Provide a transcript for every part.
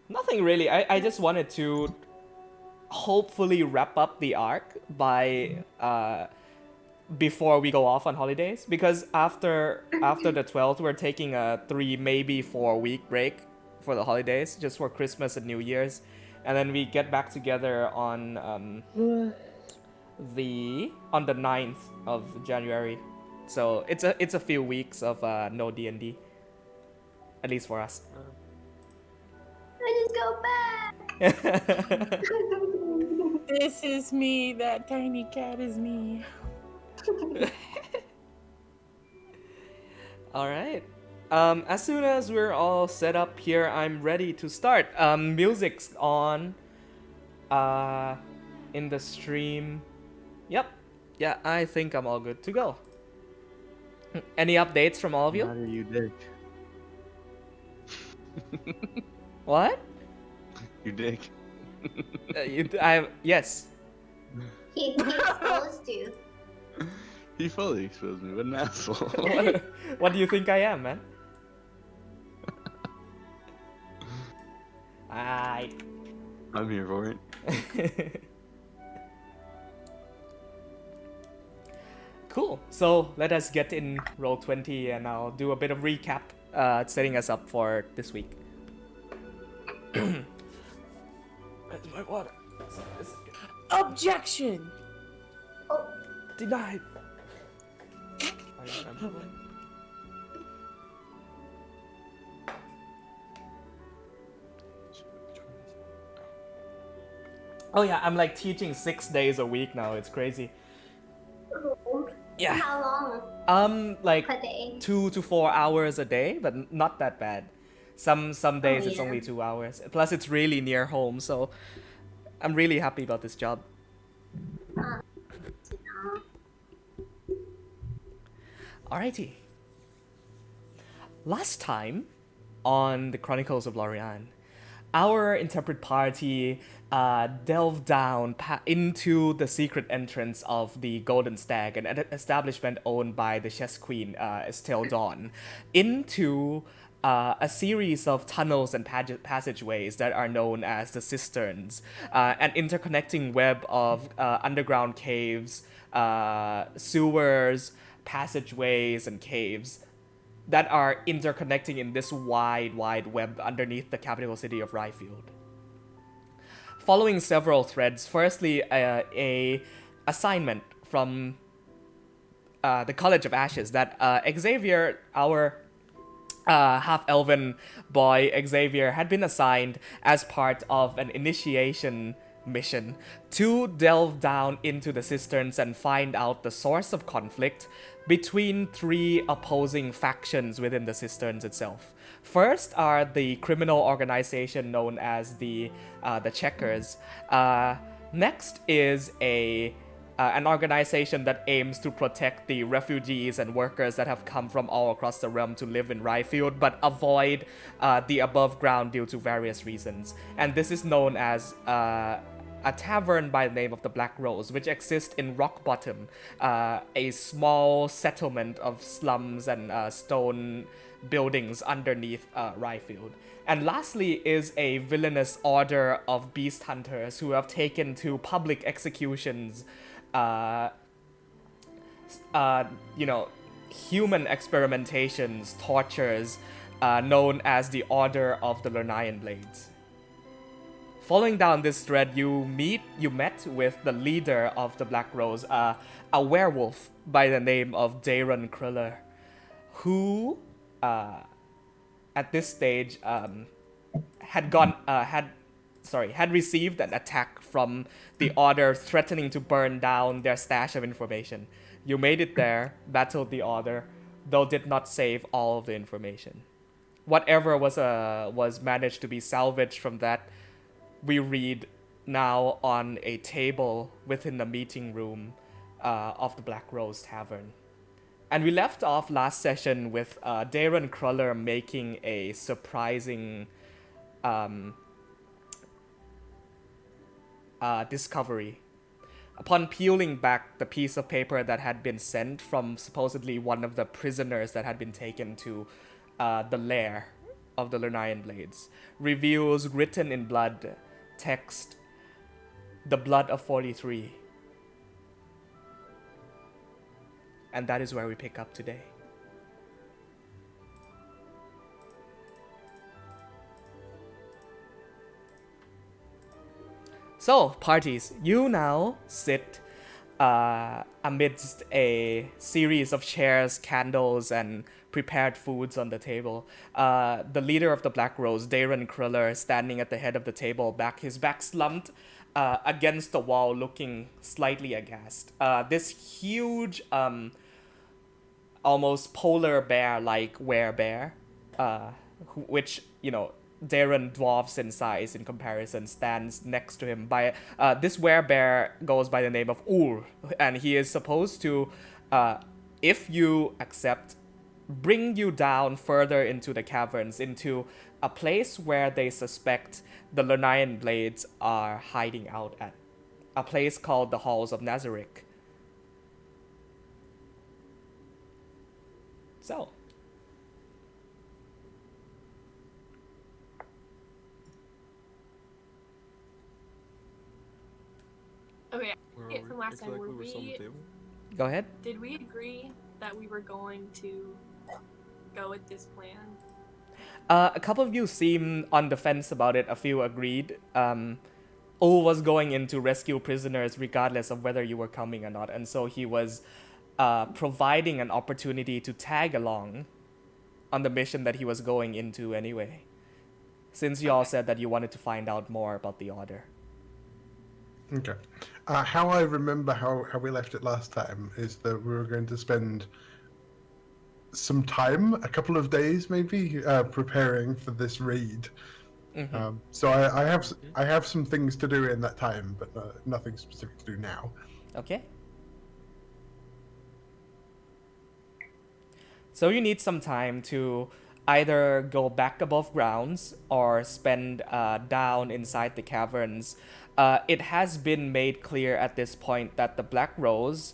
Nothing really. I just wanted to hopefully wrap up the arc by before we go off on holidays, because after the 12th we're taking a 3 maybe 4 week break for the holidays, just for Christmas and New Year's, and then we get back together on the 9th of January. So it's a few weeks of no D&D, at least for us. I just go back. This is me. That tiny cat is me. All right. As soon as we're all set up here, I'm ready to start. Music's on. In the stream. Yep. Yeah, I think I'm all good to go. Any updates from all of you? Matter you dick. What? You dick. Yes. He's supposed to. He fully exposed me. What an asshole. What do you think I am, man? I'm here for it. Cool. So let us get in Roll20 and I'll do a bit of recap, setting us up for this week. Where's my water? Objection! Oh, Denied. I remember. Oh yeah, I'm like teaching 6 days a week now. It's crazy. oh. Yeah. How long Like per day? 2 to 4 hours a day, but not that bad. Some days it's yeah. only 2 hours. Plus it's really near home, so I'm really happy about this job. Alrighty. Last time on the Chronicles of Lorei'an, our interpret party delved down into the secret entrance of the Golden Stag, an establishment owned by the Chess Queen, Estelle Dawn, into a series of tunnels and passageways that are known as the Cisterns, an interconnecting web of underground caves, sewers, passageways, and caves that are interconnecting in this wide web underneath the capital city of Ryfield. Following several threads, firstly, a assignment from the College of Ashes that Xavier, our half-elven boy Xavier, had been assigned as part of an initiation mission to delve down into the cisterns and find out the source of conflict between 3 opposing factions within the cisterns itself. First are the criminal organization known as the Checkers. Next is an organization that aims to protect the refugees and workers that have come from all across the realm to live in Ryfield, but avoid the above ground due to various reasons. And this is known as a tavern by the name of the Black Rose, which exists in Rock Bottom, a small settlement of slums and stone buildings underneath Ryfield. And lastly is a villainous order of beast hunters who have taken to public executions, human experimentations, tortures, known as the Order of the Lorei'an Blades. Following down this thread, you met with the leader of the Black Rose, a werewolf by the name of Darren Kriller, who, at this stage, had received an attack from the Order threatening to burn down their stash of information. You made it there, battled the Order, though did not save all of the information. Whatever was managed to be salvaged from that, we read now on a table within the meeting room of the Black Rose Tavern. And we left off last session with Darren Kruller making a surprising discovery. Upon peeling back the piece of paper that had been sent from supposedly one of the prisoners that had been taken to the lair of the Lorei'an blades reveals written in blood text, the blood of 43. And that is where we pick up today. So, parties, you now sit amidst a series of chairs, candles, and prepared foods on the table. The leader of the Black Rose, Darren Kruller, standing at the head of the table, his back slumped against the wall, looking slightly aghast. This huge, almost polar bear-like werebear, which, Darren dwarfs in size in comparison, stands next to him. This werebear goes by the name of Ur, and he is supposed to, if you accept, bring you down further into the caverns, into a place where they suspect the Lorei'an blades are hiding out at. A place called the Halls of Nazarick. So. Okay, Where get are from we? last time, Exactly, were we're still on the we- table. Go ahead. Did we agree that we were going to go with this plan? A couple of you seem on the fence about it. A few agreed. Ul was going in to rescue prisoners regardless of whether you were coming or not. And so he was providing an opportunity to tag along on the mission that he was going into anyway. Since you all said that you wanted to find out more about the Order. Okay. How I remember how we left it last time is that we were going to spend some time, a couple of days maybe, preparing for this raid. Mm-hmm. So I have some things to do in that time, but nothing specific to do now. Okay. So you need some time to either go back above grounds or spend down inside the caverns. It has been made clear at this point that the Black Rose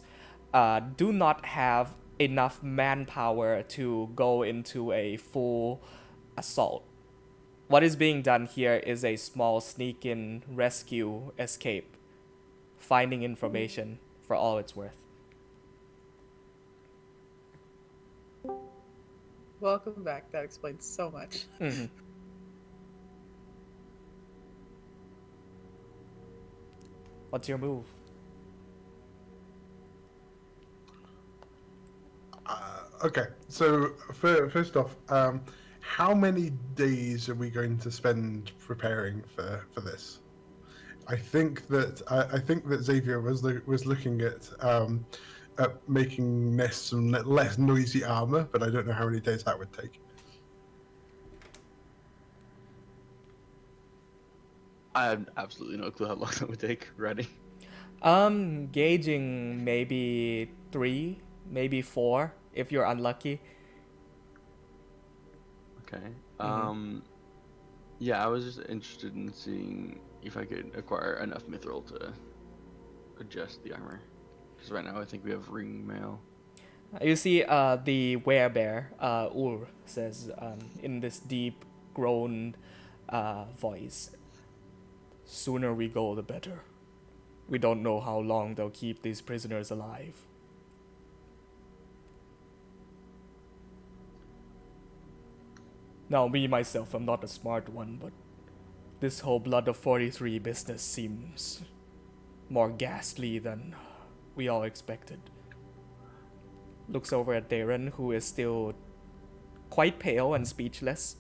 do not have enough manpower to go into a full assault. What is being done here is a small sneak-in rescue escape, finding information for all it's worth. Welcome back. That explains so much. Mm-hmm. What's your move? Okay, so first off, how many days are we going to spend preparing for this? I think that Xavier was looking at making nests some less noisy armor, but I don't know how many days that would take. I have absolutely no clue how long that would take. Ready? Gauging maybe 3, maybe 4 if you're unlucky. Okay. Mhm. Yeah, I was just interested in seeing if I could acquire enough mithril to adjust the armor. Because right now I think we have ring mail. You see the werebear, Ur, says in this deep, groaned voice, "Sooner we go, the better. We don't know how long they'll keep these prisoners alive." Now, me, myself, I'm not a smart one, but this whole Blood of 43 business seems more ghastly than we all expected. Looks over at Darren, who is still quite pale and speechless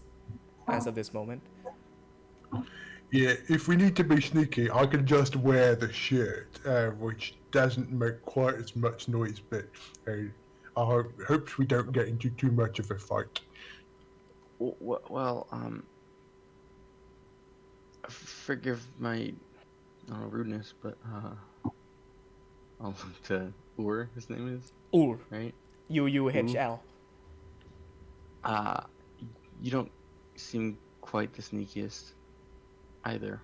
as of this moment. Yeah, if we need to be sneaky, I can just wear the shirt, which doesn't make quite as much noise, but I hope we don't get into too much of a fight. Well, forgive my, I don't know, rudeness, but I'll look to Ur, his name is, Ur, right? UUHL. You don't seem quite the sneakiest either,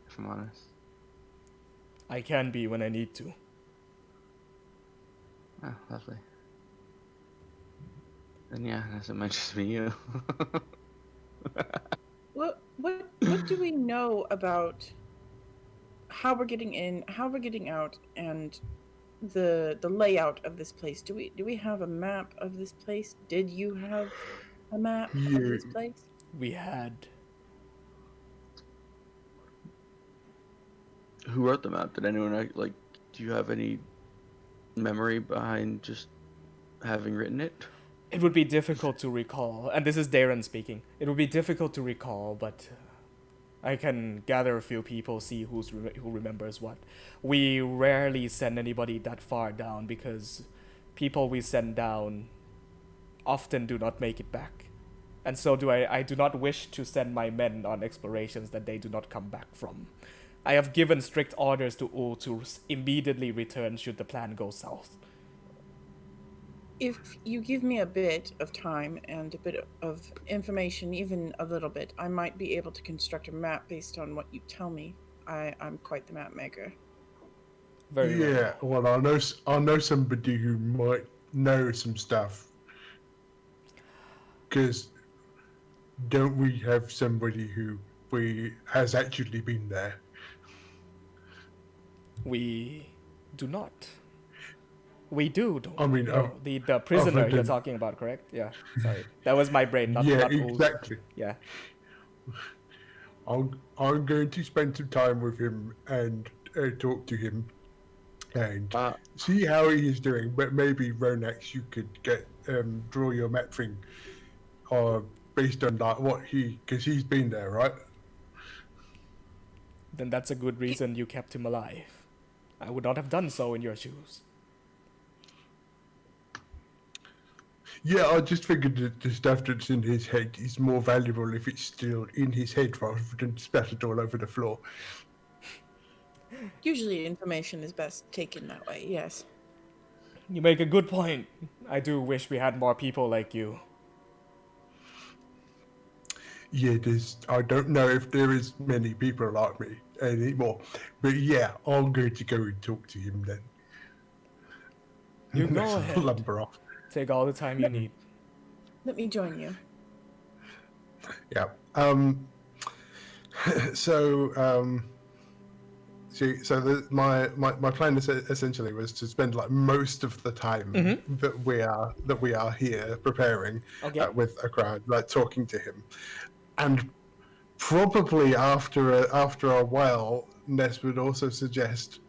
if I'm honest. I can be when I need to. Ah, lovely. Then yeah, as it mentions me, you. What do we know about how we're getting in, how we're getting out, and the layout of this place? Do we have a map of this place? Did you have a map of this You, place? We had. Who wrote the map? Did anyone like? Do you have any memory behind just having written it? It would be difficult to recall, and this is Darren speaking. It would be difficult to recall, but I can gather a few people, see who remembers what. We rarely send anybody that far down because people we send down often do not make it back. And so I do not wish to send my men on explorations that they do not come back from. I have given strict orders to all to immediately return should the plan go south. If you give me a bit of time and a bit of information, even a little bit, I might be able to construct a map based on what you tell me. I'm quite the map maker. Very yeah. well. Well, I know somebody who might know some stuff. Because don't we have somebody who has actually been there? We do not. We do. I mean, no, the prisoner other you're than- talking about, correct? Yeah. Sorry, that was my brain. Not yeah, not Ul's. exactly. Yeah. I'm going to spend some time with him and talk to him and see how he is doing. But maybe Ronax, you could draw your map thing, based on like what because he's been there, right? Then that's a good reason you kept him alive. I would not have done so in your shoes. Yeah, I just figured that the stuff that's in his head is more valuable if it's still in his head rather than splattered all over the floor. Usually information is best taken that way, yes. You make a good point. I do wish we had more people like you. Yeah, I don't know if there is many people like me anymore, but yeah, I'm going to go and talk to him then. You go Let's ahead. lumber off. Take all the time you need. Let me join you. Yeah. So my plan essentially was to spend like most of the time that we are here preparing Okay. with a crowd, like talking to him, and probably after a while, Ness would also suggest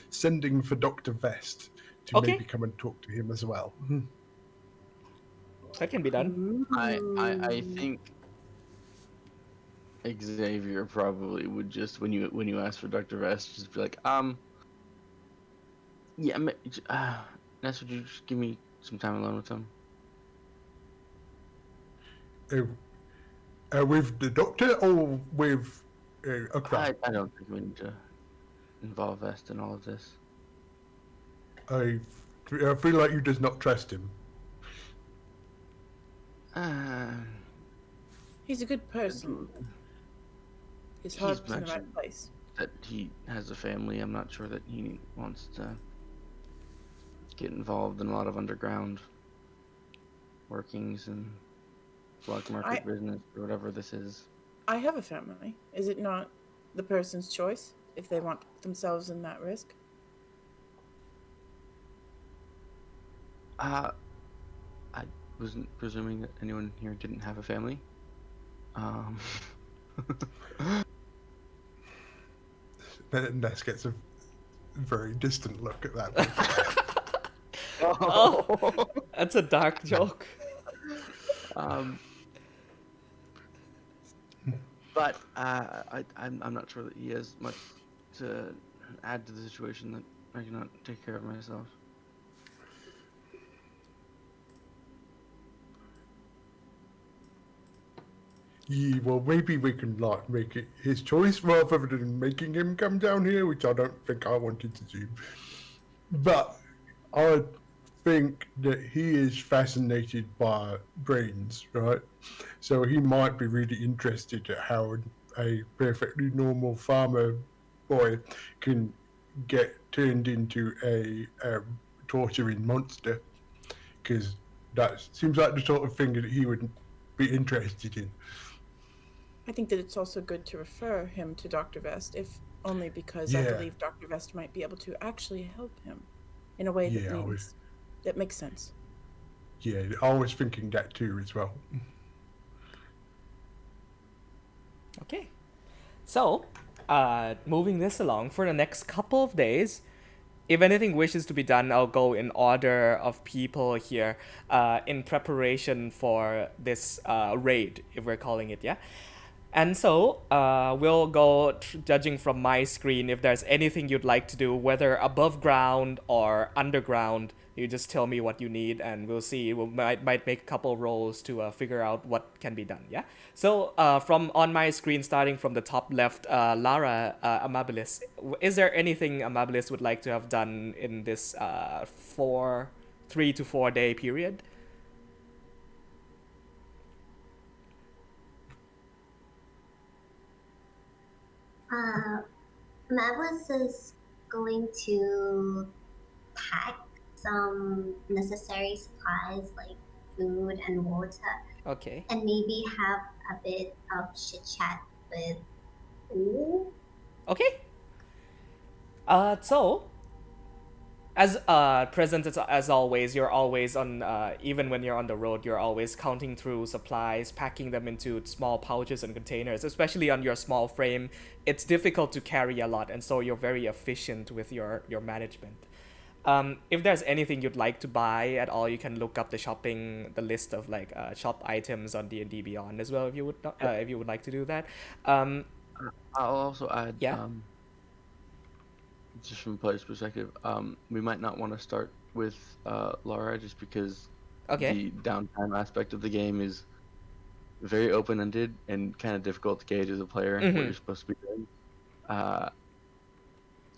sending for Dr. Vest to Okay. maybe come and talk to him as well. That can be done. I think Xavier probably would just when you ask for Dr. Vest, just be like, yeah, Ness, would you just give me some time alone with him? With the doctor or with a crowd? I don't think we need to involve Vest in all of this. I feel like you does not trust him. He's a good person. His He's heart's in the right mentioned- place. That he has a family. I'm not sure that he wants to get involved in a lot of underground workings and black market business or whatever this is. I have a family. Is it not the person's choice if they want themselves in that risk? I wasn't presuming that anyone here didn't have a family. Ness gets a very distant look at that. Oh, that's a dark joke. But I'm not sure that he has much to add to the situation that I cannot take care of myself. Yeah, well, maybe we can like make it his choice rather than making him come down here, which I don't think I wanted to do. But I think that he is fascinated by brains, right? So he might be really interested at how a perfectly normal farmer boy can get turned into a torturing monster, because that seems like the sort of thing that he would be interested in. I think that it's also good to refer him to Dr. Vest, if only because I Yeah. believe Dr. Vest might be able to actually help him in a way that Yeah, I was- that makes sense. Yeah, I was thinking that too as well. Okay. So, moving this along for the next couple of days, if anything wishes to be done, I'll go in order of people here in preparation for this raid, if we're calling it, yeah? And so, we'll go judging from my screen if there's anything you'd like to do, whether above ground or underground. You just tell me what you need, and we'll see. We might make a couple rolls to figure out what can be done. Yeah. So, from on my screen, starting from the top left, Lara Amabilis, is there anything Amabilis would like to have done in this 3 to 4 day period? Mavis is going to pack some necessary supplies like food and water, Okay. and maybe have a bit of chit chat with Ooh. Okay. So as present as always, you're always on even when you're on the road, you're always counting through supplies, packing them into small pouches and containers. Especially on your small frame, it's difficult to carry a lot, and so you're very efficient with your management. If there's anything you'd like to buy at all, you can look up the list of like shop items on D&D Beyond as well if you would like to do that. I'll also add, Yeah. just from a player's perspective, we might not want to start with Laura just because Okay. the downtime aspect of the game is very open-ended and kind of difficult to gauge as a player what you're supposed to be doing.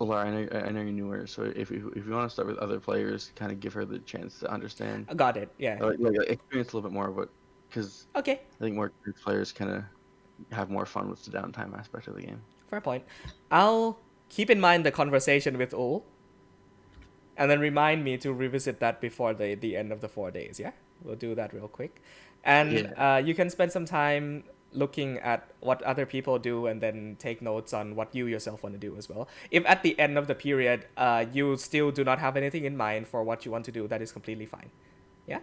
Laura, I know you knew her, so if you want to start with other players, kind of give her the chance to understand, Got it. Yeah. like experience a little bit more, but because Okay. I think more experienced players kind of have more fun with the downtime aspect of the game. Fair point. I'll keep in mind the conversation with Ul, and then remind me to revisit that before the end of the 4 days. Yeah, we'll do that real quick, and you can spend some time looking at what other people do, and then take notes on what you yourself want to do as well. If at the end of the period, you still do not have anything in mind for what you want to do, that is completely fine. Yeah,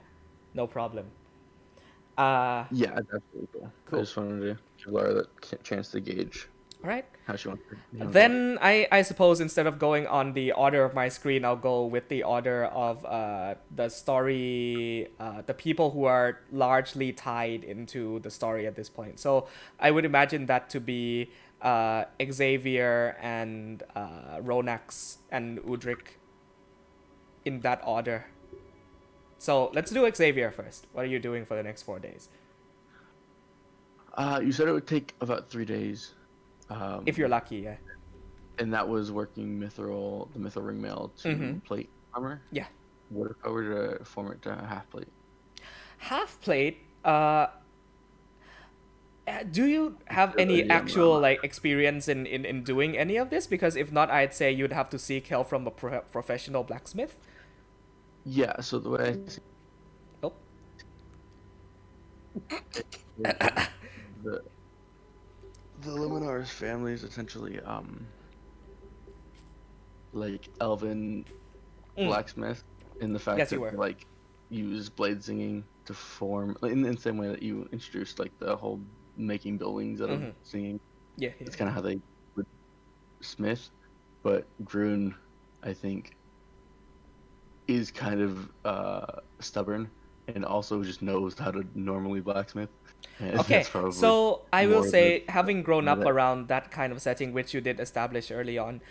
no problem. Yeah, that's absolutely cool. Cool. I just wanted to give Laura that chance to gauge All right. how she wants to. Then I suppose instead of going on the order of my screen, I'll go with the order of the story, the people who are largely tied into the story at this point. So I would imagine that to be Xavier and Ronax and Udric in that order. So let's do Xavier first. What are you doing for the next 4 days? You said it would take about 3 days. If you're lucky, yeah. And that was working the mithril ringmail to plate armor? Yeah. What if I were to form it to half plate? Half plate, do you have any Yeah, actual like experience in doing any of this? Because if not, I'd say you'd have to seek help from a professional blacksmith. Yeah, so the way I see Oh. the Luminar's family is essentially like elven blacksmith in the fact Yes, that you were. they, like use blade singing to form in the same way that you introduced like the whole making buildings out of singing. Yeah. It's kind of how they would smith, but Grun, I think, is kind of stubborn and also just knows how to normally blacksmith. And Okay, that's probably so I will more of say, the- having grown up that- around that kind of setting, which you did establish early on,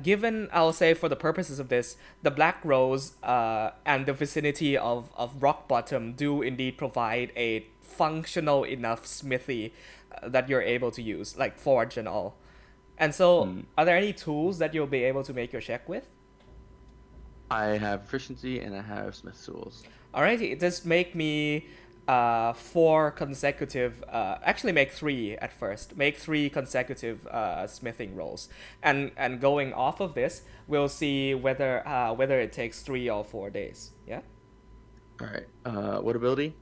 given, I'll say, for the purposes of this, the Black Rose and the vicinity of Rock Bottom do indeed provide a functional enough smithy that you're able to use, like forge and all. And so, are there any tools that you'll be able to make your check with? I have proficiency and I have smith tools. Alrighty, just make me 4 consecutive, actually make 3 at first. Make 3 consecutive smithing rolls. And going off of this, we'll see whether it takes 3 or 4 days. Yeah? Alright, what ability?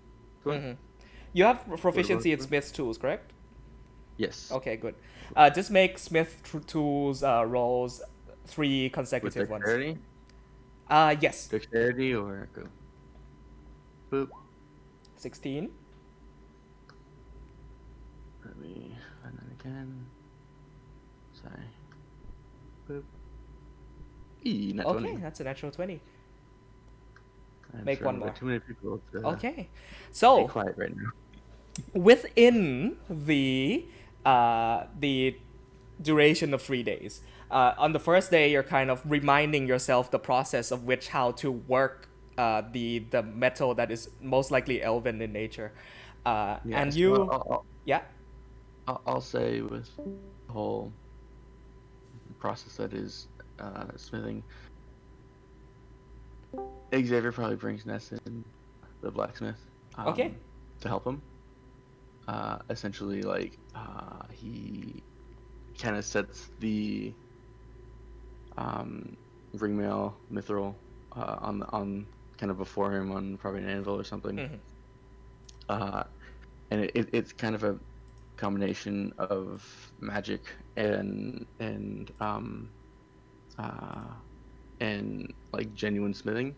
You have proficiency in smith's tools, correct? Yes. Okay, good. Just make Smith tools rolls 3 With consecutive ones. dexterity? Yes. Dexterity or go? Boop. 16. Let me find that again. Sorry. Boop. Not Okay, 20. that's a natural 20. I'm Make sure one I've more. got too many people to Okay. be So, quiet right now. within the duration of 3 days, on the first day, you're kind of reminding yourself the process of which how to work the metal that is most likely elven in nature. Yeah, And so you, yeah, I'll say with the whole process that is smithing, Xavier probably brings Ness in, the blacksmith, okay, to help him. Essentially, like he kind of sets the ringmail mithril on kind of before him on probably an anvil or something. Mhm. And it's kind of a combination of magic uh, and like genuine smithing,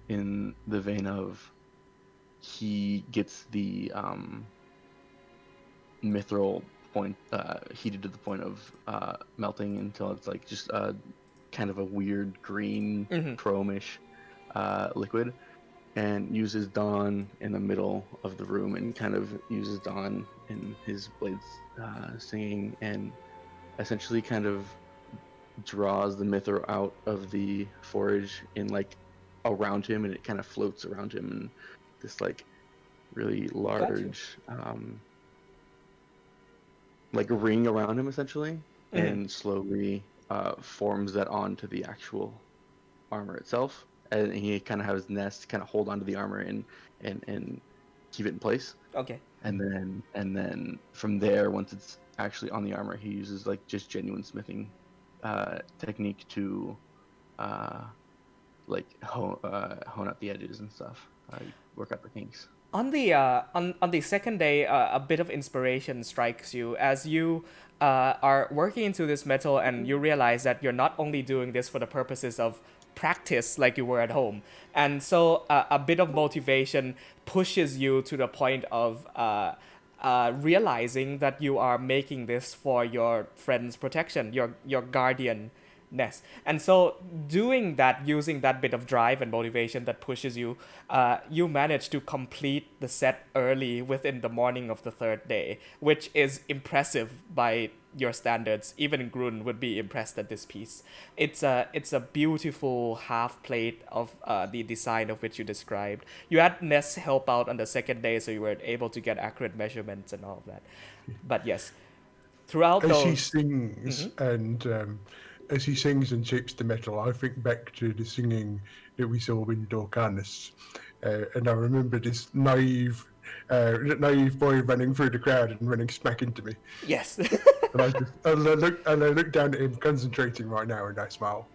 in the vein of he gets the mithril point heated to the point of melting until it's like just kind of a weird green Mhm. chromish liquid, and uses Dawn in the middle of the room, and kind of uses Dawn in his blades singing, and essentially kind of draws the mithril out of the forage in like around him, and it kind of floats around him in this like really Got you. large like ring around him essentially, Mhm. and slowly forms that onto the actual armor itself, and he kind of has his nest kind of hold onto the armor and keep it in place, Okay. and then from there, once it's actually on the armor, he uses like just genuine smithing technique to like hone out the edges and stuff, work out the kinks. On the second day, a bit of inspiration strikes you as you are working into this metal, and you realize that you're not only doing this for the purposes of practice like you were at home, and so a bit of motivation pushes you to the point of realizing that you are making this for your friend's protection, your guardian ness. And so, doing that, using that bit of drive and motivation that pushes you, you manage to complete the set early within the morning of the third day, which is impressive by your standards. Even Grun would be impressed at this piece. It's a beautiful half plate of the design of which you described. You had Ness help out on the second day, so you were able to get accurate measurements and all of that. But yes, throughout As he those. sings and as he sings and shapes the metal, I think back to the singing that we saw in Dorcanus, and I remember this naive boy running through the crowd and running smack into me. Yes. And I look down at him, concentrating right now, and I smile.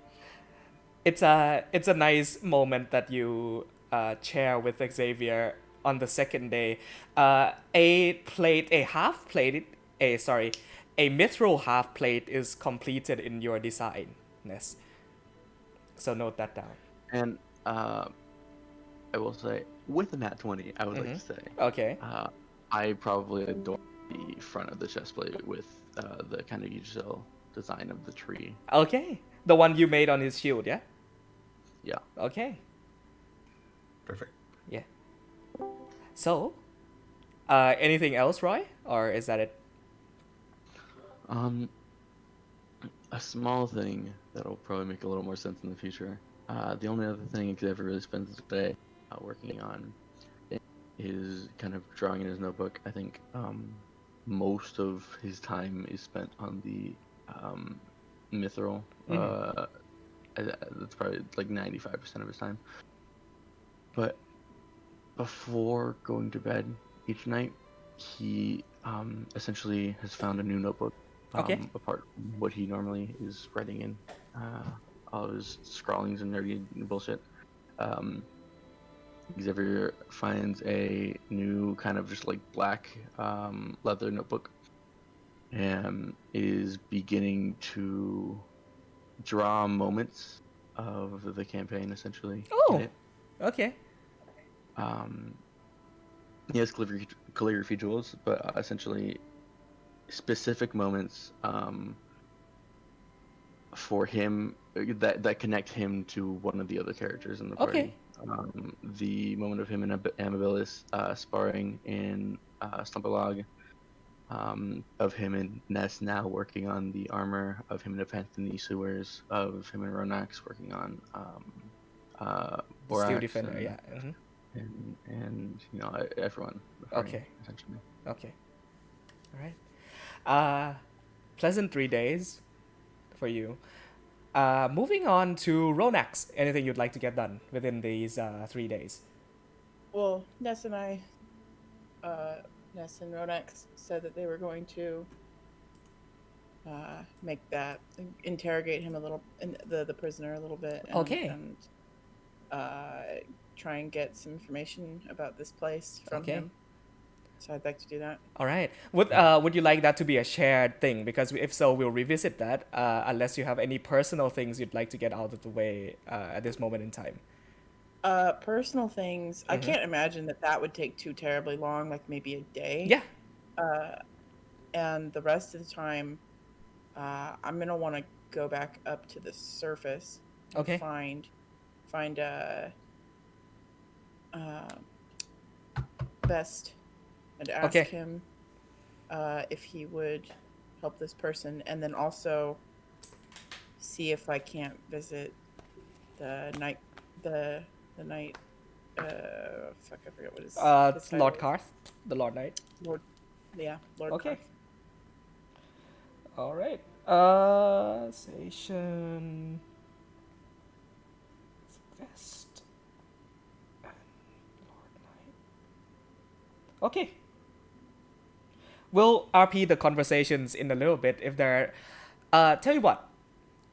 It's a nice moment that you share with Xavier on the second day. A half plate, a mithril half plate is completed in your design, Ness. So note that down. And I will say, with a nat 20, I would like to say, Okay. I probably adore the front of the chest plate with the kind of usual design of the tree. Okay. The one you made on his shield, yeah? Yeah. Okay. Perfect. Yeah. So, anything else, Roy? Or is that it? A small thing that'll probably make a little more sense in the future. The only other thing Xavier really spends the day working on is kind of drawing in his notebook. I think most of his time is spent on the mithril. That's probably like 95% of his time. But before going to bed each night, he essentially has found a new notebook. Okay. Apart from what he normally is writing in, all of his scrawlings and nerdy bullshit. Xavier finds a new kind of just like black leather notebook, is beginning to draw moments of the campaign essentially Oh. in it. Okay. He has calligraphy tools, but essentially specific moments for him that connect him to one of the other characters in the party. Okay. The moment of him and Amabilis sparring in Stumpalog, of him and Ness now working on the armor, of him and Epanthony Sewers, of him and Ronax working on Steel Borax Defender, and, yeah. and you know everyone. in the party, Okay. essentially. Okay. All right. Pleasant 3 days for you. Moving on to Ronax. Anything you'd like to get done within these 3 days? Well, Ness and Ronex said that they were going to interrogate him a little, the prisoner a little bit. And, Okay. And try and get some information about this place from Okay. him. So I'd like to do that. All right. Would you like that to be a shared thing? Because if so, we'll revisit that. Unless you have any personal things you'd like to get out of the way at this moment in time. Personal things. I Mhm. can't imagine that would take too terribly long. Like maybe a day. Yeah. And the rest of the time, I'm gonna want to go back up to the surface. And Okay. Find Best and ask Okay. him if he would help this person, and then also see if I can't visit the night. Fuck, I forget what his It's title Lord is. Karth, the Lord Knight. Lord Okay. Karth. All right. Station. Vest. And Lord Knight. Okay. We'll RP the conversations in a little bit if there are. Tell you what.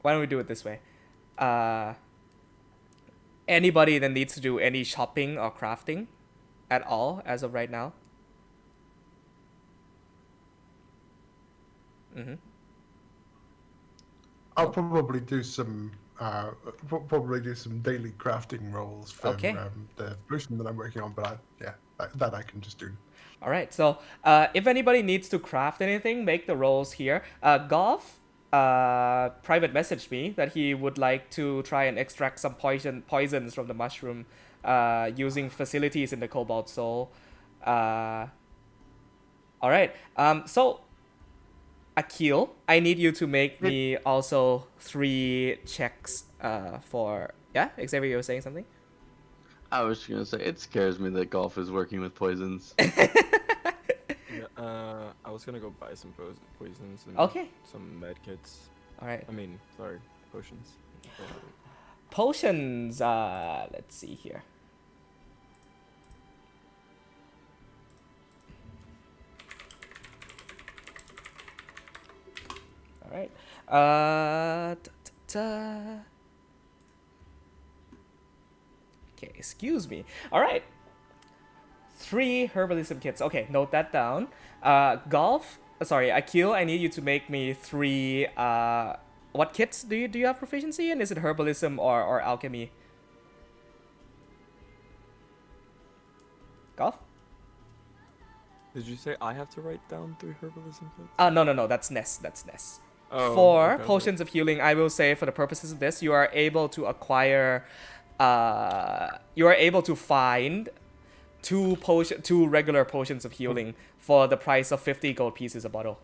Why don't we do it this way? Anybody that needs to do any shopping or crafting at all as of right now? Mm-hmm. I'll probably do some daily crafting rolls for Okay. The potion that I'm working on, but that I can just do. All right. So, if anybody needs to craft anything, make the rolls here. Golf, private messaged me that he would like to try and extract some poisons from the mushroom, using facilities in the Cobalt Soul. All right. So, Akil, I need you to make me also 3 checks. For Xavier, you were saying something. I was just gonna say it scares me that golf is working with poisons. Yeah, I was gonna go buy some poisons and Okay. some med kits. All right. Potions. Potions. Let's see here. All right. Okay, excuse me. All right. 3 herbalism kits. Okay, note that down. Akil, I need you to make me 3. What kits do you have proficiency in? Is it herbalism or alchemy? Golf? Did you say I have to write down 3 herbalism kits? No. That's Ness. Oh, For okay. potions of healing, I will say for the purposes of this, you are able to acquire. You are able to find 2 regular potions of healing for the price of 50 gold pieces a bottle.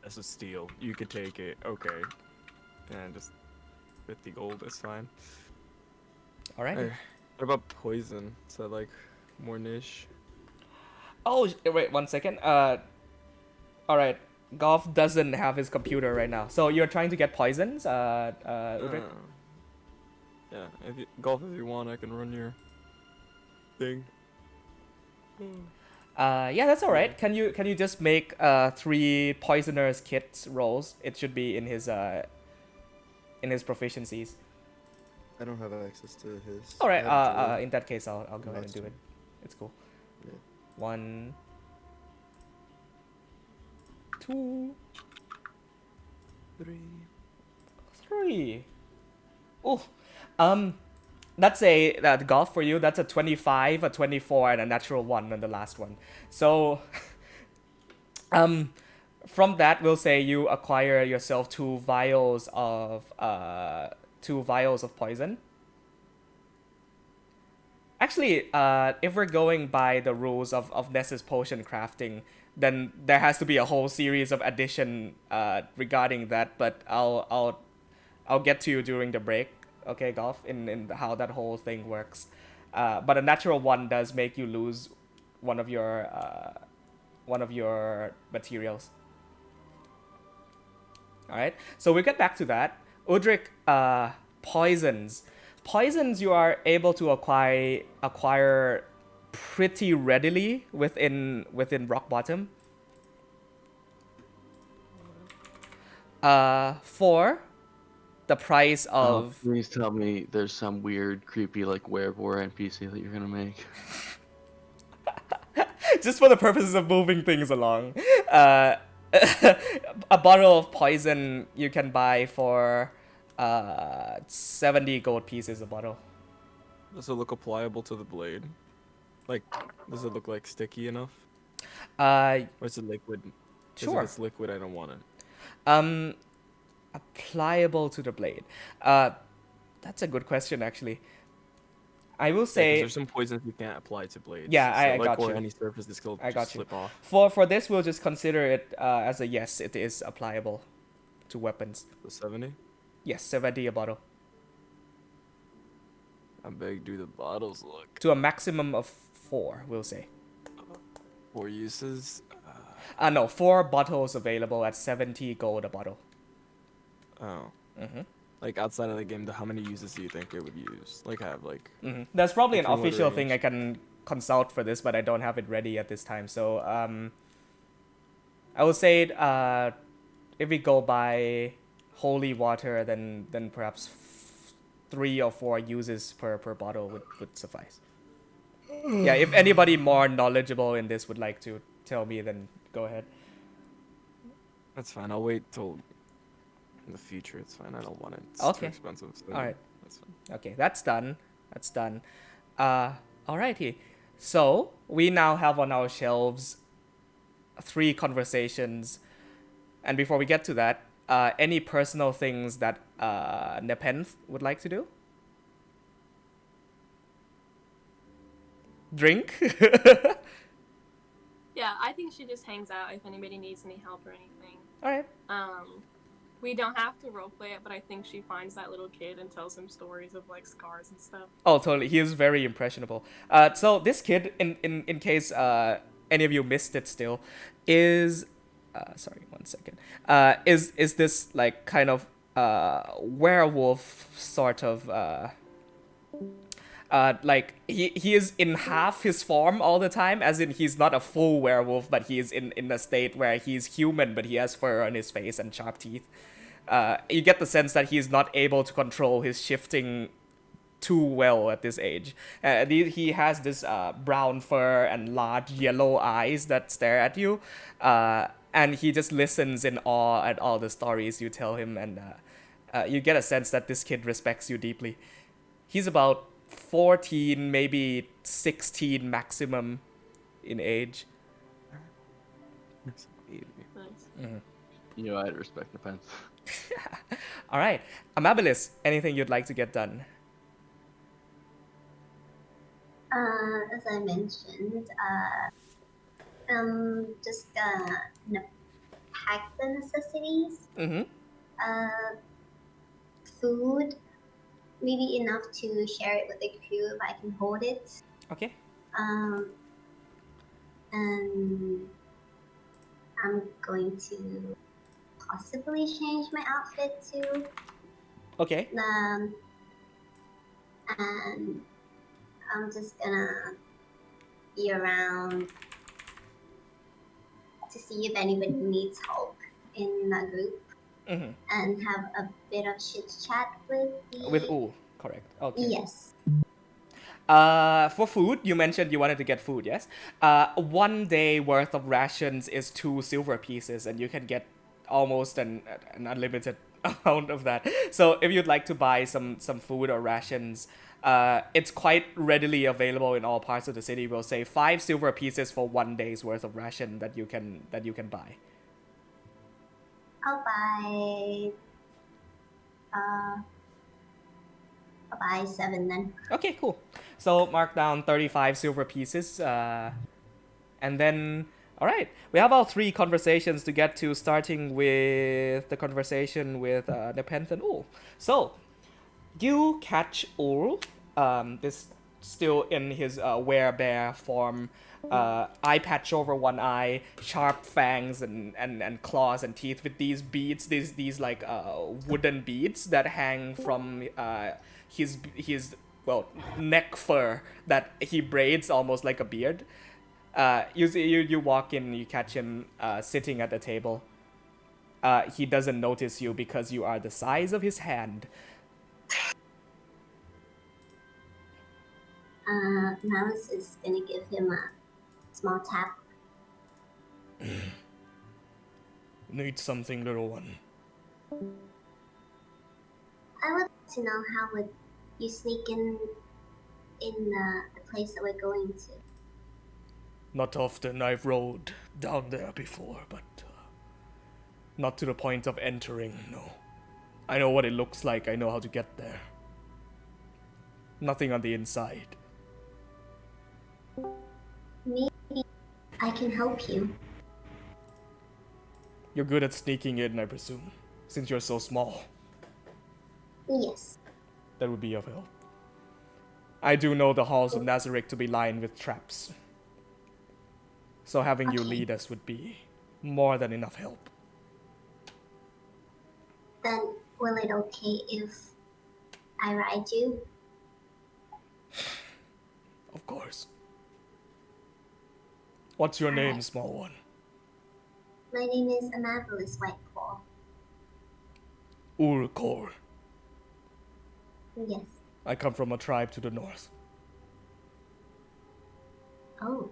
That's a steal. You could take it. Okay. And just 50 gold is fine. All right. What about poison? Is that like more niche? Oh, wait 1 second. All right. Golf doesn't have his computer right now, so you're trying to get poisons. Ulrich? Yeah. Golf, if you want, I can run your thing. Yeah, that's all right. Can you just make 3 poisoners kits rolls? It should be in his proficiencies. I don't have access to his. All I right. have to In that case, I'll go ahead and do Master. it. It's cool. Yeah. 1, 2, 3. 3. Oh, that's a golf for you. That's a 25, a 24, and a natural 1 on the last one. So, from that, we'll say you acquire yourself 2 vials of poison. Actually, if we're going by the rules of Ness's potion crafting, then there has to be a whole series of addition regarding that. But I'll get to you during the break. Okay, Golf, in how that whole thing works. But a natural 1 does make you lose one of your materials. All right, so we get back to that. Udric, poisons. Poisons you are able to acquire pretty readily within rock bottom. For the price of Please tell me there's some weird, creepy, like werewolf NPC that you're gonna make. just for the purposes of moving things along, a bottle of poison you can buy for 70 gold pieces a bottle. Does it look pliable to the blade? Like, does it look like sticky enough? Uh, Or is it liquid? 'Cause Sure. If it's liquid, I don't want it. Pliable to the blade. That's a good question, actually. I will Yeah, 'cause say there's some poisons you can't apply to blades. Yeah, I like, got or you. any surface that's going I to got you. slip off. For this, we'll just consider it as a yes. It is applicable to weapons. The 70? Yes, 70 a bottle How big do the bottles look? to a maximum of 4. We'll say. 4 uses? No, 4 bottles available at 70 gold a bottle. Oh. Mm-hmm. Like, outside of the game, how many uses do you think it would use? Like, have, like... Mm-hmm. There's probably an From what official thing range? I can consult for this, but I don't have it ready at this time. So I would say if we go by holy water, then perhaps 3 or 4 uses per bottle would suffice. Yeah, if anybody more knowledgeable in this would like to tell me, then go ahead. That's fine. I'll wait till in the future. It's fine. I don't want it. It's Okay. too expensive. So Alright. That's fine. Okay, that's done. That's done. Alrighty. So we now have on our shelves 3 conversations, and before we get to that, any personal things that Nepenthe would like to do? Drink? Yeah, I think she just hangs out if anybody needs any help or anything. Alright. We don't have to roleplay it, but I think she finds that little kid and tells him stories of like scars and stuff. Oh, totally. He is very impressionable. So this kid, in case any of you missed it still, is sorry, 1 second. Is this like kind of werewolf sort of like he is in half his form all the time, as in he's not a full werewolf, but he is in a state where he's human, but he has fur on his face and sharp teeth. You get the sense that he's not able to control his shifting too well at this age. He has this brown fur and large yellow eyes that stare at you, and he just listens in awe at all the stories you tell him, and you get a sense that this kid respects you deeply. He's about 14, maybe 16 maximum in age. Nice. Nice. Mm-hmm. You know, I'd respect the fence. All right, Amabilis, anything you'd like to get done? As I mentioned, I'm just gonna pack the necessities. Mm-hmm. Food, maybe enough to share it with the crew if I can hold it. Okay. And I'm going to possibly change my outfit too. Okay. And I'm just gonna be around to see if anybody needs help in the group Mm-hmm. and have a bit of chit chat with the. With correct. Okay. Yes. For food, you mentioned you wanted to get food, yes? 1 day worth of rations is 2 silver pieces, and you can get almost an unlimited amount of that. So if you'd like to buy some food or rations, it's quite readily available in all parts of the city. We'll say 5 silver pieces for 1 day's worth of ration that you can buy. I'll buy. Uh, I'll buy 7 then. Okay, cool. So mark down 35 silver pieces, and then, all right, we have our 3 conversations to get to, starting with the conversation with Nepenthe and Ul. So you catch Ul, this still in his werebear form, eye patch over one eye, sharp fangs and claws and teeth with these beads, these like wooden beads that hang from his neck fur that he braids almost like a beard. You walk in, you catch him sitting at the table. He doesn't notice you because you are the size of his hand. Mouse is gonna give him a small tap. Need something, little one? I would like to know how would you sneak in the place that we're going to. Not often. I've rode down there before, but not to the point of entering, no. I know what it looks like. I know how to get there. Nothing on the inside. Maybe I can help you. You're good at sneaking in, I presume, since you're so small. Yes. That would be of help. I do know the halls of Nazarick to be lined with traps. So having you lead us would be more than enough help. Then will it okay if I ride you? Of course. What's your name, Alright. small one? My name is Amabilis Whitepaw. Urkor. Yes. I come from a tribe to the north. Oh.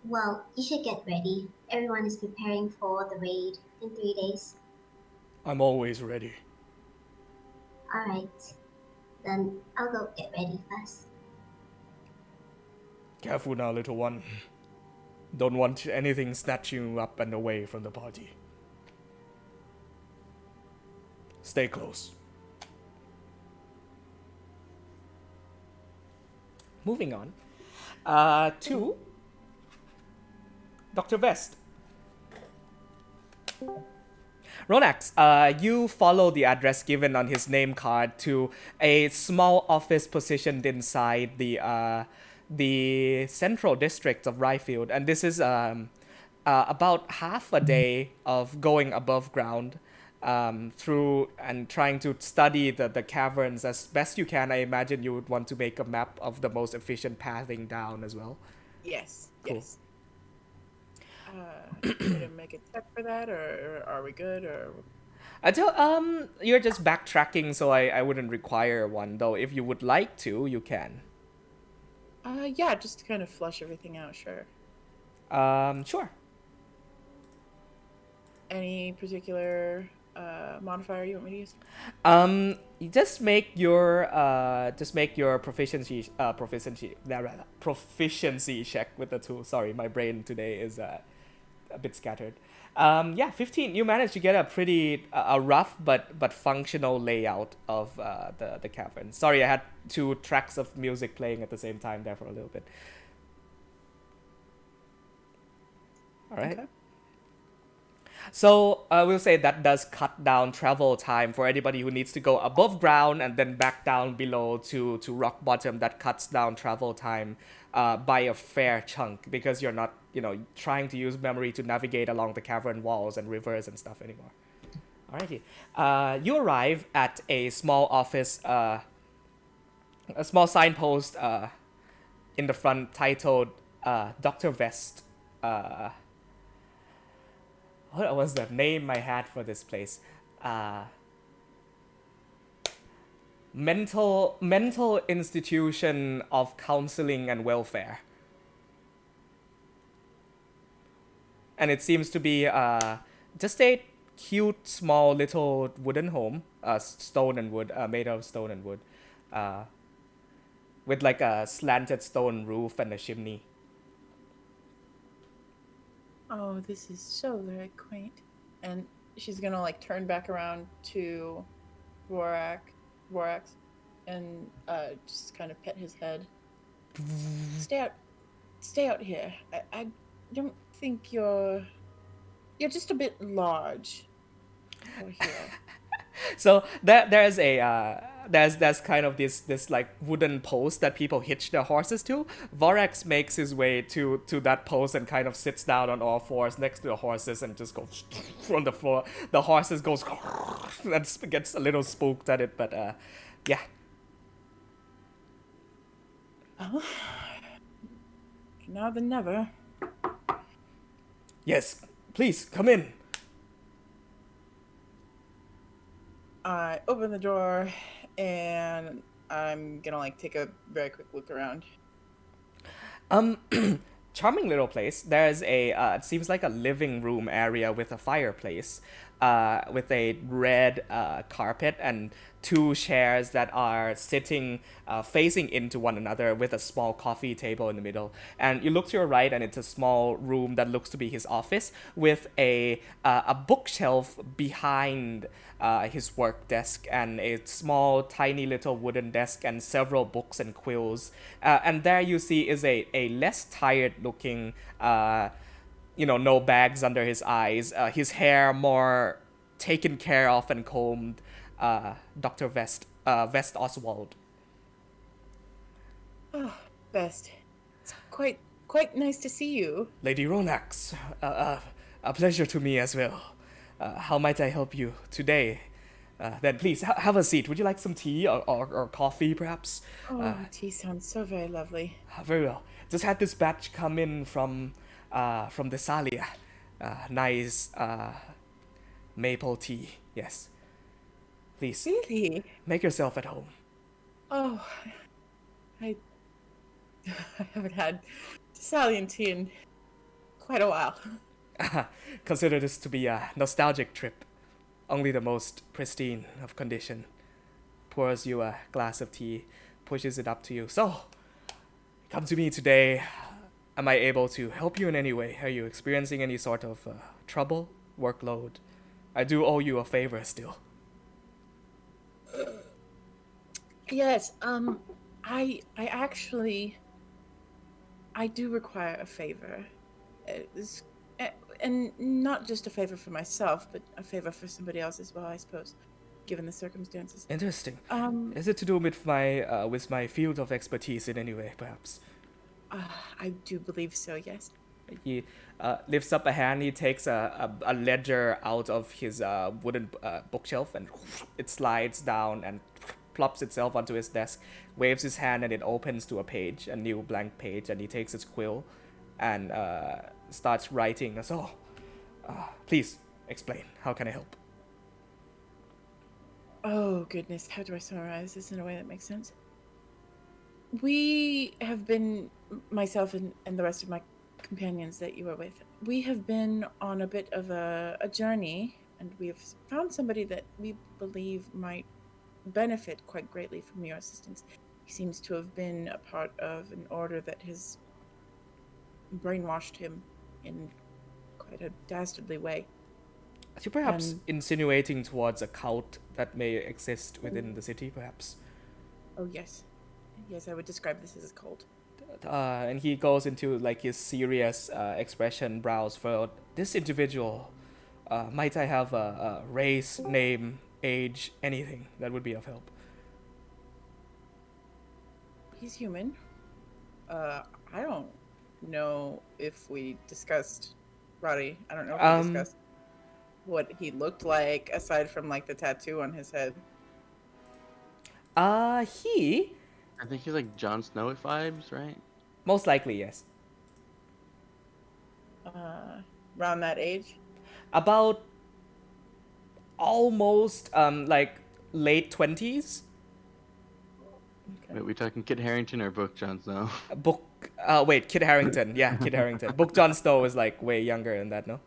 Well, you should get ready. Everyone is preparing for the raid in 3 days. I'm always ready. Alright. Then I'll go get ready first. Careful now, little one. Don't want anything snatching you up and away from the party. Stay close. Moving on. To Dr. Vest. Ronax, you follow the address given on his name card to a small office positioned inside the central district of Ryfield, and this is about half a day of going above ground through and trying to study the caverns as best you can. I imagine you would want to make a map of the most efficient pathing down as well. Yes. Cool. Yes. You need to make a check for that, or are we good? Or Until you're just backtracking, so I wouldn't require one, though. If you would like to, you can. yeah, just to kind of flush everything out. Sure. Sure. Any particular modifier you want me to use? You just make your proficiency check with the tool. Sorry, my brain today is a bit scattered. Yeah, 15. You managed to get a pretty a rough but functional layout of the cavern. Sorry, I had 2 tracks of music playing at the same time there for a little bit. All right. Okay. So we'll say that does cut down travel time for anybody who needs to go above ground and then back down below to rock bottom. That cuts down travel time by a fair chunk, because you're not, trying to use memory to navigate along the cavern walls and rivers and stuff anymore. Alrighty. You arrive at a small office, a small signpost in the front titled Dr. Vest. What was the name I had for this place? mental institution of counseling and welfare. And it seems to be just a cute, small, little wooden home, stone and wood, made out of stone and wood, with like a slanted stone roof and a chimney. Oh, this is so very quaint. And she's gonna like turn back around to Vorax, and just kind of pet his head. Stay out here. I don't think you're just a bit large for here. So there's a there's kind of this like wooden post that people hitch their horses to. Vorax makes his way to that post and kind of sits down on all fours next to the horses and just goes on the floor. The horses goes and gets a little spooked at it, but yeah. Oh, now than never. Yes, please come in. I open the door and I'm gonna like take a very quick look around. Charming little place. There's a it seems like a living room area with a fireplace, with a red carpet and two chairs that are sitting facing into one another with a small coffee table in the middle. And you look to your right and it's a small room that looks to be his office with a bookshelf behind his work desk and a small tiny little wooden desk and several books and quills. And there you see is a less tired looking no bags under his eyes, his hair more taken care of and combed, Dr. Vest Oswald. Oh, Best. It's quite nice to see you. Lady Ronax, a pleasure to me as well. How might I help you today? Then please have a seat. Would you like some tea or coffee, perhaps? Oh, tea sounds so very lovely. Very well. Just had this batch come in from the Salia. Nice maple tea. Yes. Please Really? make yourself at home. Oh, I haven't had Salian tea in quite a while. Consider this to be a nostalgic trip. Only the most pristine of condition. Pours you a glass of tea, pushes it up to you. So, come to me today. Am I able to help you in any way? Are you experiencing any sort of trouble, workload? I do owe you a favor still. Yes, I actually, I do require a favor. And not just a favor for myself, but a favor for somebody else as well, I suppose, given the circumstances. Interesting. Um, Is it to do with my field of expertise in any way, perhaps? I do believe so, yes. He lifts up a hand. He takes a ledger out of his wooden bookshelf and it slides down and plops itself onto his desk, waves his hand and it opens to a page, a new blank page, and he takes his quill and starts writing. So, please explain. How can I help? Oh, goodness. How do I summarize this in a way that makes sense? We have been, myself and the rest of my companions that you were with, we have been on a bit of a journey, and we have found somebody that we believe might benefit quite greatly from your assistance. He seems to have been a part of an order that has brainwashed him in quite a dastardly way. Are you perhaps insinuating towards a cult that may exist within the city, perhaps? Oh, yes. Yes, I would describe this as a cult. And he goes into like his serious expression, brows furrowed. This individual, might I have a race, name, age, anything that would be of help? He's human. I don't know if we discussed Roddy. I don't know if we discussed what he looked like aside from like the tattoo on his head. He I think he's like Jon Snow at vibes, right? most likely, yes. Around that age. About almost like late 20s. Wait, we talking Kit Harington or Brooke Jon Snow? Wait, Kit Harington. Yeah, Kit Harington. Book Jon Snow is like way younger than that, no?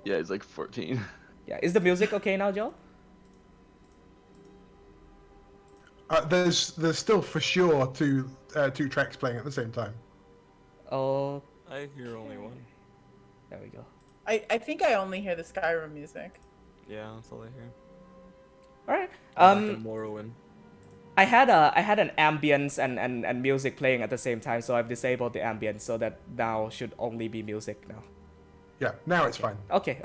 Yeah, he's like 14. Yeah. Is the music okay now, Joe? There's still for sure two tracks playing at the same time. Oh, I hear only one. there we go. I think I only hear the Skyrim music. Yeah, that's all I hear. All right. I'm back in Morrowind. I had an ambience and music playing at the same time, so I've disabled the ambience so that now should only be music now. Yeah, now it's fine. Okay.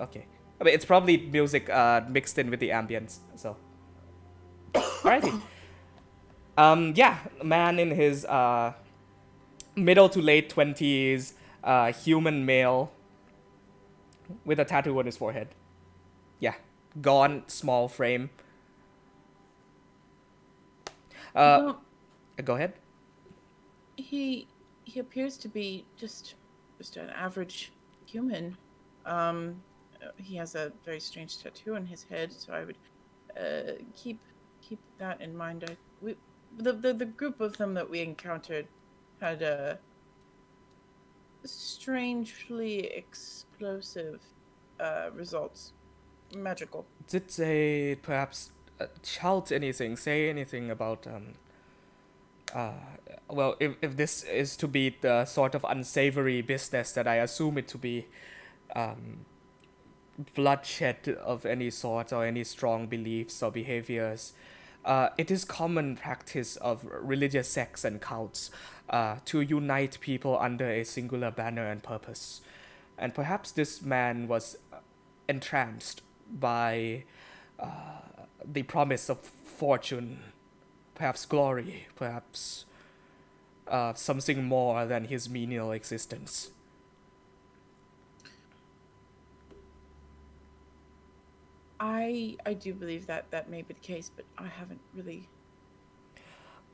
I mean, it's probably music mixed in with the ambience. So, alrighty. Yeah, man in his middle to late 20s, human male, with a tattoo on his forehead. Yeah, gaunt, small frame. Well, Go ahead. he appears to be just an average human. He has a very strange tattoo on his head, so I would keep that in mind. The group of them that we encountered had strangely explosive results. Magical. Did they perhaps shout anything, say anything about well, if this is to be the sort of unsavory business that I assume it to be, bloodshed of any sort or any strong beliefs or behaviors, it is common practice of religious sects and cults to unite people under a singular banner and purpose. And perhaps this man was entranced by the promise of fortune, perhaps glory, perhaps something more than his menial existence. I do believe that may be the case, but I haven't really.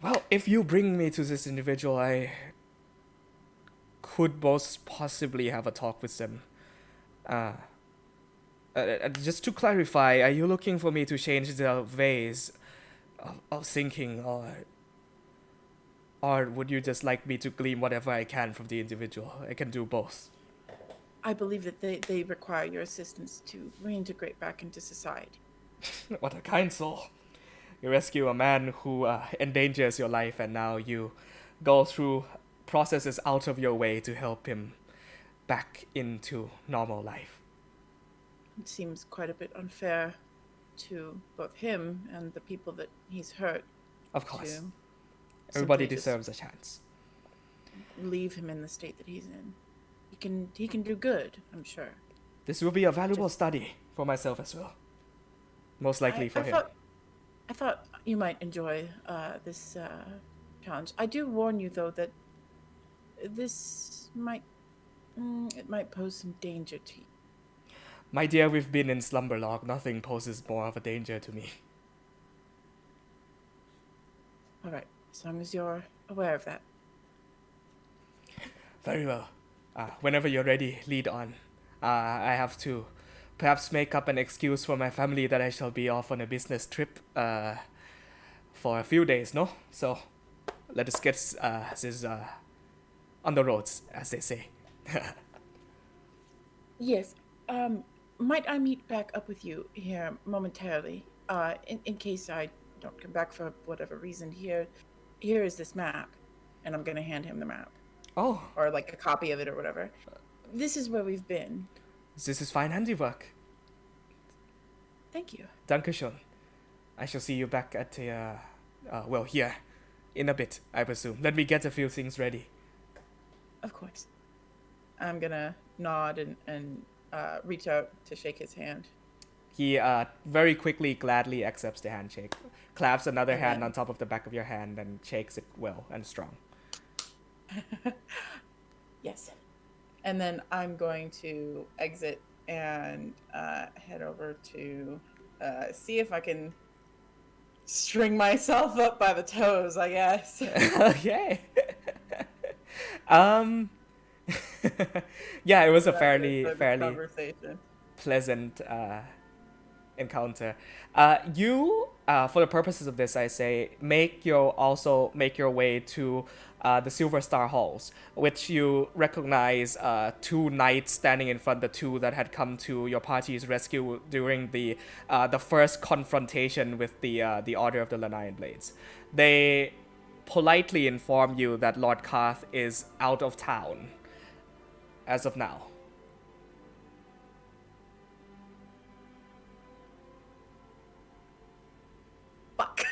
Well, if you bring me to this individual, I could most possibly have a talk with them. Just to clarify, are you looking for me to change the ways of thinking, or would you just like me to glean whatever I can from the individual? I can do both. I believe that they require your assistance to reintegrate back into society. What a kind soul. You rescue a man who endangers your life, and now you go through processes out of your way to help him back into normal life. It seems quite a bit unfair to both him and the people that he's hurt. Of course. To Everybody simply just deserves a chance. leave him in the state that he's in. He can do good, I'm sure. This will be a valuable study for myself as well. Most likely for him. I thought you might enjoy this challenge. I do warn you, though, that this might pose some danger to you. My dear, we've been in Slumberlog. Nothing poses more of a danger to me. All right, as long as you're aware of that. Very well. Whenever you're ready, lead on. I have to perhaps make up an excuse for my family that I shall be off on a business trip for a few days, no? So let us get this on the roads, as they say. Yes. Might I meet back up with you here momentarily? In case I don't come back for whatever reason. Here is this map, and I'm gonna hand him the map. Oh, Or like a copy of it or whatever. This is where we've been. this is fine handiwork. Thank you. Dankeschön. I shall see you back at the, well, here, in a bit, I presume. Let me get a few things ready. Of course. I'm gonna nod and reach out to shake his hand. He very quickly, gladly accepts the handshake, claps another And hand then- on top of the back of your hand, and shakes it well and strong. Yes. And then I'm going to exit and head over to see if I can string myself up by the toes, I guess. Okay. Yeah, it was a fairly Conversation. pleasant encounter. You for the purposes of this, I say make your way to the Silver Star Halls, which you recognize two knights standing in front, the two that had come to your party's rescue during the first confrontation with the Order of the Lorei'an Blades. They politely inform you that Lord Karth is out of town as of now. Fuck.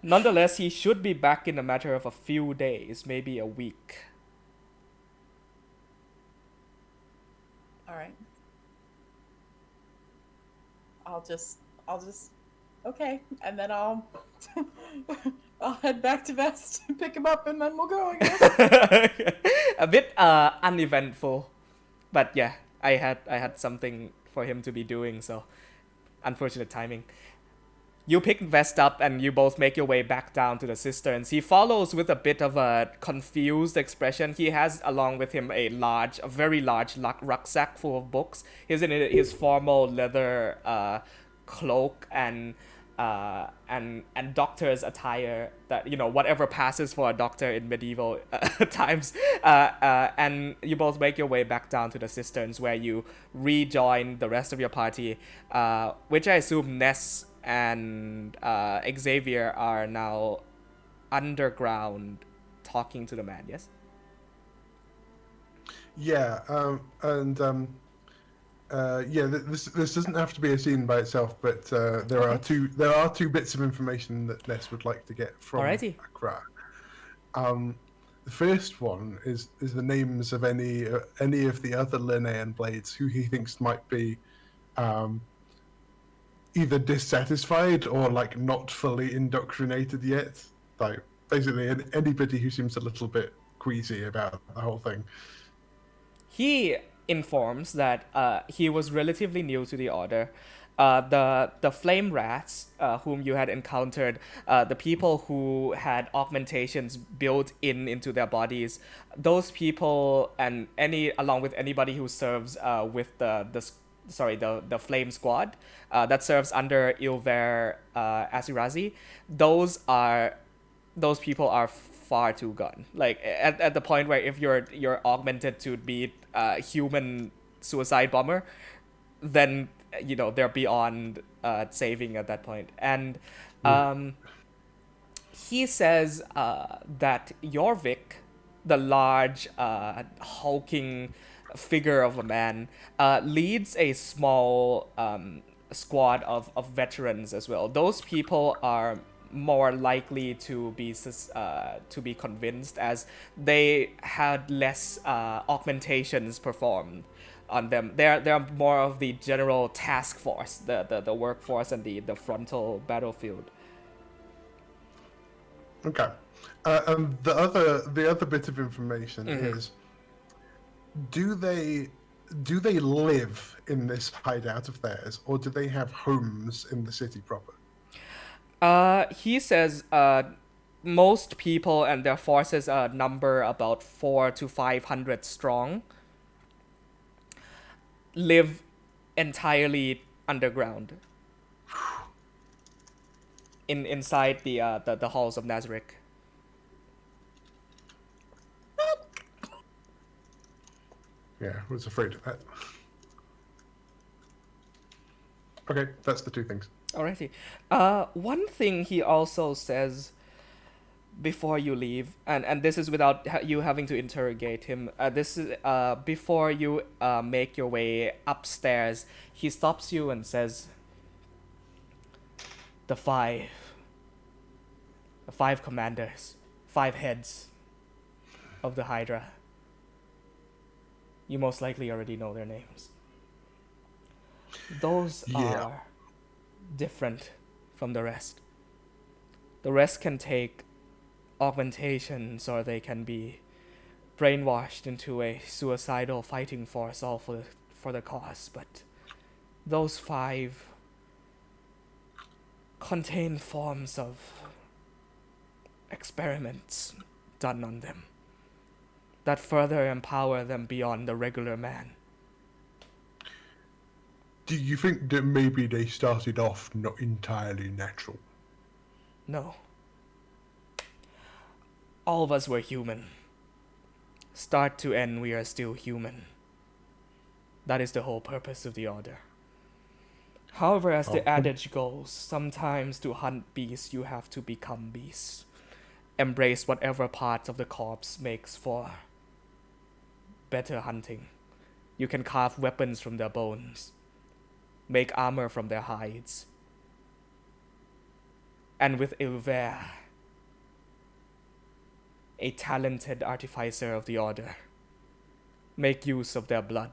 Nonetheless, he should be back in a matter of a few days, maybe a week. All right. I'll just okay, and then I'll head back to Vest and pick him up, and then we'll go, I guess. A bit uneventful, but yeah, I had something for him to be doing, so unfortunate timing. You pick Vest up and you both make your way back down to the cisterns. He follows with a bit of a confused expression. He has along with him a very large rucksack full of books. He's in his formal leather cloak and doctor's attire, that, you know, whatever passes for a doctor in medieval times. And you both make your way back down to the cisterns, where you rejoin the rest of your party, which I assume Ness and Xavier are now underground talking to the man. Yes. Yeah, this doesn't have to be a scene by itself, but there are two bits of information that Ness would like to get from Alrighty. Accra. The first one is the names of any of the other Linnean blades who he thinks might be either dissatisfied or like not fully indoctrinated yet. Like basically anybody who seems a little bit queasy about the whole thing. He informs that he was relatively new to the order. The flame rats whom you had encountered, the people who had augmentations built into their bodies, those people, and along with anybody who serves with the flame squad that serves under Ilver Asirazi, those people are far too gone. Like at the point where if you're augmented to be a human suicide bomber, then you know they're beyond saving at that point. And he says that Jorvik, the large hulking figure of a man, leads a small squad of veterans as well. Those people are more likely to be convinced, as they had less augmentations performed on them. They're more of the general task force, the workforce, and the frontal battlefield. Okay. And the other bit of information is, do they live in this hideout of theirs, or do they have homes in the city proper? He says most people and their forces number about 400 to 500 strong, live entirely underground inside the halls of Nazarick. Yeah, I was afraid of that. Okay, that's the two things. Alrighty. One thing he also says before you leave, and this is without you having to interrogate him. This is before you make your way upstairs. He stops you and says, "The five commanders, 5 heads of the Hydra. You most likely already know their names. Those are different from the rest. The rest can take augmentations, or they can be brainwashed into a suicidal fighting force, all for the cause. But those 5 contain forms of experiments done on them that further empower them beyond the regular man. Do you think that maybe they started off not entirely natural? No. All of us were human. Start to end, we are still human. That is the whole purpose of the Order. However, as the adage goes, sometimes to hunt beasts, you have to become beasts. Embrace whatever part of the corpse makes for better hunting. You can carve weapons from their bones, make armor from their hides. And with Ilver, a talented artificer of the Order, make use of their blood.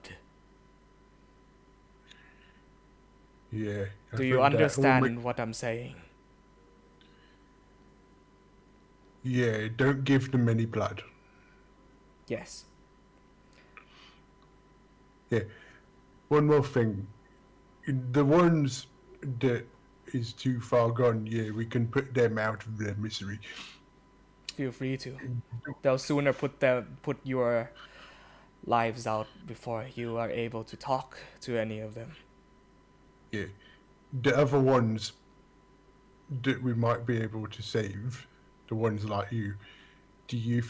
Yeah. Do you understand what I'm saying? Yeah, don't give them any blood. Yes. Yeah. One more thing. The ones that is too far gone, yeah, we can put them out of their misery. Feel free to. They'll sooner put your lives out before you are able to talk to any of them. Yeah. The other ones that we might be able to save, the ones like you, do you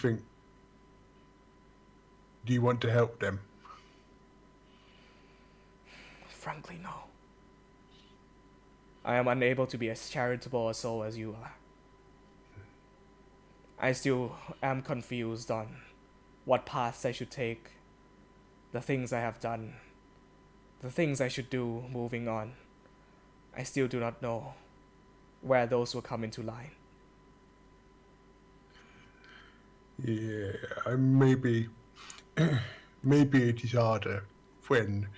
want to help them? Frankly, no. I am unable to be as charitable a soul as you are. I still am confused on what paths I should take, the things I have done, the things I should do moving on. I still do not know where those will come into line. Yeah, maybe it is harder when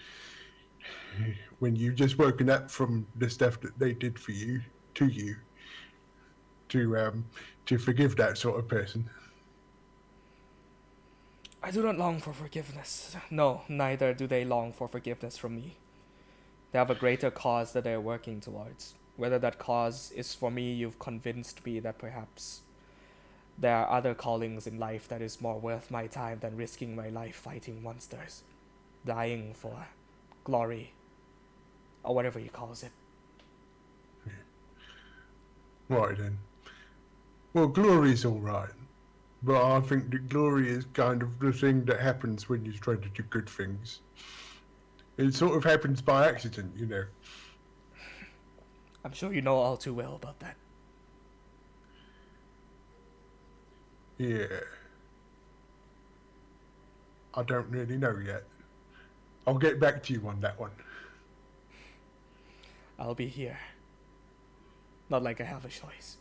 you've just woken up from the stuff that they did for you, to forgive that sort of person. I do not long for forgiveness. No, neither do they long for forgiveness from me. They have a greater cause that they are working towards. Whether that cause is for me, you've convinced me that perhaps there are other callings in life that is more worth my time than risking my life fighting monsters, dying for glory, or whatever he calls it. Right then. Well, glory's all right, but I think that glory is kind of the thing that happens when you're trying to do good things. It sort of happens by accident, you know. I'm sure you know all too well about that. Yeah. I don't really know yet. I'll get back to you on that one. I'll be here. Not like I have a choice.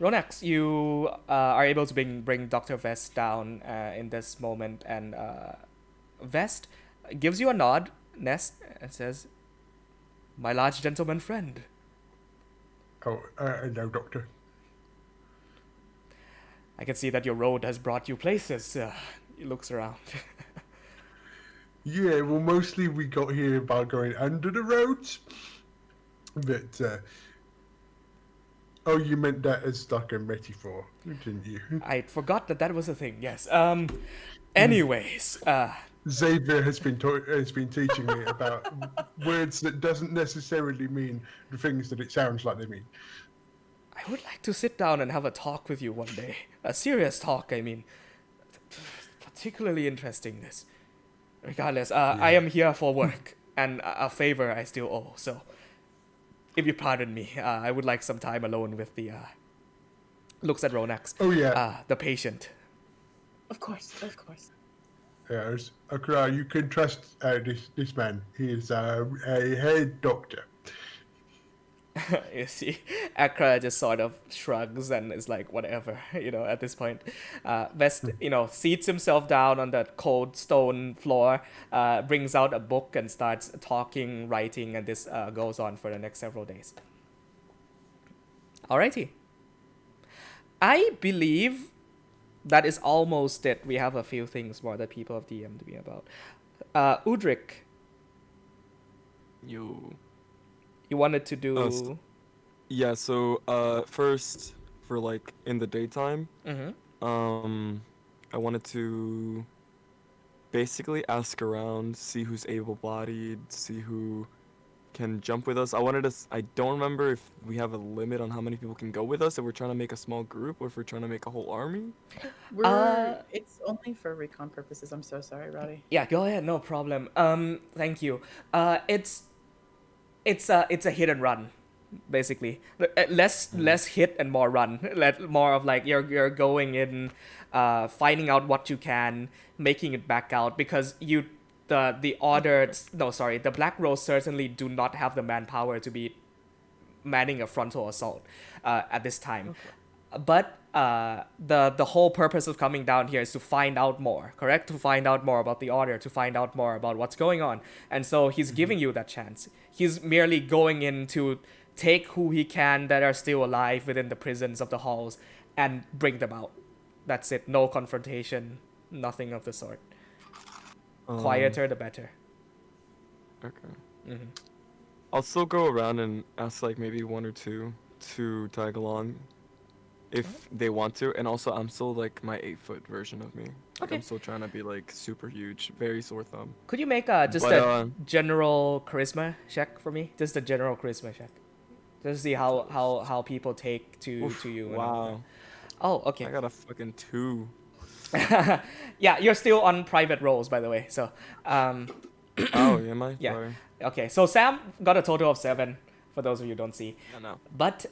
Ronax, you are able to bring Dr. Vest down in this moment, and Vest gives you a nod, Ness, and says, "My large gentleman friend." Oh, no, Doctor. I can see that your road has brought you places. He looks around. Yeah, well, mostly we got here by going under the roads. But, oh, you meant that as like a metaphor, didn't you? I forgot that was a thing, yes. Anyways, Xavier has been teaching me about words that doesn't necessarily mean the things that it sounds like they mean. I would like to sit down and have a talk with you one day. A serious talk, I mean. Particularly interesting, this. Regardless, I am here for work, and a favor I still owe, so if you pardon me, I would like some time alone with the, looks at Ronax. Oh, yeah. The patient. Of course, of course. Yes. Okay, you can trust this man. He is a head doctor. You see, Akra just sort of shrugs and is like, whatever, at this point. Vest, seats himself down on the cold stone floor, brings out a book and starts talking, writing, and this goes on for the next several days. Alrighty. I believe that is almost it. We have a few things more that people have DM'd me about. Udrik. You wanted to do... Yeah, so first, for like in the daytime, Mm-hmm. I wanted to basically ask around, see who's able-bodied, see who can jump with us. I don't remember if we have a limit on how many people can go with us, if we're trying to make a small group or if we're trying to make a whole army. It's only for recon purposes. I'm so sorry, Roddy. Yeah, go ahead, no problem. Thank you. It's a hit and run, basically. Less hit and more run. More of like you're going in, finding out what you can, making it back out because the Black Rose certainly do not have the manpower to be manning a frontal assault at this time. But the whole purpose of coming down here is to find out more, correct? To find out more about the order, to find out more about what's going on. And so he's giving you that chance. He's merely going in to take who he can that are still alive within the prisons of the halls and bring them out. That's it. No confrontation, nothing of the sort. Quieter the better. Okay. Mm-hmm. I'll still go around and ask like maybe one or two to tag along if they want to. And also I'm still like my 8-foot version of me. Like, Okay. I'm still trying to be like super huge, very sore thumb. Could you make a general charisma check for me? Just a general charisma check. Just to see how people take to you. and all Wow. that. Oh, okay. I got a fucking 2. Yeah, you're still on private rolls, by the way. So, Oh, am I? Yeah. Sorry. okay. So Sam got a total of 7. For those of you who don't see, No. but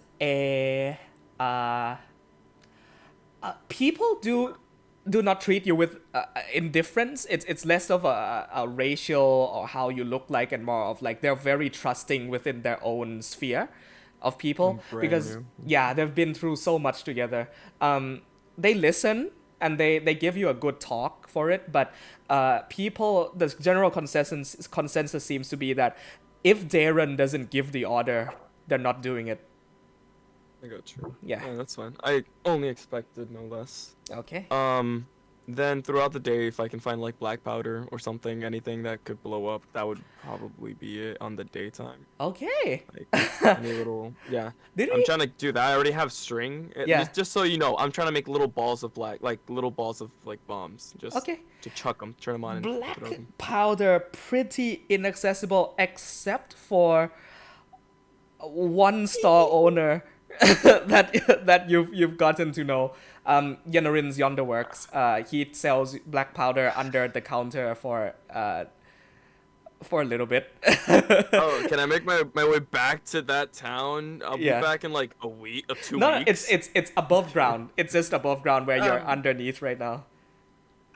people do not treat you with indifference. It's less of a racial or how you look like, and more of like they're very trusting within their own sphere of people Brand because new. yeah, they've been through so much together. They listen and they give you a good talk for it, but the general consensus seems to be that if Darren doesn't give the order, they're not doing it. I got you. Yeah. That's fine. I only expected no less. Okay. Then throughout the day, if I can find like black powder or something, anything that could blow up, that would probably be it on the daytime. Okay. Like any little, yeah. I'm trying to do that. I already have string. Yeah. Just so you know, I'm trying to make little balls of little balls of like bombs, just Okay. to chuck them, turn them on. And Black throw them. powder, pretty inaccessible except for one store owner that you've gotten to know. Yenorin's Yonderworks. He sells black powder under the counter for a little bit. Oh, can I make my way back to that town? I'll be back in like a week or 2 No, weeks. it's above ground. It's just above ground where you're underneath right now.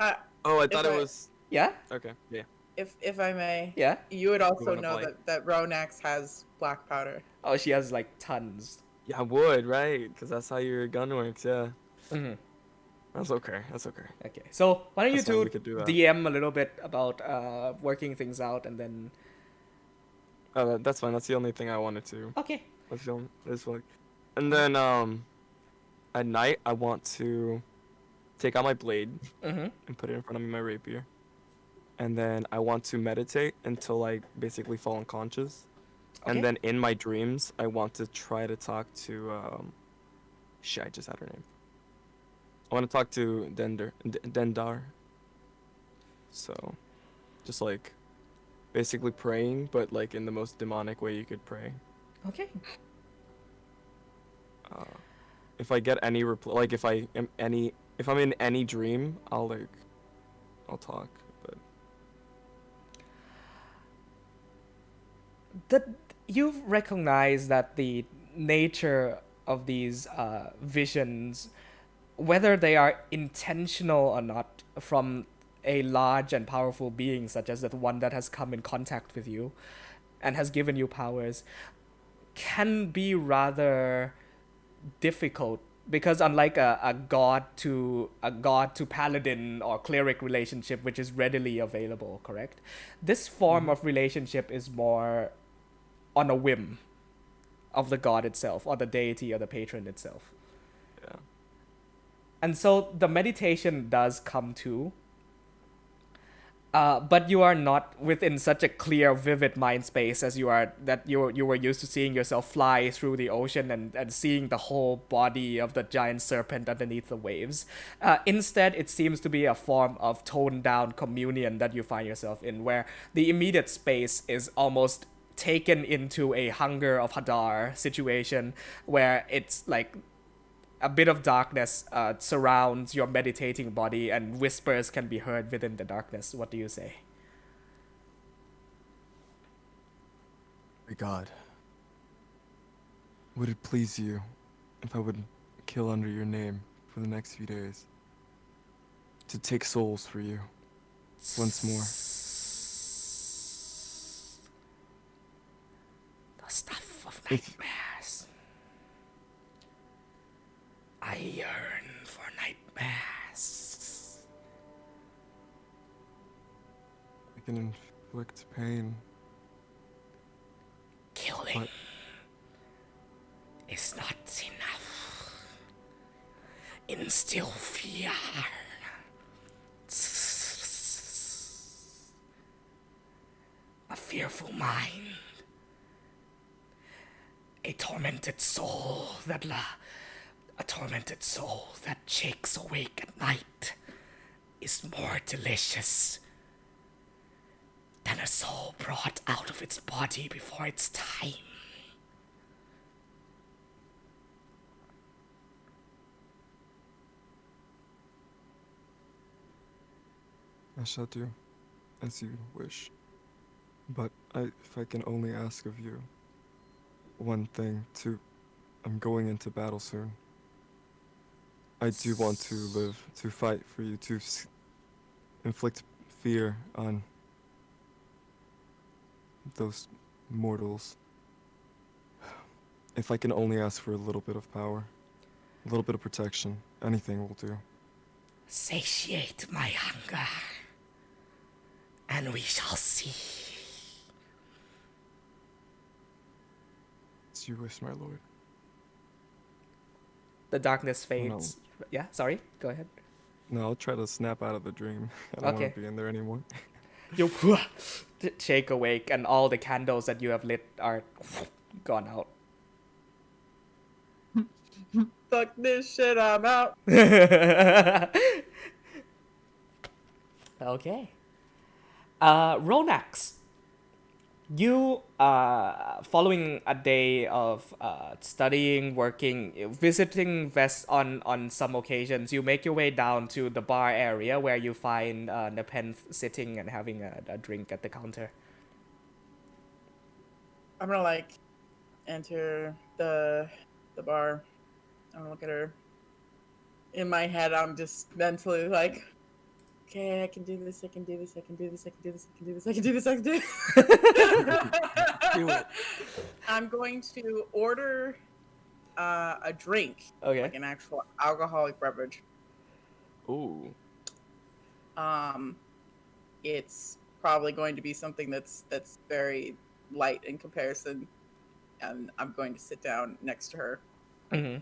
Oh, I thought it was. Yeah. Okay. Yeah. If I may, Yeah. you would also wanna know play? that Ronax has black powder. Oh, she has like tons. Yeah, I would, right? Because that's how your gun works, yeah. Mm-hmm. That's okay. Okay, so why don't you That's fine, two we could do that. DM a little bit about working things out, and then That's fine. That's the only thing I wanted to. okay. That's the only. And then at night I want to take out my blade Mm-hmm. and put it in front of me, my rapier. And then I want to meditate until I basically fall unconscious. Okay. And then in my dreams, I want to try to talk to shit, I just had her name. I want to talk to Dendar. So, just like basically praying, but like in the most demonic way you could pray. Okay. If I get any like if I'm in any dream, I'll talk. But You've recognized that the nature of these visions, whether they are intentional or not, from a large and powerful being such as the one that has come in contact with you and has given you powers, can be rather difficult, because unlike a god to paladin or cleric relationship, which is readily available, correct, this form of relationship is more on a whim of the god itself or the deity or the patron itself. yeah. And so the meditation does come to But you are not within such a clear, vivid mind space as you are that you were used to seeing yourself fly through the ocean and seeing the whole body of the giant serpent underneath the waves. Instead, it seems to be a form of toned down communion that you find yourself in, where the immediate space is almost taken into a Hunger of Hadar situation, where it's like a bit of darkness surrounds your meditating body, and whispers can be heard within the darkness. What do you say? My God. Would it please you if I would kill under your name for the next few days? To take souls for you once more. The stuff of nightmares. I yearn for nightmares. I can inflict pain. Killing But is not enough. Instill fear. A fearful mind. A tormented soul that shakes awake at night is more delicious than a soul brought out of its body before its time. I shall do as you wish. But if I can only ask of you one thing, I'm going into battle soon. I do want to live, to fight for you, to inflict fear on those mortals. If I can only ask for a little bit of power, a little bit of protection, anything will do. Satiate my hunger, and we shall see. As you wish, my lord. The darkness no. fades. Yeah, sorry, go ahead. No, I'll try to snap out of the dream. I don't Okay. want to be in there anymore. You shake awake, and all the candles that you have lit are gone out. Fuck this shit, I'm out. Okay. Ronax, you, following a day of studying, working, visiting Vest on some occasions, you make your way down to the bar area where you find Nepenthe sitting and having a drink at the counter. I'm gonna like enter the bar. I'm gonna look at her. In my head, I'm just mentally like, okay, I can do this, I can do this, I can do this, I can do this, I can do this, I can do this, I can do this. Do it. I'm going to order a drink, Okay. like an actual alcoholic beverage. Ooh. It's probably going to be something that's very light in comparison, and I'm going to sit down next to her, Mm-hmm.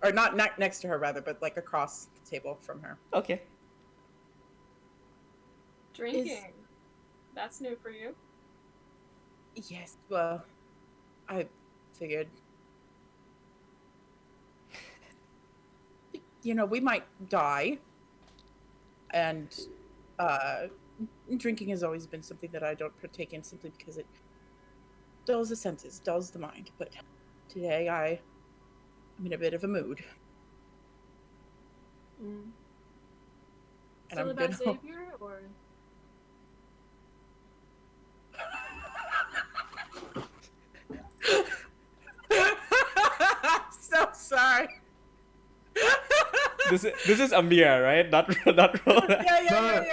or not next to her rather, but like across the table from her. Okay. Drinking. That's new for you. Yes, well, I figured, you know, we might die, and drinking has always been something that I don't partake in simply because it dulls the senses, dulls the mind. But today I'm in a bit of a mood. Mm. And Still I'm about gonna- Xavier, or I'm so sorry. This is Amir, right? Not Ronax. Yeah.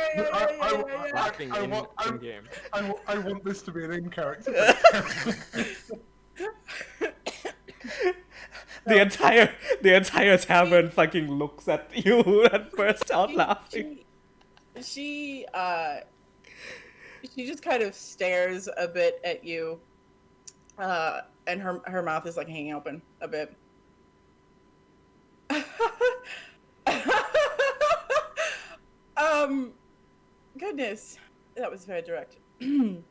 Laughing I in want- game. I want this to be an in-character. The entire tavern fucking looks at you and bursts out laughing. She just kind of stares a bit at you, and her mouth is like hanging open a bit. Goodness, That was very direct. I'm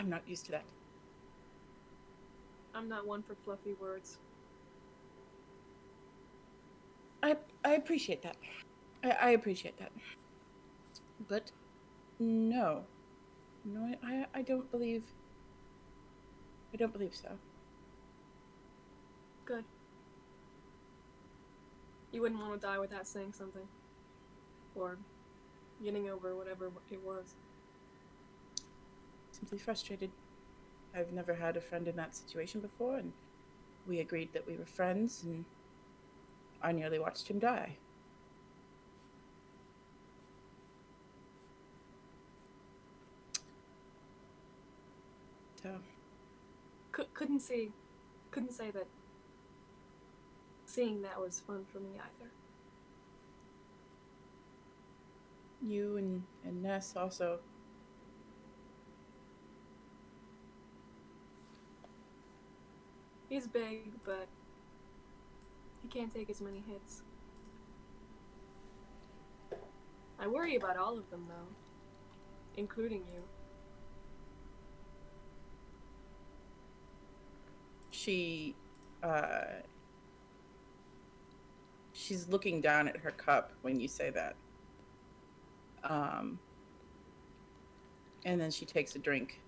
not used to that. I'm not one for fluffy words. I appreciate that. I appreciate that. But no. No, I don't believe so. Good. You wouldn't want to die without saying something. Or getting over whatever it was. Simply frustrated. I've never had a friend in that situation before, and we agreed that we were friends, and I nearly watched him die. So, Couldn't say that seeing that was fun for me either. you and Ness also. He's big, but he can't take as many hits. I worry about all of them, though, including you. She's looking down at her cup when you say that. And then she takes a drink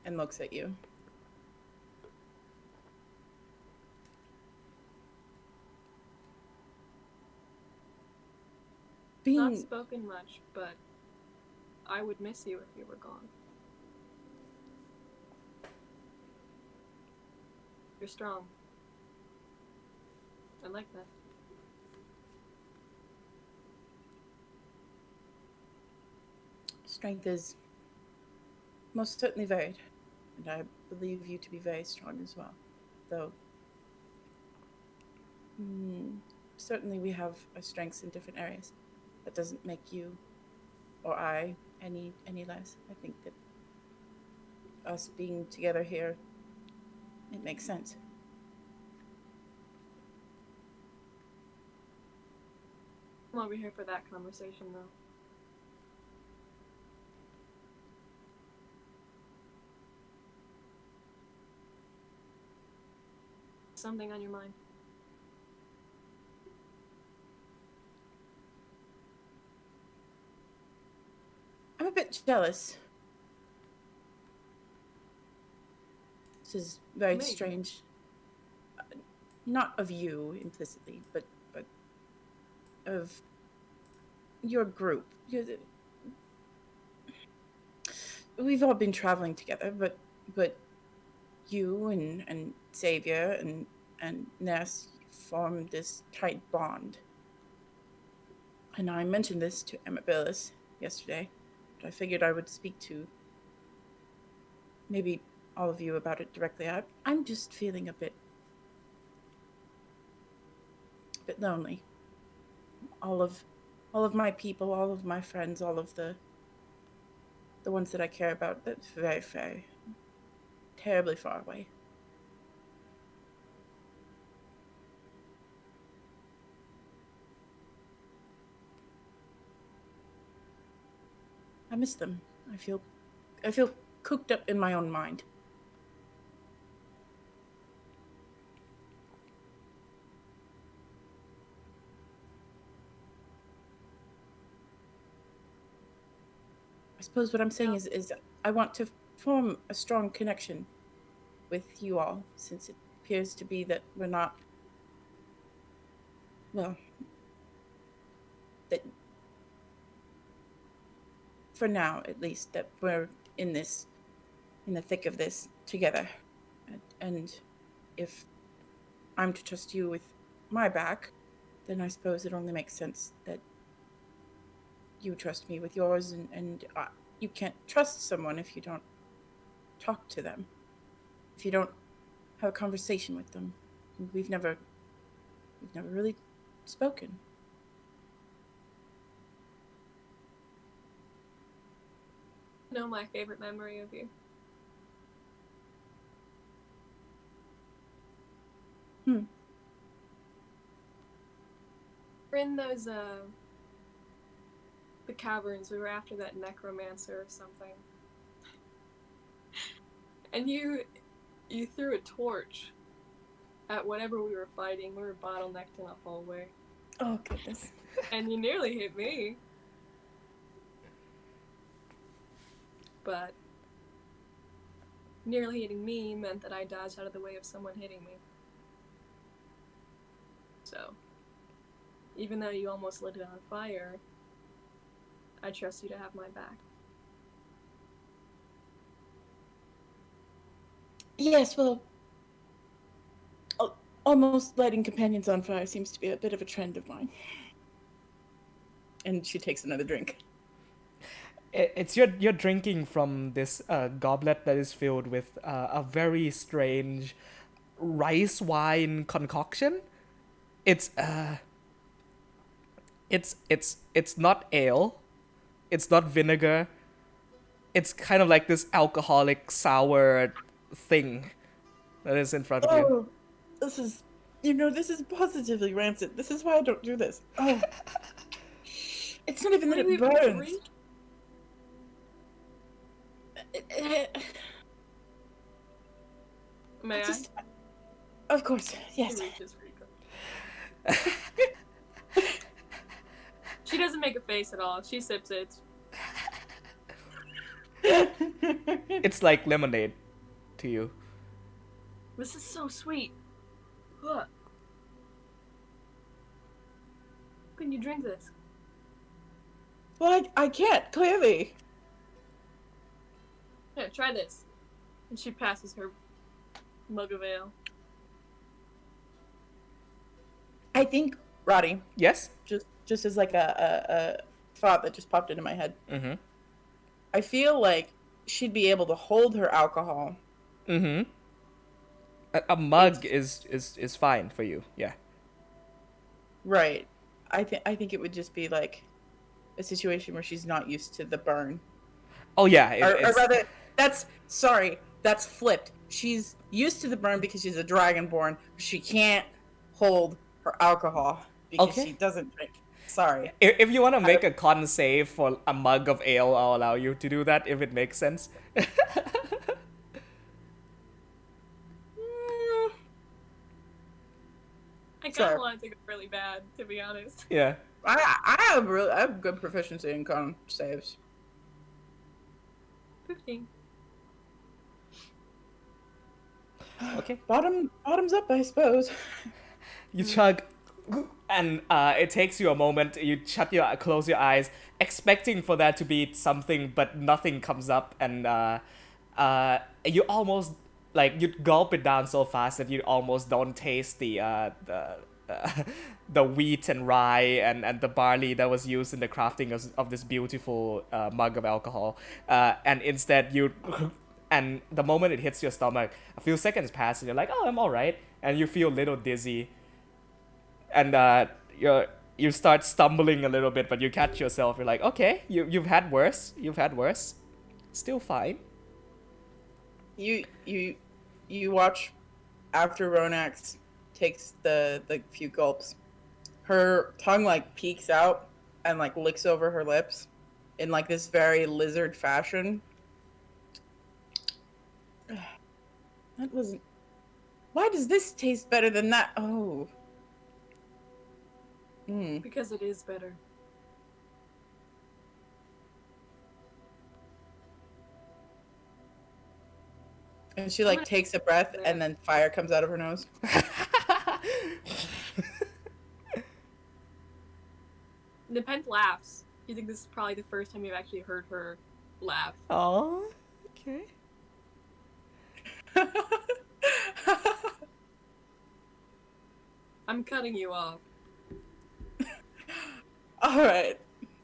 and looks at you. Not spoken much, but I would miss you if you were gone. You're strong. I like that. Strength is most certainly varied, and I believe you to be very strong as well. Though, certainly we have our strengths in different areas. That doesn't make you or I any less. I think that us being together here, it makes sense. I'm over here for that conversation, though. Something on your mind? I'm a bit jealous. This is very Me? strange. Not of you implicitly, but of your group. We've all been traveling together, but you and Xavier and Ness formed this tight bond. And I mentioned this to Emma Billis yesterday, but I figured I would speak to maybe all of you about it directly. I'm just feeling a bit lonely. All of my people, all of my friends, all of the ones that I care about, that's very, very terribly far away. I miss them. I feel cooped up in my own mind. I suppose what I'm saying is I want to form a strong connection with you all, since it appears to be that we're not, well, that for now at least, that we're in the thick of this together. And if I'm to trust you with my back, then I suppose it only makes sense that you trust me with yours, and you can't trust someone if you don't talk to them, if you don't have a conversation with them. We've never really spoken. You know my favorite memory of you? We're in those the caverns. We were after that necromancer or something. And you threw a torch at whatever we were fighting. We were bottlenecked in a hallway. Oh goodness. And you nearly hit me. But nearly hitting me meant that I dodged out of the way of someone hitting me. So, even though you almost lit it on fire, I trust you to have my back. Yes, well, almost lighting companions on fire seems to be a bit of a trend of mine. And she takes another drink. It's you're drinking from this goblet that is filled with a very strange rice wine concoction. It's not ale, it's not vinegar. It's kind of like this alcoholic sour thing that is in front of you. Oh, this is positively rancid. This is why I don't do this. Oh, it's not even that it burns. May I? Of course, yes. She reaches for you. She doesn't make a face at all. She sips it. It's like lemonade to you. This is so sweet. Look. Can you drink this? Well, I can't, clearly. Here, try this. And she passes her mug of ale. I think, Roddy, Yes? just as like a thought that just popped into my head. Mm-hmm. I feel like she'd be able to hold her alcohol. Mm-hmm. A mug is fine for you, yeah. Right. I think it would just be like a situation where she's not used to the burn. Oh yeah, Or rather, that's flipped. She's used to the burn because she's a dragonborn. But she can't hold her alcohol because Okay. she doesn't drink. Sorry. If you want to make a con save for a mug of ale, I'll allow you to do that if it makes sense. I kind Sure. of want to go really bad, to be honest. Yeah. I have good proficiency in con saves. 15. Okay. Bottoms up, I suppose. You chug, and it takes you a moment. You close your eyes, expecting for that to be something, but nothing comes up, and you almost you gulp it down so fast that you almost don't taste the wheat and rye and the barley that was used in the crafting of this beautiful mug of alcohol, and instead and the moment it hits your stomach, a few seconds pass and you're like, oh, I'm all right, and you feel a little dizzy. And you start stumbling a little bit, but you catch yourself. You're like, okay, you've had worse. Still fine. You watch after Ronax takes the few gulps. Her tongue peeks out and licks over her lips in this very lizard fashion. That wasn't. Why does this taste better than that? Oh. Because it is better. And she takes a breath and then fire comes out of her nose. Nepenthe laughs. You think this is probably the first time you've actually heard her laugh. Oh, okay. I'm cutting you off. All right,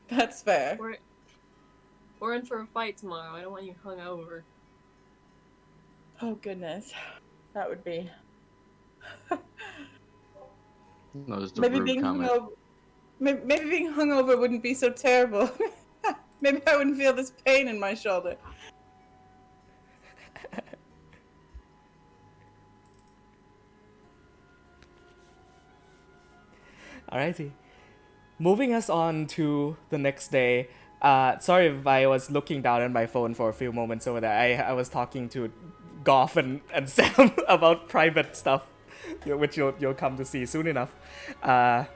that's fair. We're in for a fight tomorrow. I don't want you hungover. Oh goodness, that would be. No, just a maybe rude being comment. hungover. Maybe being hungover wouldn't be so terrible. Maybe I wouldn't feel this pain in my shoulder. Alrighty. Moving us on to the next day. Sorry if I was looking down at my phone for a few moments over there. I was talking to Goff and Sam about private stuff, which you'll come to see soon enough. But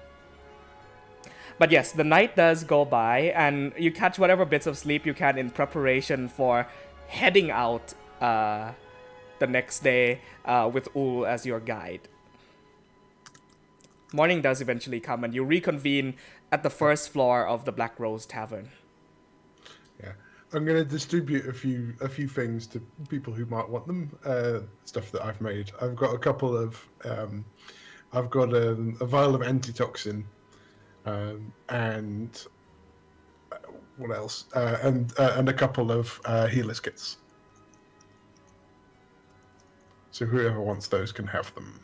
yes, the night does go by, and you catch whatever bits of sleep you can in preparation for heading out the next day with Ul as your guide. Morning does eventually come, and you reconvene at the first floor of the Black Rose Tavern. Yeah, I'm going to distribute a few things to people who might want them. Stuff that I've made. I've got a couple of. I've got a vial of antitoxin, and what else? And a couple of healers kits. So whoever wants those can have them.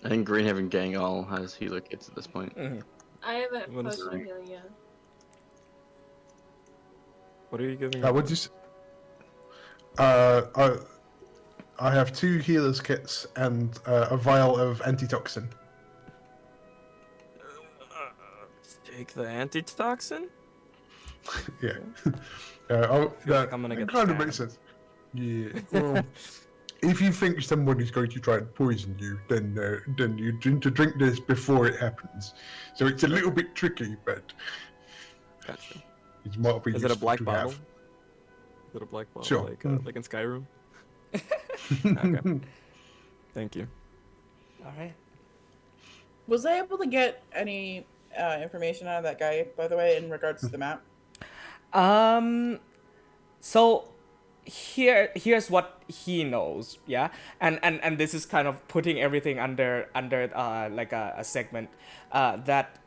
I think Greenhaven Gang all has healer kits at this point. Mm-hmm. I have a What is potion it? healing, yeah. What are you giving? What'd you say? I have 2 healers kits and a vial of antitoxin. Take the antitoxin? Yeah. feel like I'm gonna it get kind of stabbed. makes sense. Yeah. Well, if you think somebody's going to try and poison you, then you need to drink this before it happens. So it's a little bit tricky, but Gotcha. it might be Is it a useful black to bottle? have. Is it a black bottle Sure. like in Skyrim? Okay. Thank you. All right. Was I able to get any information out of that guy, by the way, in regards to the map? So here's what he knows, yeah, and this is kind of putting everything under like a segment that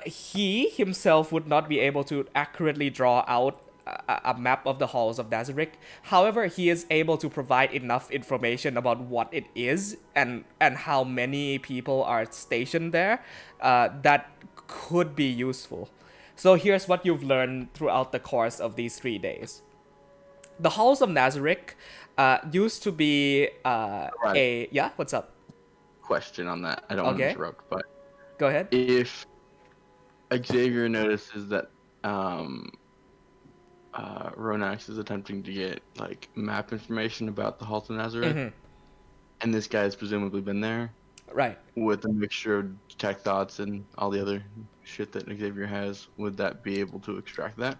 he himself would not be able to accurately draw out a map of the halls of Nazarick. However, he is able to provide enough information about what it is and how many people are stationed there that could be useful. So here's what you've learned throughout the course of these 3 days. The halls of Nazarick used to be Right. yeah, what's up? Question on that. I don't want to Okay. interrupt, but Go ahead. if Xavier notices that Ronax is attempting to get like map information about the Halt of Nazareth, Mhm. and this guy's presumably been there Right. with a mixture of detect thoughts and all the other shit that Xavier has, would that be able to extract that?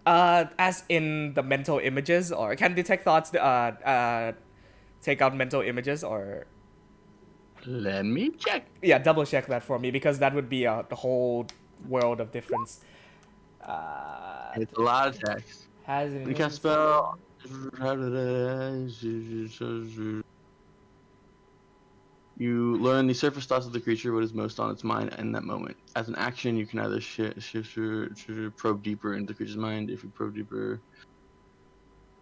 As in the mental images, or can detect thoughts take out mental images, or Let me check. yeah, double check that for me, because that would be the whole world of difference. It's a lot of text. Has We can spell. You learn the surface thoughts of the creature, what is most on its mind in that moment. As an action, you can either shift or probe deeper into the creature's mind. If you probe deeper,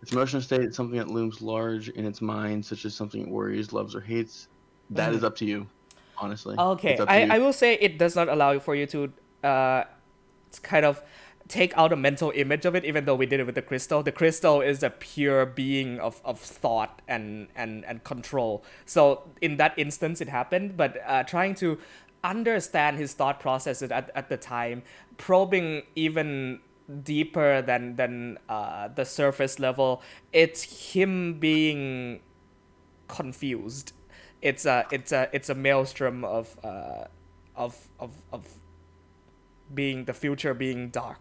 its emotional state, something that looms large in its mind, such as something it worries, loves, or hates. That is up to you, honestly. Okay, It's up to you. I will say it does not allow for you to kind of take out a mental image of it, even though we did it with the crystal. The crystal is a pure being of thought and control. So in that instance, it happened, but trying to understand his thought processes at the time, probing even deeper than the surface level, it's him being confused. It's a maelstrom of being the future being dark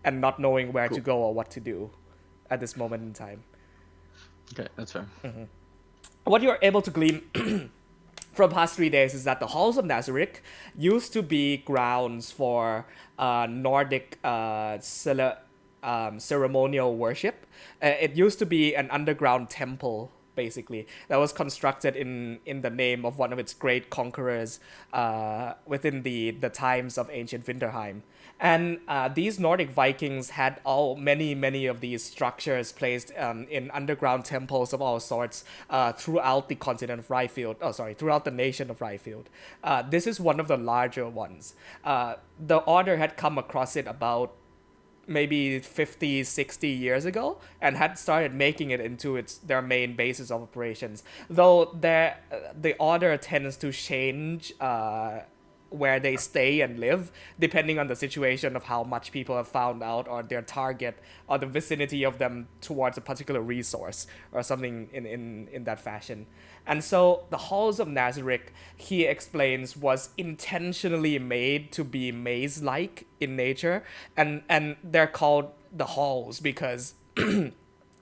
and not knowing where to go or what to do at this moment in time. Okay, that's fair. What you're able to glean from past 3 days is that the halls of Nazarick used to be grounds for Nordic ceremonial worship. It used to be an underground temple, basically, that was constructed in the name of one of its great conquerors within the times of ancient Winterheim. And these Nordic Vikings had many of these structures placed in underground temples of all sorts throughout the continent of Ryfield. Throughout the nation of Ryfield. This is one of the larger ones. The Order had come across it about maybe 50, 60 years ago and had started making it into their main basis of operations. Though the order tends to change where they stay and live, depending on the situation of how much people have found out or their target or the vicinity of them towards a particular resource or something in that fashion. And so the halls of Nazarick, he explains, was intentionally made to be maze-like in nature, and they're called the halls because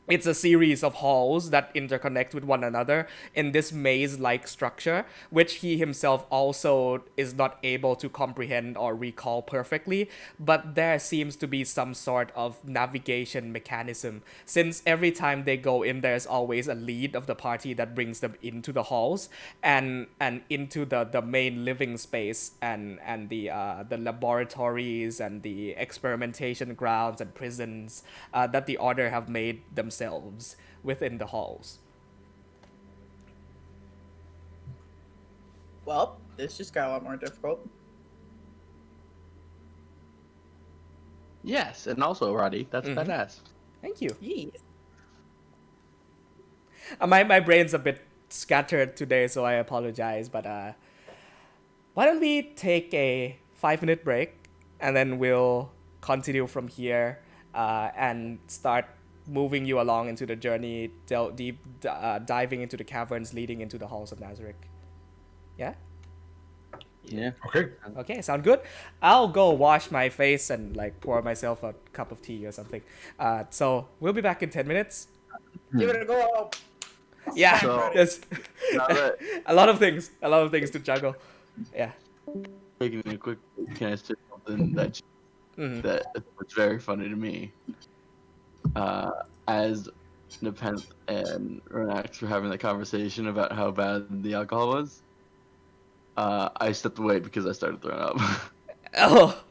it's a series of halls that interconnect with one another in this maze-like structure, which he himself also is not able to comprehend or recall perfectly, but there seems to be some sort of navigation mechanism, since every time they go in, there's always a lead of the party that brings them into the halls and into the main living space and the laboratories and the experimentation grounds and prisons that the Order have made themselves within the halls. Well, this just got a lot more difficult. Yes, and also Roddy, that's Mhm. badass. Thank you. Yes. My brain's a bit scattered today, so I apologize. But why don't we take a 5-minute break and then we'll continue from here and start moving you along into the journey, diving into the caverns leading into the halls of Nazarick. Yeah? Yeah. Okay. Okay, sound good? I'll go wash my face and like pour myself a cup of tea or something. So we'll be back in 10 minutes. Give it a go. Yeah, So- there's Now that a lot of things to juggle. Yeah. taking a quick, can I say something Mhm. that was very funny to me? As Nepenthe and Renax were having the conversation about how bad the alcohol was, I stepped away because I started throwing up. Oh,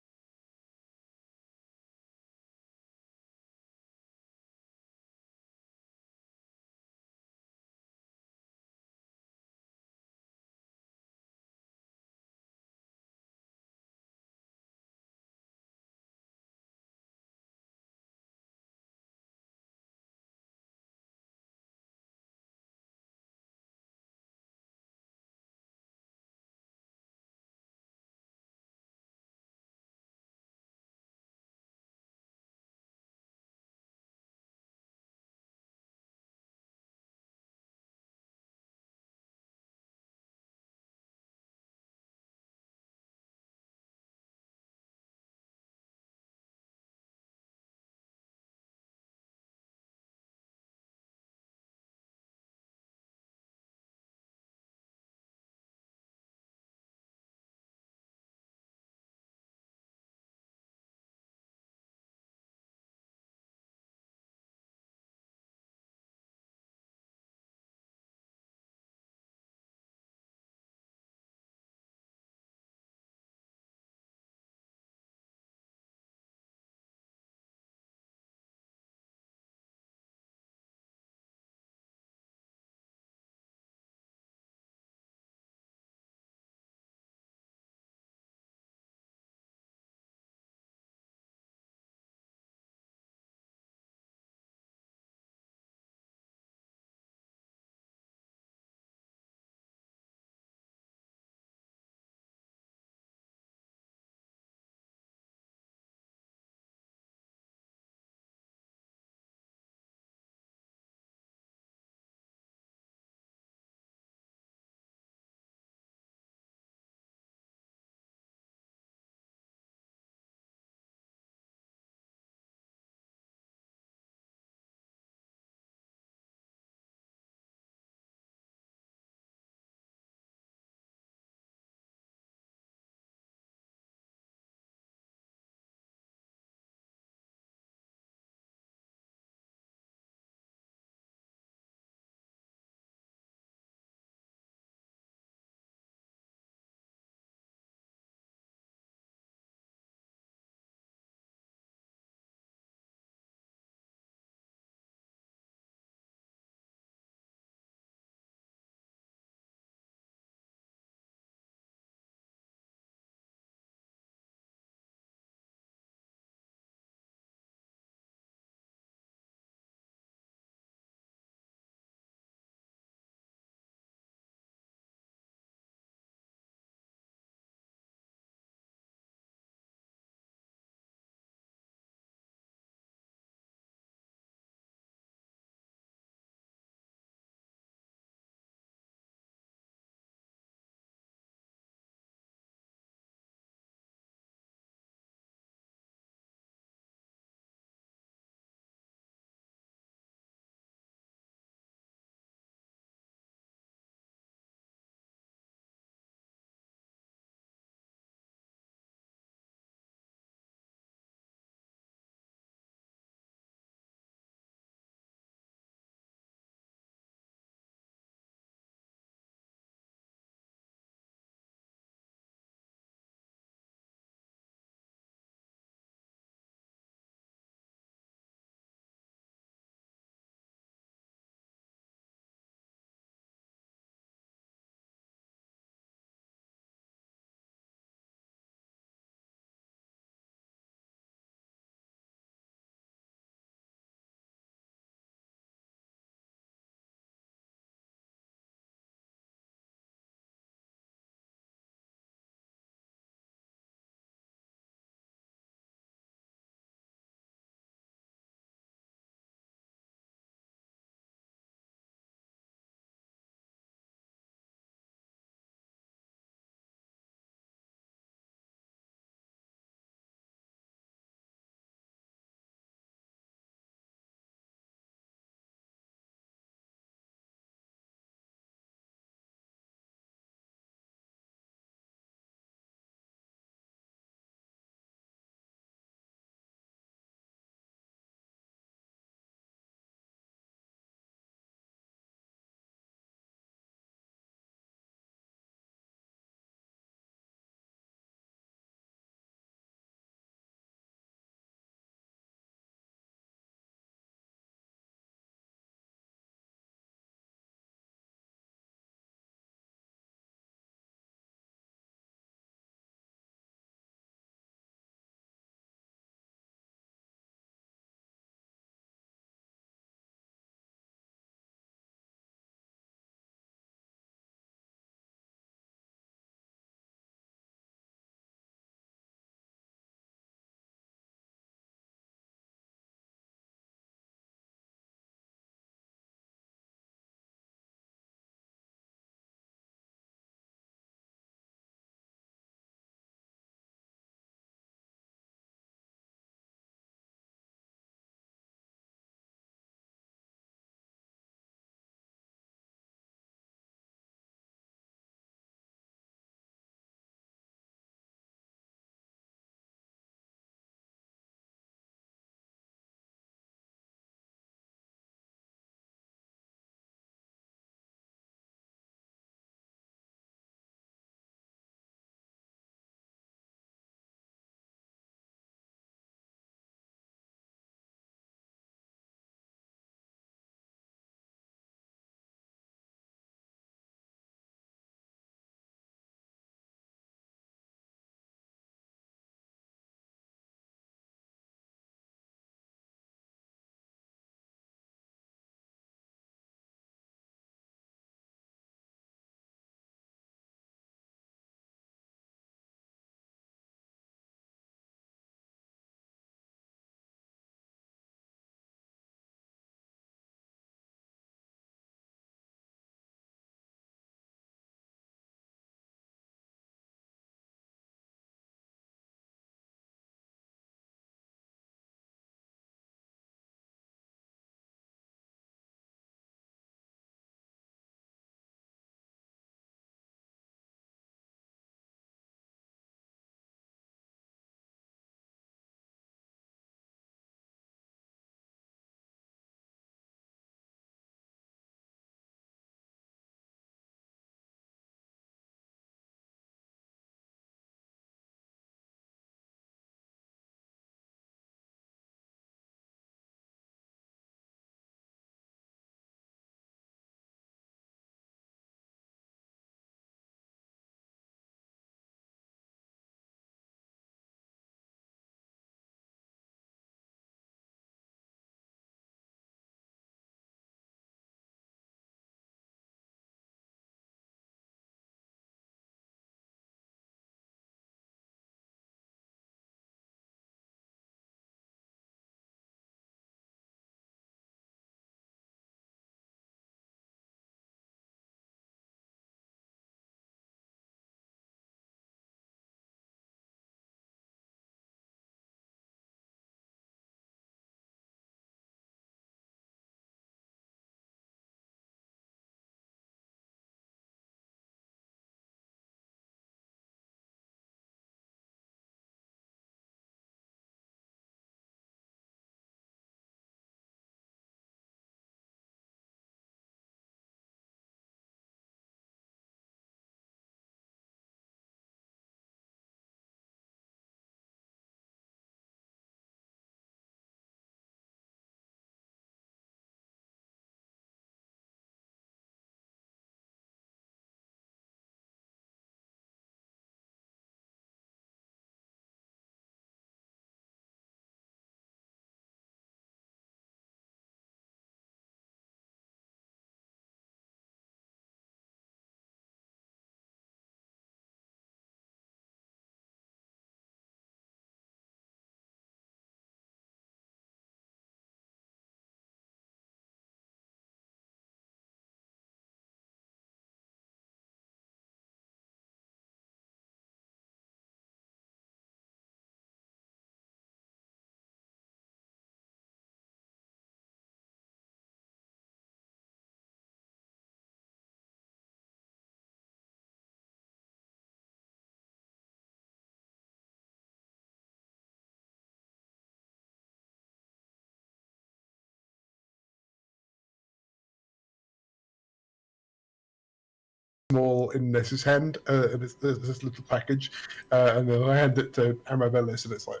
small in Ness's hand, and it's this little package, and then I hand it to Amabellis, and it's like,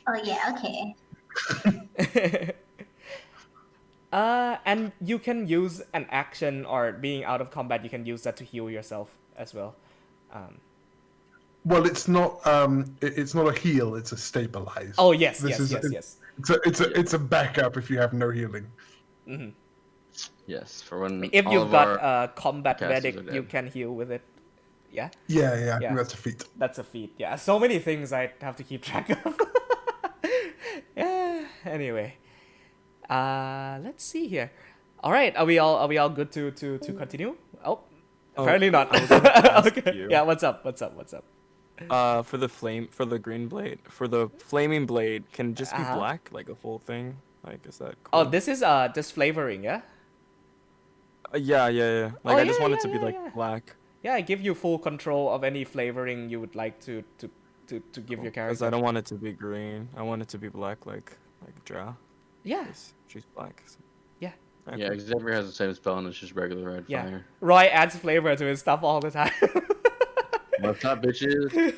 Oh yeah, okay. And you can use an action or being out of combat. You can use that to heal yourself as well. well, it's not it's not a heal; it's a stabilize. Oh yes, This yes, is yes, yes. it's a backup if you have no healing. Hmm. Yes, for when If all you've of got our a combat casters medic, are you dead. can heal with it. Yeah, Yeah, Yeah. that's a feat. that's a feat. Yeah, so many things I have to keep track of. Yeah. Anyway, let's see here. All right, are we all good to continue? Oh, apparently not. I was gonna ask Okay. you. Yeah. What's up? What's up? For the green blade, for the flaming blade, can it just be Uh-huh. black, like a full thing? Like, is that Oh, cool? this is just flavoring, yeah. Yeah. Like, Oh, I just yeah, want it yeah, to be yeah, like yeah. black. Yeah, I give you full control of any flavoring you would like to give your Because character. I don't want it to be green. I want it to be black, like Dra. Yeah, 'cause she's black. So. yeah, Alright, Yeah, cool. Xavier has the same spell and it's just regular red yeah. fire. Roy adds flavor to his stuff all the time. What's up, bitches?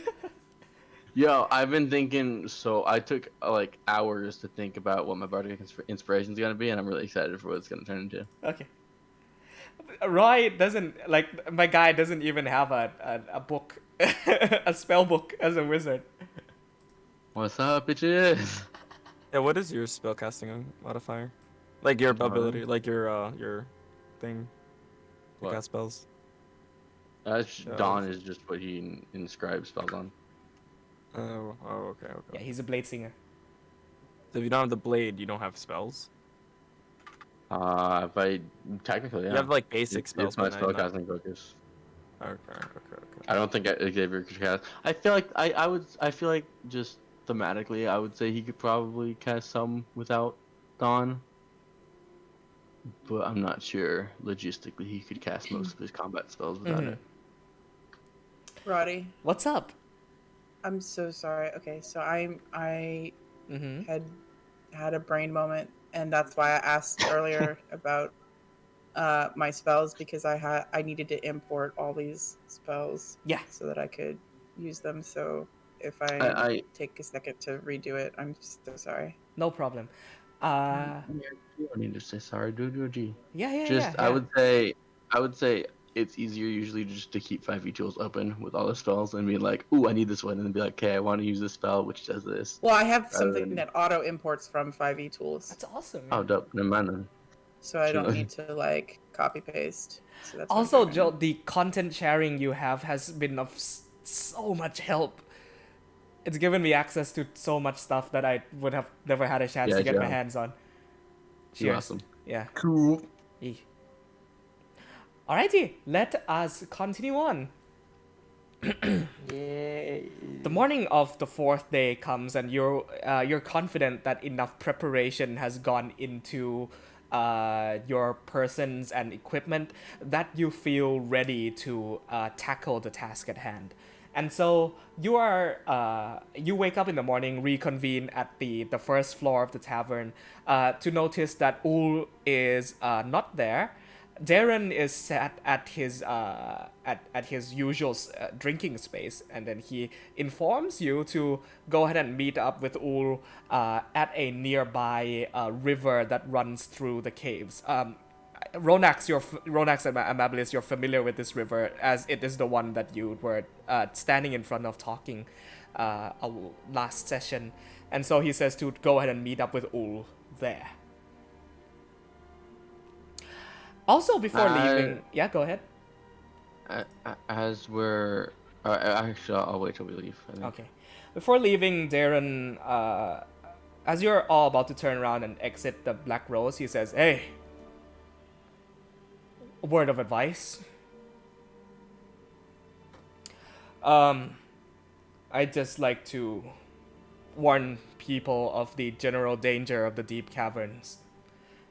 Yo, I've been thinking. So I took like hours to think about what my bardic inspiration is gonna be, and I'm really excited for what it's gonna turn into. Okay. Roy doesn't like my guy doesn't even have a book, a spell book as a wizard. What's up, bitches? Yeah, what is your spellcasting modifier? Like your Mine? ability, like your thing. To What? cast spells. Dawn is just what he inscribes spells on. Okay. Yeah, he's a blade singer. So if you don't have the blade, you don't have spells. If I technically, yeah. You have like basic It's spells, my but not. spellcasting focus. Okay. I don't think Xavier could cast. I feel like I feel like just thematically, I would say he could probably cast some without Dawn. But I'm not sure logistically he could cast most of his combat spells without Mhm. it. Roddy, What's up? I'm so sorry. Okay, so I Mm-hmm. had a brain moment, and that's why I asked earlier about my spells, because I needed to import all these spells Yeah. so that I could use them. So if I I take a second to redo it, I'm so sorry. No problem. you don't need to say sorry. Do a G. Yeah. Just I would say it's easier usually just to keep 5e tools open with all the spells and be like, ooh, I need this one, and then be like, okay, I want to use this spell which does this. Well, I have Rather something than- that auto imports from 5e tools, That's awesome. Oh, Man. dope. Never mind then. so I don't Sure. need to like copy paste. So that's what I'm Also, doing Joe, right the content sharing you have has been of so much help. It's given me access to so much stuff that I would have never had a chance Yeah, to get my Joe. hands on. You're Cheers. awesome. Yeah. Cool. Yee. Alrighty, let us continue on. The morning of the fourth day comes, and you're confident that enough preparation has gone into your persons and equipment that you feel ready to tackle the task at hand. And so you wake up in the morning, reconvene at the first floor of the tavern, to notice that Ul is not there. Darren is sat at his usual drinking space, and then he informs you to go ahead and meet up with Ul at a nearby river that runs through the caves. Ronax and Amabilis, you're familiar with this river, as it is the one that you were standing in front of talking last session. And so he says to go ahead and meet up with Ul there. Also, before leaving... Yeah, go ahead. As we're actually, I'll wait till we leave. I think. Okay. Before leaving, Darren, as you're all about to turn around and exit the Black Rose, he says, "Hey, a word of advice. I'd just like to warn people of the general danger of the deep caverns.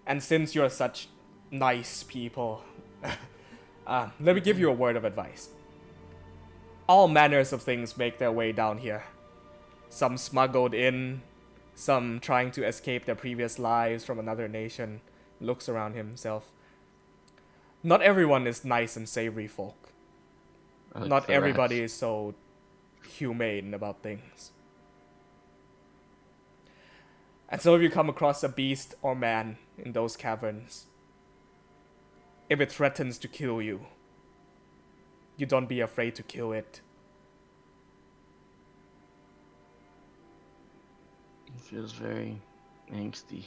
And since you're such nice people, let me give you a word of advice. All manners of things make their way down here. Some smuggled in, some trying to escape their previous lives from another nation." Looks around himself. Not everyone is nice and savory folk. I like Not the everybody rats. is so humane about things. And so if you come across a beast or man in those caverns, if it threatens to kill you, you don't be afraid to kill it. It feels very angsty.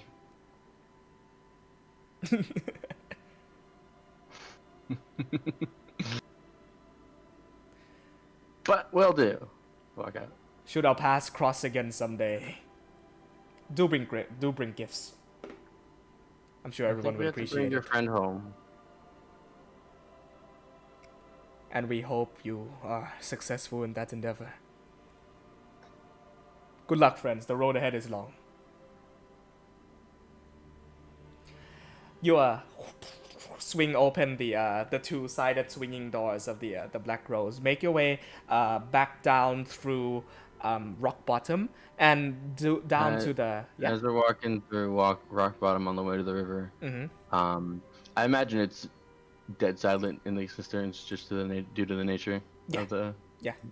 But will do. Walk out. Should our paths cross again someday, do bring gifts. I'm sure I everyone think we will have to bring appreciate your it. friend home. And we hope you are successful in that endeavor. Good luck, friends. The road ahead is long. You swing open the two-sided swinging doors of the Black Rose. Make your way back down through rock bottom and down to the As we're walking through rock bottom on the way to the river, I imagine it's dead silent in the cisterns just due to the nature of the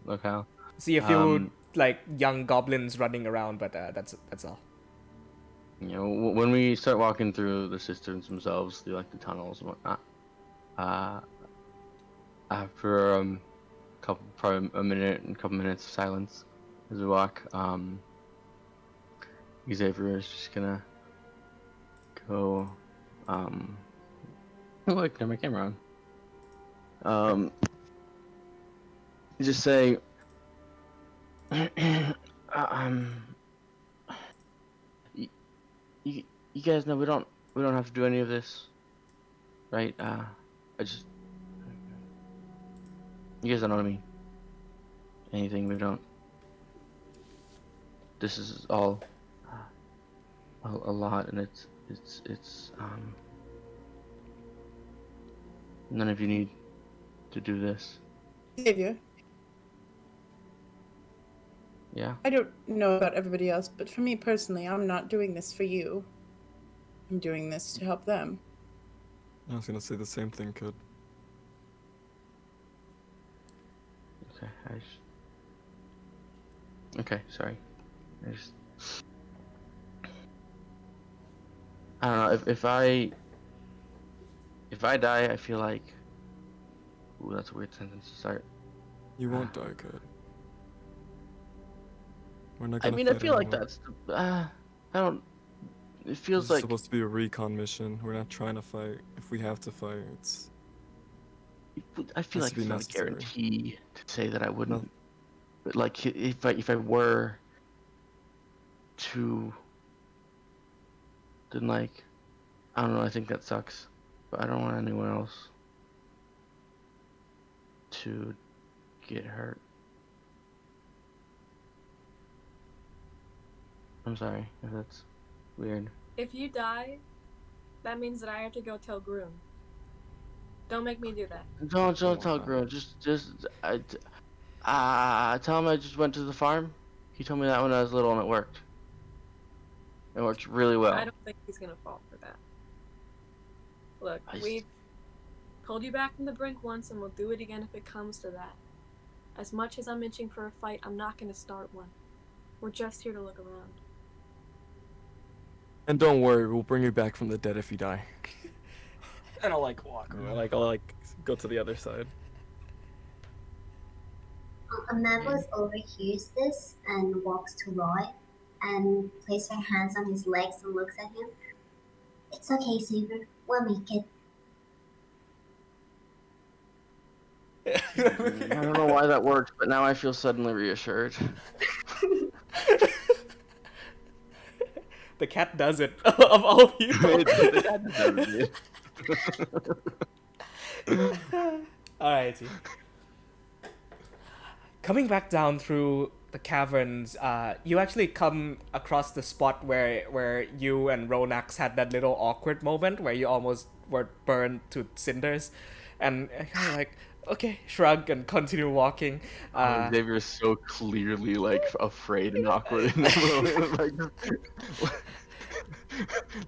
locale. See a few like young goblins running around, but that's all. You know, when we start walking through the cisterns themselves, through like the tunnels and whatnot, after probably a minute and a couple minutes of silence as we walk, Xavier is just gonna go. Oh, look, turn my camera on. Just say, you guys know we don't have to do any of this, right? You guys don't know what I mean. Anything we don't. This is all a lot, and it's none of you need to do this. Xavier, Yeah. I don't know about everybody else, but for me personally, I'm not doing this for you. I'm doing this to help them. I was gonna say the same thing, Kid. Okay, Okay, sorry. I don't know, if I die, I feel like... Ooh, that's a weird sentence to start. You won't die, Kid. We're not I gonna mean, I fight feel like anyone. that's... I don't... It feels This is like... supposed to be a recon mission. We're not trying to fight. If we have to fight, it's... I feel has like to be it's not a necessary. guarantee to say that I wouldn't. No. But like, if I were to, then like, I don't know. I think that sucks. But I don't want anyone else to get hurt. I'm sorry if that's weird. If you die, that means that I have to go tell Groom. Don't make me do that. Don't want tell that. girl. Just tell him I just went to the farm. He told me that when I was little and it worked. It worked really well. I don't think he's gonna fall for that. Look, I s- we've pulled you back from the brink once, and we'll do it again if it comes to that. As much as I'm itching for a fight, I'm not gonna start one. We're just here to look around. And don't worry, we'll bring you back from the dead if you die. And I'll like walk away. I'll go to the other side. Amabos overhears this and walks to Roy and places her hands on his legs and looks at him. It's okay, Xavier. We'll make it. I don't know why that worked, but now I feel suddenly reassured. The cat does it of all people. Alrighty. Coming back down through the caverns, you actually come across the spot where you and Ronax had that little awkward moment where you almost were burned to cinders, and kind of like, okay, shrug and continue walking. Xavier is so clearly like afraid and awkward in that moment. Like,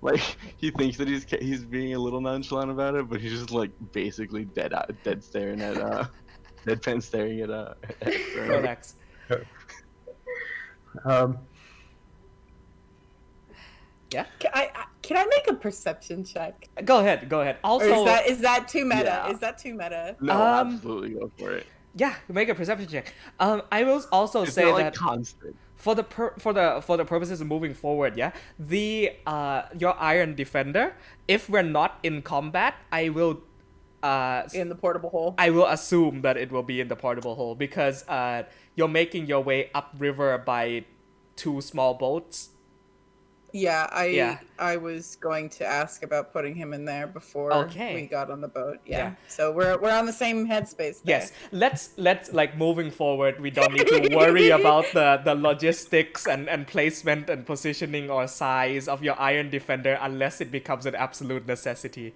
Like he thinks that he's being a little nonchalant about it, but he's just like basically dead staring at deadpan staring at Vern. Rodax. Um, Yeah. Can I make a perception check? Go ahead. Or Also, is that too meta? Yeah. Is that too meta? No, Um, absolutely go for it. yeah, make a perception check. I will also It's say not like that constant. for the purposes of moving forward, yeah, the your Iron Defender, if we're not in combat, I will In the portable hole. I will assume that it will be in the portable hole because you're making your way upriver by 2 small boats. Yeah, Yeah. I was going to ask about putting him in there before Okay. we got on the boat. Yeah. Yeah. So we're on the same headspace there. Yes, let's like moving forward. We don't need to worry about the logistics and placement and positioning or size of your Iron Defender unless it becomes an absolute necessity.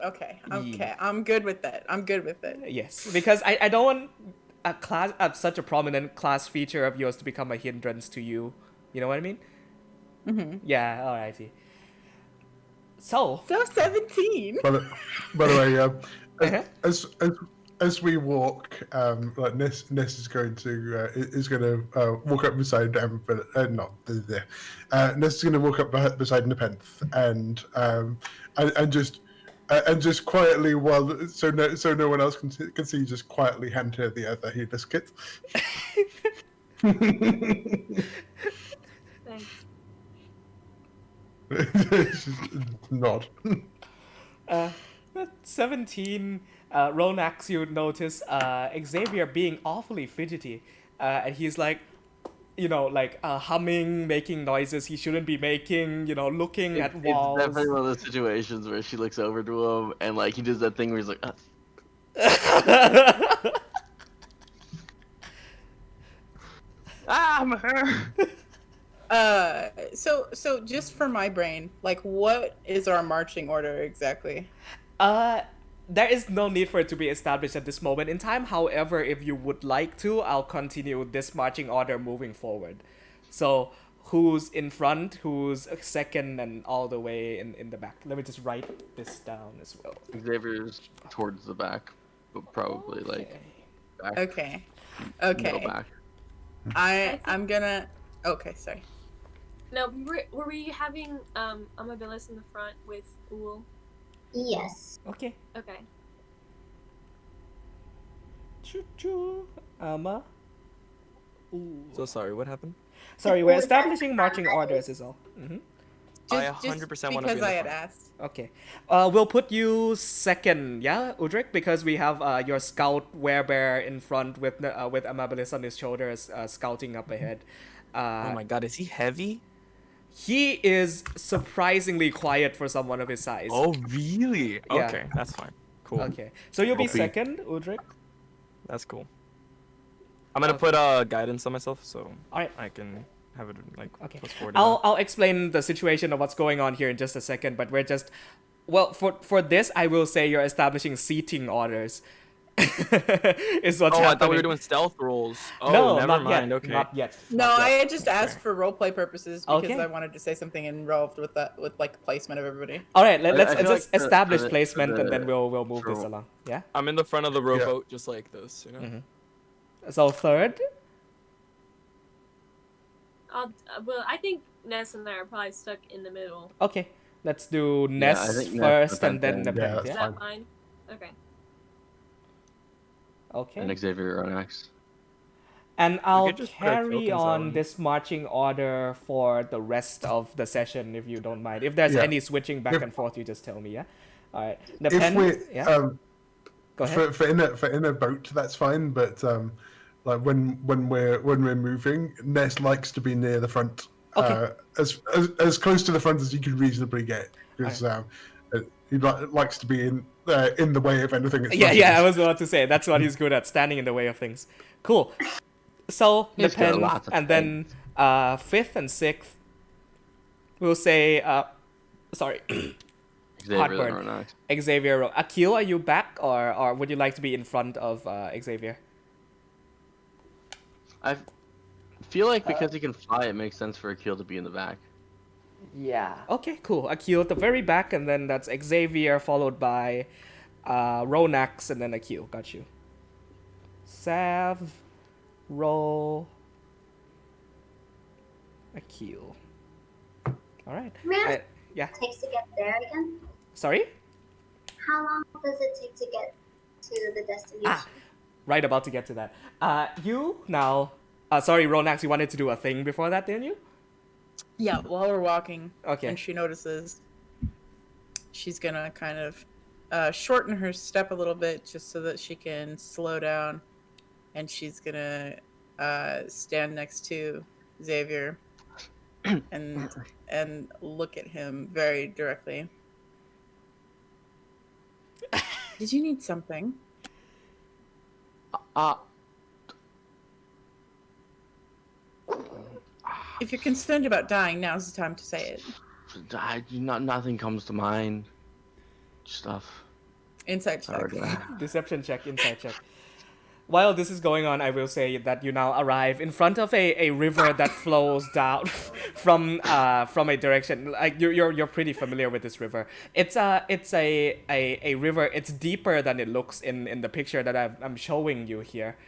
Okay. I'm good with that. I'm good with it. Yes, because I don't want such a prominent class feature of yours to become a hindrance to you. You know what I mean? Mm-hmm. Yeah. Alrighty. So. So 17. by the way, Uh-huh. as we walk, like Ness is going to walk up beside Ness is going to walk up beside Nepenthe and just quietly so no one else can see, just quietly hand her the other heedless kit. Thanks. Nod. 17, Ronax, you notice Xavier being awfully fidgety. And he's like, humming, making noises he shouldn't be making, looking at walls. It's definitely one of those situations where she looks over to him and like he does that thing where he's like, I'm her. So just for my brain, like what is our marching order exactly? There is no need for it to be established at this moment in time. However, if you would like to, I'll continue this marching order moving forward. So, who's in front, who's second, and all the way in the back. Let me just write this down as well. Xavier's towards the back, but probably like back. Okay. Middle back. I'm gonna. Okay, sorry. No, were we having Amabilis in the front with Uul? Yes. Okay. Okay. Choo-choo. Ama. Ooh. So sorry, what happened? Sorry, we're establishing marching orders is all. Mm-hmm. I Just 100% want to be because in the I had front. asked. Okay. We'll put you second, yeah, Udrik, because we have your scout werebear in front with Amabilis on his shoulders, scouting up ahead. Oh my god, is he heavy? He is surprisingly quiet for someone of his size. Oh really? Yeah. Okay, that's fine. Cool. Okay. So you'll be Copy. second, Udrik. That's cool. I'm gonna put guidance on myself so Alright. I can have it like Okay. +4 to I'll explain the situation of what's going on here in just a second, but we're just for this I will say you're establishing seating orders. Is what's I happening. thought we were doing stealth rolls. Oh, no, never not mind. yet. Okay. Not yet. No, Not I yet. had just asked for roleplay purposes because Okay. I wanted to say something involved with that, with like placement of everybody. All right, let's I feel just like establish for placement and the- then we'll move this for- along. Yeah. I'm in the front of the rowboat just like this, you know. Mm-hmm. So third. Well, I think Ness and I are probably stuck in the middle. Okay. Let's do I Ness think Ness, first and then Nepenthe, Nepenthe. yeah, Is Yeah. that's that fine? Okay. Okay. And Xavier on X. And I'll could just put our carry tokens on on. this marching order for the rest of the session, if you don't mind. If there's Yeah. any switching back If- and forth, you just tell me, yeah? All right. If Nepenthe, we yeah? Go ahead. for in a boat, that's fine. But like when we're moving, Ness likes to be near the front, Okay. as close to the front as you can reasonably get, because he likes to be in the way of anything. Yeah, I was about to say, that's what he's good at, standing in the way of things. Cool. So, He's got Nepenthe, lots of and then fifth and sixth, we'll say, sorry, Xavier Heartburn. on X. Xavier. Akil, are you back, or would you like to be in front of Xavier? I feel like because he can fly, it makes sense for Akil to be in the back. Yeah. Okay, cool. Akil at the very back, and then that's Xavier, followed by Ronax, and then Akil. Got you. Sav, roll, Akil. All right. May I ask Yeah. how long it takes to get there again? Sorry? How long does it take to get to the destination? Right, about to get to that. You now. Sorry, Ronax, you wanted to do a thing before that, didn't you? Yeah, while we're walking, Okay. and she notices, she's gonna kind of shorten her step a little bit just so that she can slow down, and she's gonna stand next to Xavier and look at him very directly. Did you need something? If you're concerned about dying, now's the time to say it. Nothing comes to mind. Stuff. Insight check. Deception check, insight check. While this is going on, I will say that you now arrive in front of a river that flows down from a direction. Like you're pretty familiar with this river. It's a river. It's deeper than it looks in the picture that I'm showing you here.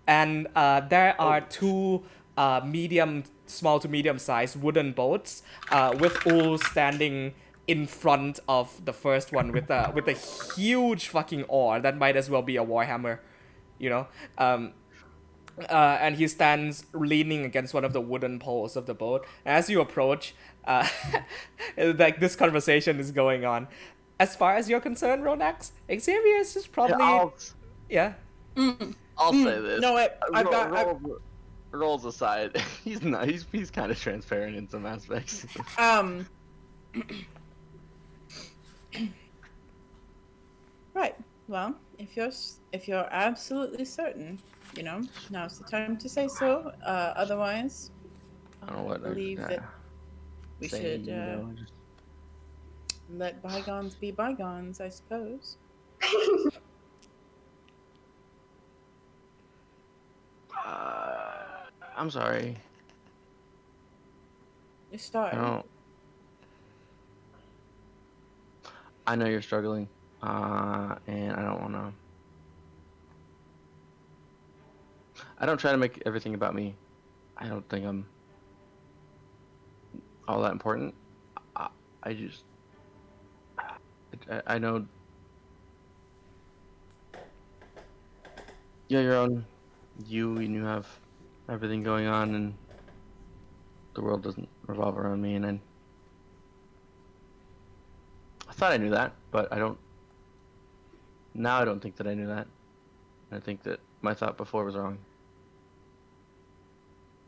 And there are two small to medium sized wooden boats with Ul standing in front of the first one with a huge fucking oar that might as well be a warhammer, you know. And he stands leaning against one of the wooden poles of the boat. And as you approach, like this conversation is going on. As far as you're concerned, Ronax, Xavier is just probably yeah. I'll say this. No, I've got rolls aside. He's not. He's kind of transparent in some aspects. Right. Well, if you're absolutely certain, now's the time to say so. Otherwise, I don't know what I believe that we should just... let bygones be bygones, I suppose. I'm sorry. You're starting. I know you're struggling, and I don't want to. I don't try to make everything about me. I don't think I'm all that important. I just, I know you're your own you, and you have everything going on, and the world doesn't revolve around me, and I thought I knew that, but I don't. Now I don't think that I knew that. I think that my thought before was wrong.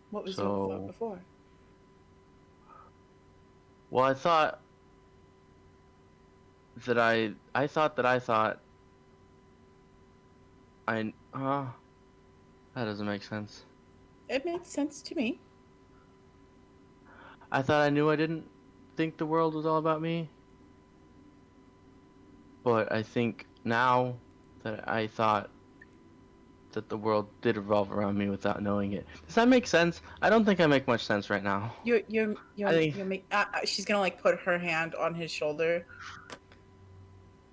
What was your thought before? Well, I thought that I thought that doesn't make sense. It makes sense to me. I thought I knew I didn't think the world was all about me. But I think now that I thought that the world did revolve around me without knowing it. Does that make sense? I don't think I make much sense right now. She's gonna put her hand on his shoulder.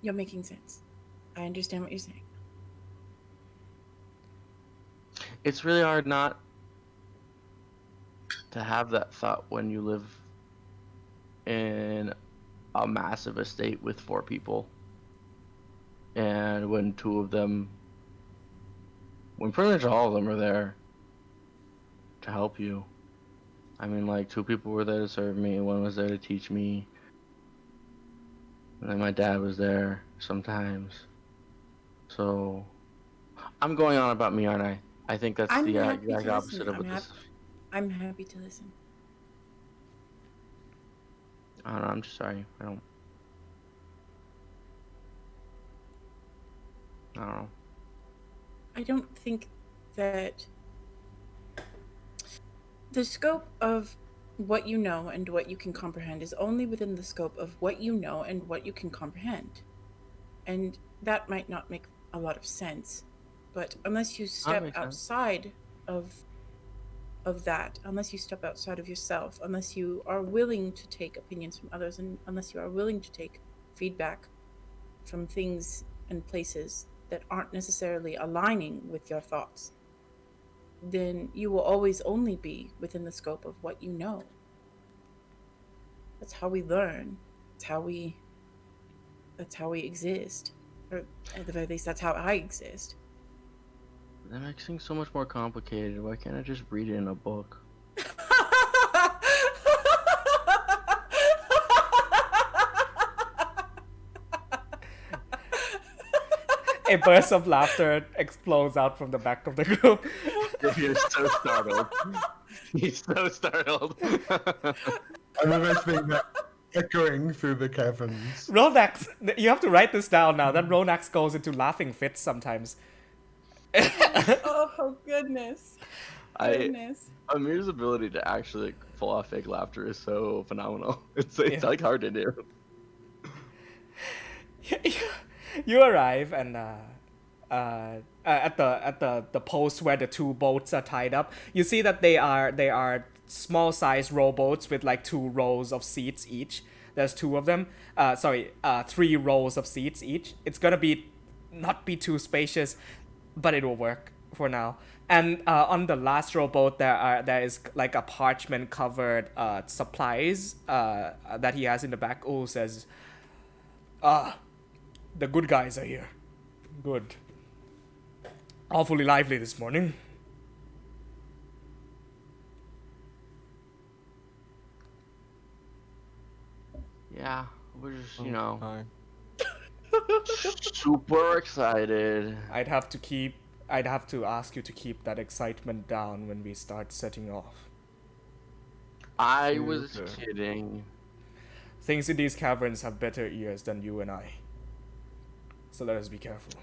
You're making sense. I understand what you're saying. It's really hard not to have that thought when you live in a massive estate with 4 people. And when pretty much all of them are there to help you. I mean, 2 people were there to serve me, 1 was there to teach me. And then my dad was there sometimes. So, I'm going on about me, aren't I? I think that's the exact opposite of what this... I'm happy to listen. I don't know, I'm just sorry. I don't know. I don't think that the scope of what you know and what you can comprehend is only within the scope of what you know and what you can comprehend. And that might not make a lot of sense, but unless you step outside of of that, unless you step outside of yourself, unless you are willing to take opinions from others, and unless you are willing to take feedback from things and places that aren't necessarily aligning with your thoughts, then you will always only be within the scope of what you know. That's how we learn. That's how we exist. Or at the very least, that's how I exist. That makes things so much more complicated. Why can't I just read it in a book? A burst of laughter explodes out from the back of the group. You're so startled. He's so startled. I'm imagining that echoing through the caverns. Ronax, you have to write this down now. That Ronax goes into laughing fits sometimes. Oh goodness. Goodness. Amir's ability to actually pull off fake laughter is so phenomenal. It's like hard to do. You arrive and at the post where the two boats are tied up. You see that they are small sized rowboats with like 2 rows of seats each. There's 2 of them. 3 rows of seats each. It's gonna not be too spacious, but it will work for now. And on the last rowboat there is like a parchment covered supplies that he has in the back. Oh, says, the good guys are here. Good. Awfully lively this morning. Yeah, we're just, Hi. super excited. I'd have to ask you to keep that excitement down when we start setting off. I was Okay. kidding. Things in these caverns have better ears than you and I. So let us be careful.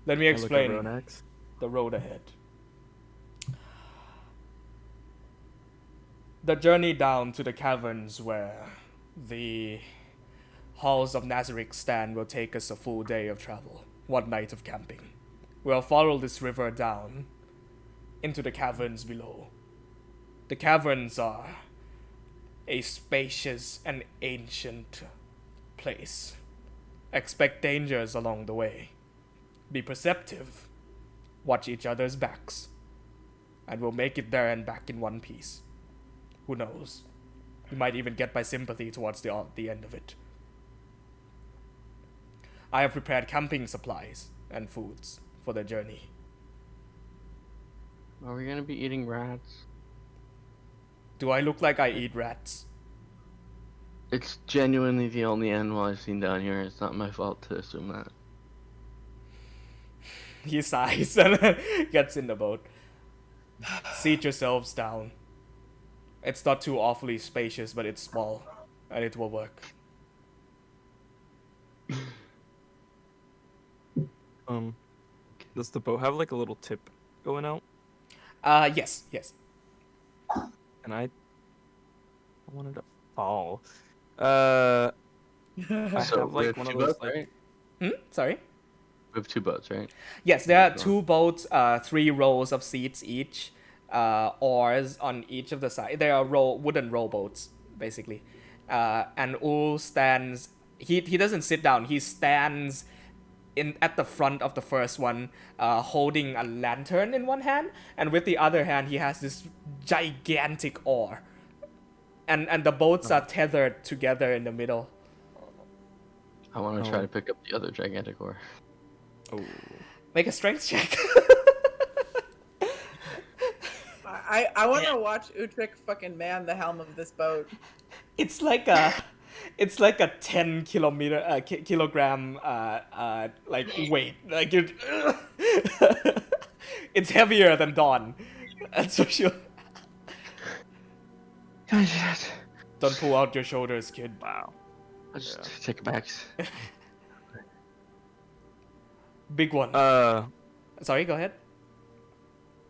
Let me I look at explain Ronax. the road ahead. The journey down to the caverns where the halls of Nazarick stand will take us a full day of travel, 1 night of camping. We'll follow this river down into the caverns below. The caverns are a spacious and ancient place. Expect dangers along the way. Be perceptive. Watch each other's backs. And we'll make it there and back in one piece. Who knows? You might even get my sympathy towards the end of it. I have prepared camping supplies and foods for the journey. Are we gonna be eating rats? Do I look like I eat rats? It's genuinely the only animal I've seen down here. It's not my fault to assume that. He sighs and gets in the boat. Seat yourselves down. It's not too awfully spacious, but it's small, and it will work. Does the boat have like a little tip going out? Yes. And I wanted to fall. I So have we like have one of 2 those boats, like right? Sorry? We have 2 boats, right? Yes, there are 2 boats, 3 rows of seats each, oars on each of the sides. They are wooden rowboats, basically. And Ul stands. He doesn't sit down. He stands at the front of the first one, holding a lantern in one hand, and with the other hand he has this gigantic oar. And the boats are tethered together in the middle. I want to try to pick up the other gigantic oar. oh. Make a strength check. I want to watch Utrecht fucking man the helm of this boat. It's like a 10 kilogram like weight. Like it, it's heavier than Dawn. That's for sure. Don't pull out your shoulders, kid. Wow. I'll just take it back. Big one. Sorry, go ahead.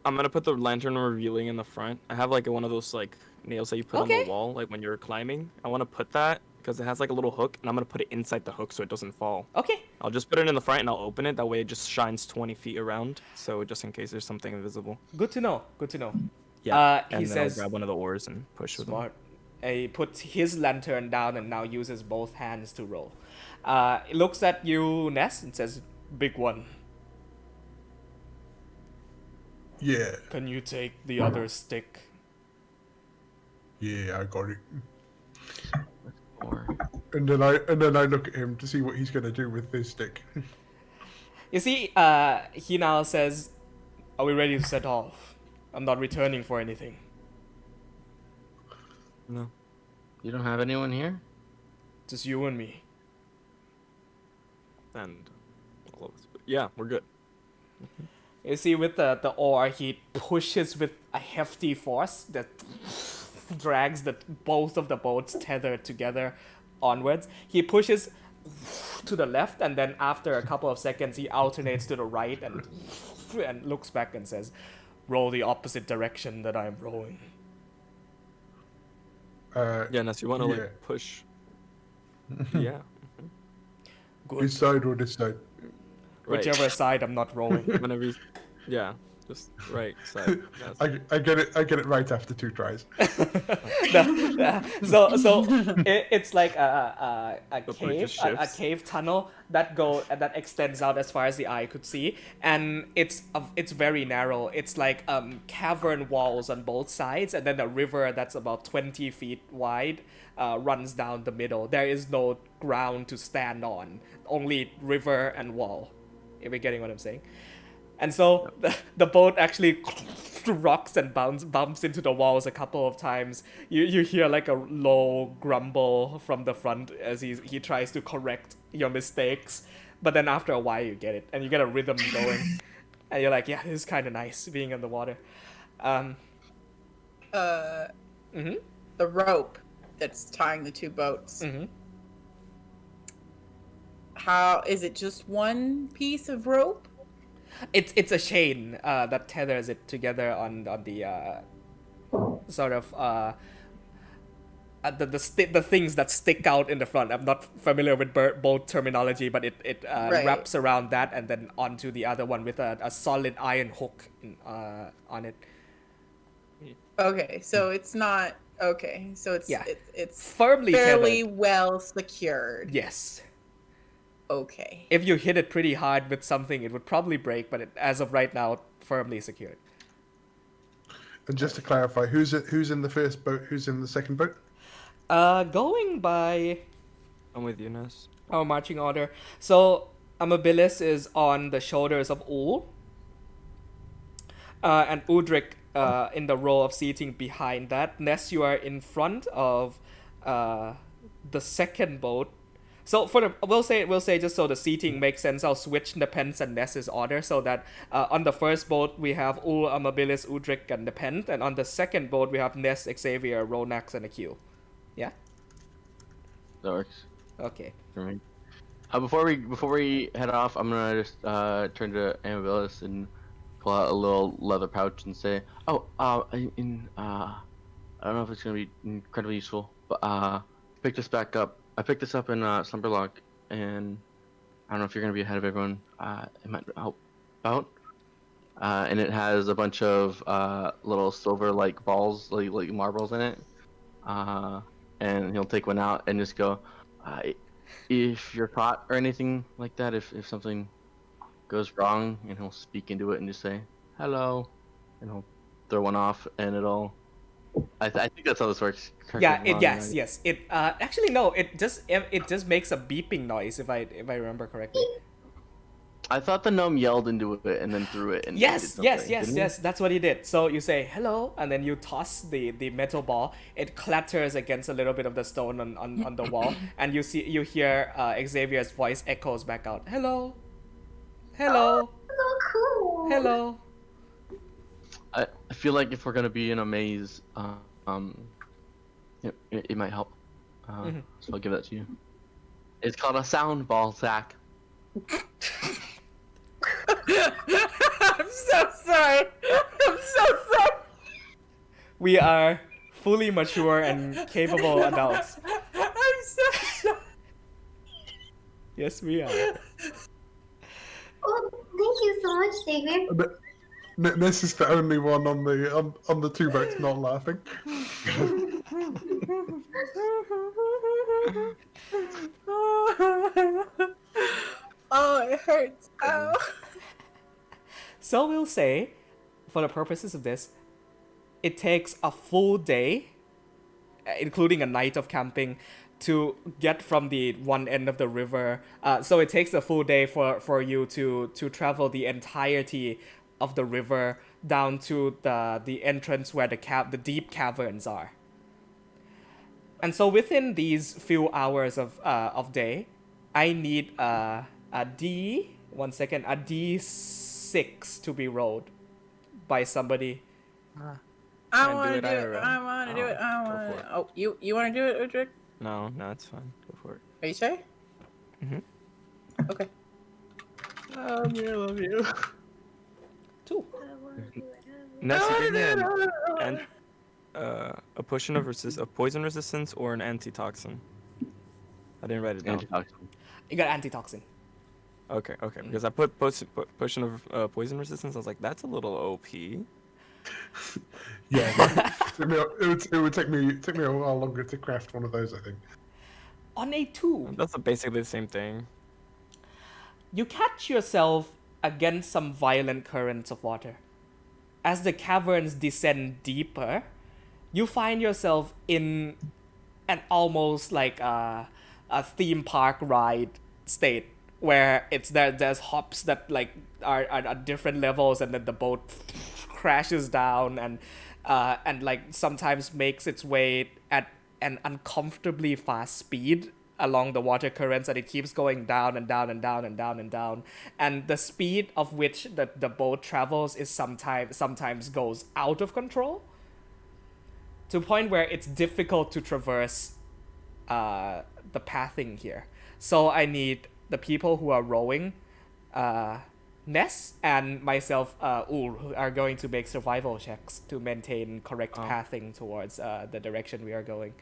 I'm gonna put the lantern revealing in the front. I have like one of those like nails that you put on Okay. the wall, like when you're climbing. I want to put that because it has like a little hook, and I'm gonna put it inside the hook so it doesn't fall. Okay. I'll just put it in the front and I'll open it. That way it just shines 20 feet around, so just in case there's something invisible. Good to know. Good to know. Yeah. He and then I'll says, grab one of the oars and push with him. smart. He puts his lantern down and now uses both hands to row. He looks at you, Ness, and says, big one. Yeah, Can you take the other stick? yeah, I got it. Or And then I look at him to see what he's gonna do with this stick. You see, he now says, are we ready to set off? I'm not returning for anything. No. you don't have anyone here? Just you and me. And all of us. But yeah, we're good. You see, with the oar, he pushes with a hefty force that drags both of the boats tethered together onwards. He pushes to the left, and then after a couple of seconds, he alternates to the right and looks back and says, row the opposite direction that I'm rowing. Yeah, unless you want to Yeah. like push. Yeah. Good. This side or this side? Right. Whichever side I'm not rowing. Whenever you, yeah, just right side. That's- I get it right after 2 tries. So it's like a The boat cave, just a shifts. cave tunnel that extends out as far as the eye could see, and it's very narrow. It's like cavern walls on both sides, and then a river that's about 20 feet wide runs down the middle. There is no ground to stand on, only river and wall. If you're getting what I'm saying. And so the boat actually rocks and bumps into the walls a couple of times. You hear like a low grumble from the front as he tries to correct your mistakes. But then after a while you get it, and you get a rhythm going. And you're like, yeah, this is kind of nice being in the water. The rope that's tying the 2 boats. Mm-hmm. How is it? Just one piece of rope? It's a chain that tethers it together on the sort of the things that stick out in the front. I'm not familiar with boat terminology, but it Right. wraps around that and then onto the other one with a solid iron hook on it. Okay, so it's not okay. So it's Yeah. it's Firmly fairly tethered. well secured. Yes. Okay. If you hit it pretty hard with something, it would probably break, but as of right now, firmly secured. And just to clarify, who's in the first boat? Who's in the second boat? Going by I'm with you, Ness. our marching order. So Amabilis is on the shoulders of Ul. And Udrik in the row of seating behind that. Ness, you are in front of the second boat. So we'll say just so the seating makes sense, I'll switch Nepenthe and Ness's order so that on the first boat we have Ul, Amabilis, Udrik, and Nepenthe, and on the second boat we have Ness, Xavier, Ronax, and Akil. Yeah? That works Okay. for me. Before we head off, I'm gonna just turn to Amabilis and pull out a little leather pouch and say, I don't know if it's gonna be incredibly useful, but pick this back up. I picked this up in Slumberlock, and I don't know if you're gonna be ahead of everyone. It might help out. And it has a bunch of little silver-like balls, like marbles in it. And he'll take one out and just go, if you're caught or anything like that, if something goes wrong, and he'll speak into it and just say hello, and he'll throw one off, and it'll. I think that's how this works. Correct Yeah. me if I'm wrong, right? Yes. It actually no. It just makes a beeping noise if I remember correctly. I thought the gnome yelled into it and then threw it. And did Yes. something, didn't he? That's what he did. So you say hello, and then you toss the metal ball. It clatters against a little bit of the stone on the wall, and you hear Xavier's voice echoes back out. Hello. Hello. So cool. Hello. I feel like if we're gonna be in a maze, it might help. So I'll give that to you. It's called a sound ball, Zach. I'm so sorry. I'm so sorry. We are fully mature and capable adults. I'm so sorry. Yes, we are. Oh, thank you so much, David. Ness is the only one on the two boats not laughing. Oh, it hurts. Ow. So we'll say, for the purposes of this, it takes a full day, including a night of camping, to get from the one end of the river. So it takes a full day for you to travel the entirety of the river down to the entrance where the deep caverns are. And so within these few hours of day, I need a D6 to be rolled by somebody. I Can't want to do it. IRL. I want to do it. I Go want for to. it. Oh, you want to do it, Udrick? No, it's fine. Go for it. Are you sure? Mhm. Okay. I love you. 2. I wanna do it. Ness, you gave me a potion of poison resistance or an antitoxin. I didn't write it down. Antitoxin. You got antitoxin. Okay. Because I put potion of poison resistance. I was like, that's a little OP. Yeah, it would take me a while longer to craft one of those, I think. On a 2, That's basically the same thing. you catch yourself against some violent currents of water. As the caverns descend deeper, you find yourself in an almost like a theme park ride state where there's hops that like are at different levels, and then the boat crashes down and like sometimes makes its way at an uncomfortably fast speed along the water currents, and it keeps going down and down and down and down and down, and the speed of which the boat travels is sometimes goes out of control to a point where it's difficult to traverse the pathing here. So I need the people who are rowing, Ness and myself, who are going to make survival checks to maintain correct pathing towards the direction we are going.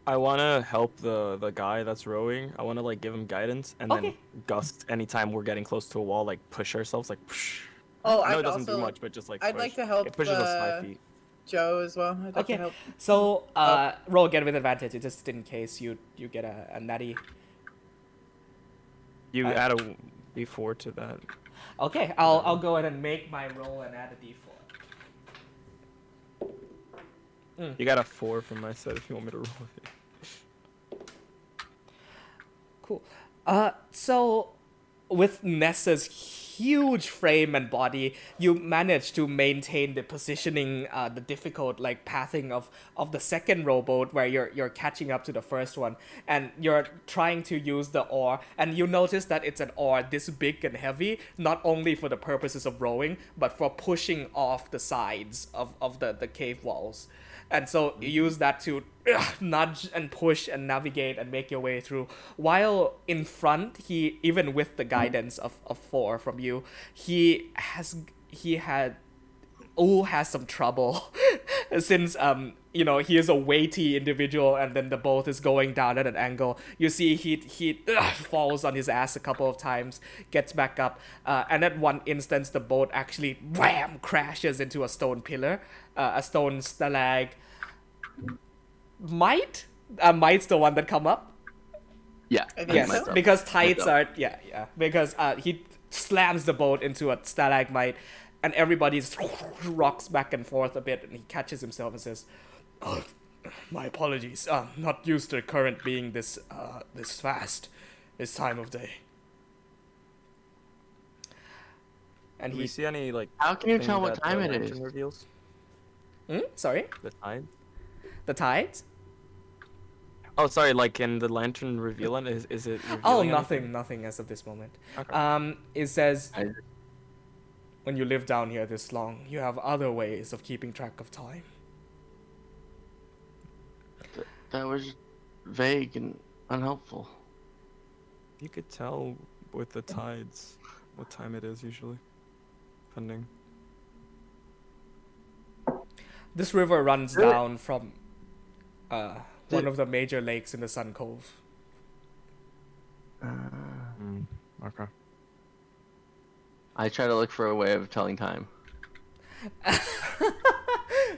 I want to help the guy that's rowing. I want to like give him guidance and then gust anytime we're getting close to a wall, like push ourselves, like push. Oh, I know I'd it doesn't do also- much, but just like I'd push. like to help, It pushes us 5 feet. Joe as well. I'd like Okay, to help. so roll again with advantage, just in case you get a natty. You add a d4 to that. Okay, I'll go ahead and make my roll and add a d4. You got a 4 from my set if you want me to roll it. Cool. So with Nessa's huge frame and body, you manage to maintain the positioning, the difficult like pathing of the second rowboat where you're catching up to the first one, and you're trying to use the oar, and you notice that it's an oar this big and heavy, not only for the purposes of rowing, but for pushing off the sides of the cave walls. And so you use that to nudge and push and navigate and make your way through. While in front, even with the guidance of 4 from you, he has some trouble since he is a weighty individual, and then the boat is going down at an angle. You see he falls on his ass a couple of times, gets back up, and at one instance the boat actually wham crashes into a stone pillar, a stone stalag. Might's the one that come up. Yeah. I think Yes, so. because tides Myself. are because he slams the boat into a stalagmite, and everybody rocks back and forth a bit, and he catches himself and says, "Oh, my apologies. Not used to the current being this fast, this time of day." And Do we he see any like? How can you thing tell what that time the it lantern is? Reveals sorry, the tide. the tides. Oh, sorry. Like, can the lantern reveal it? Is it? Oh, revealing anything? nothing as of this moment. Okay. It says, I- when you live down here this long, you have other ways of keeping track of time. That was vague and unhelpful. You could tell with the tides what time it is usually, depending. This river runs Really? down from one of the major lakes in the Sun Cove. Okay. I try to look for a way of telling time.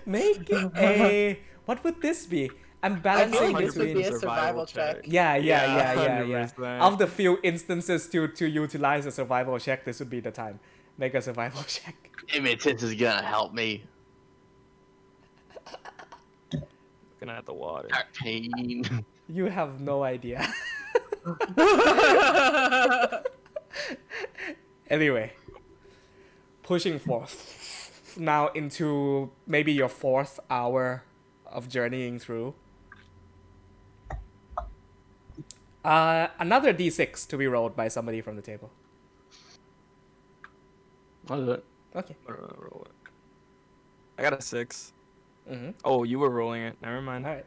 Make a. What would this be? I'm I balancing feel like this would be a 100% survival check. Yeah. 100%. Of the few instances to utilize a survival check, this would be the time. Make a survival check. Imitus is gonna help me. Looking at the water. 13. You have no idea. Anyway, pushing forth now into maybe your 4th hour of journeying through. Another d6 to be rolled by somebody from the table. I'll do it. Okay. Roll it. I got a 6. Mm-hmm. Oh, you were rolling it. Never mind. All right.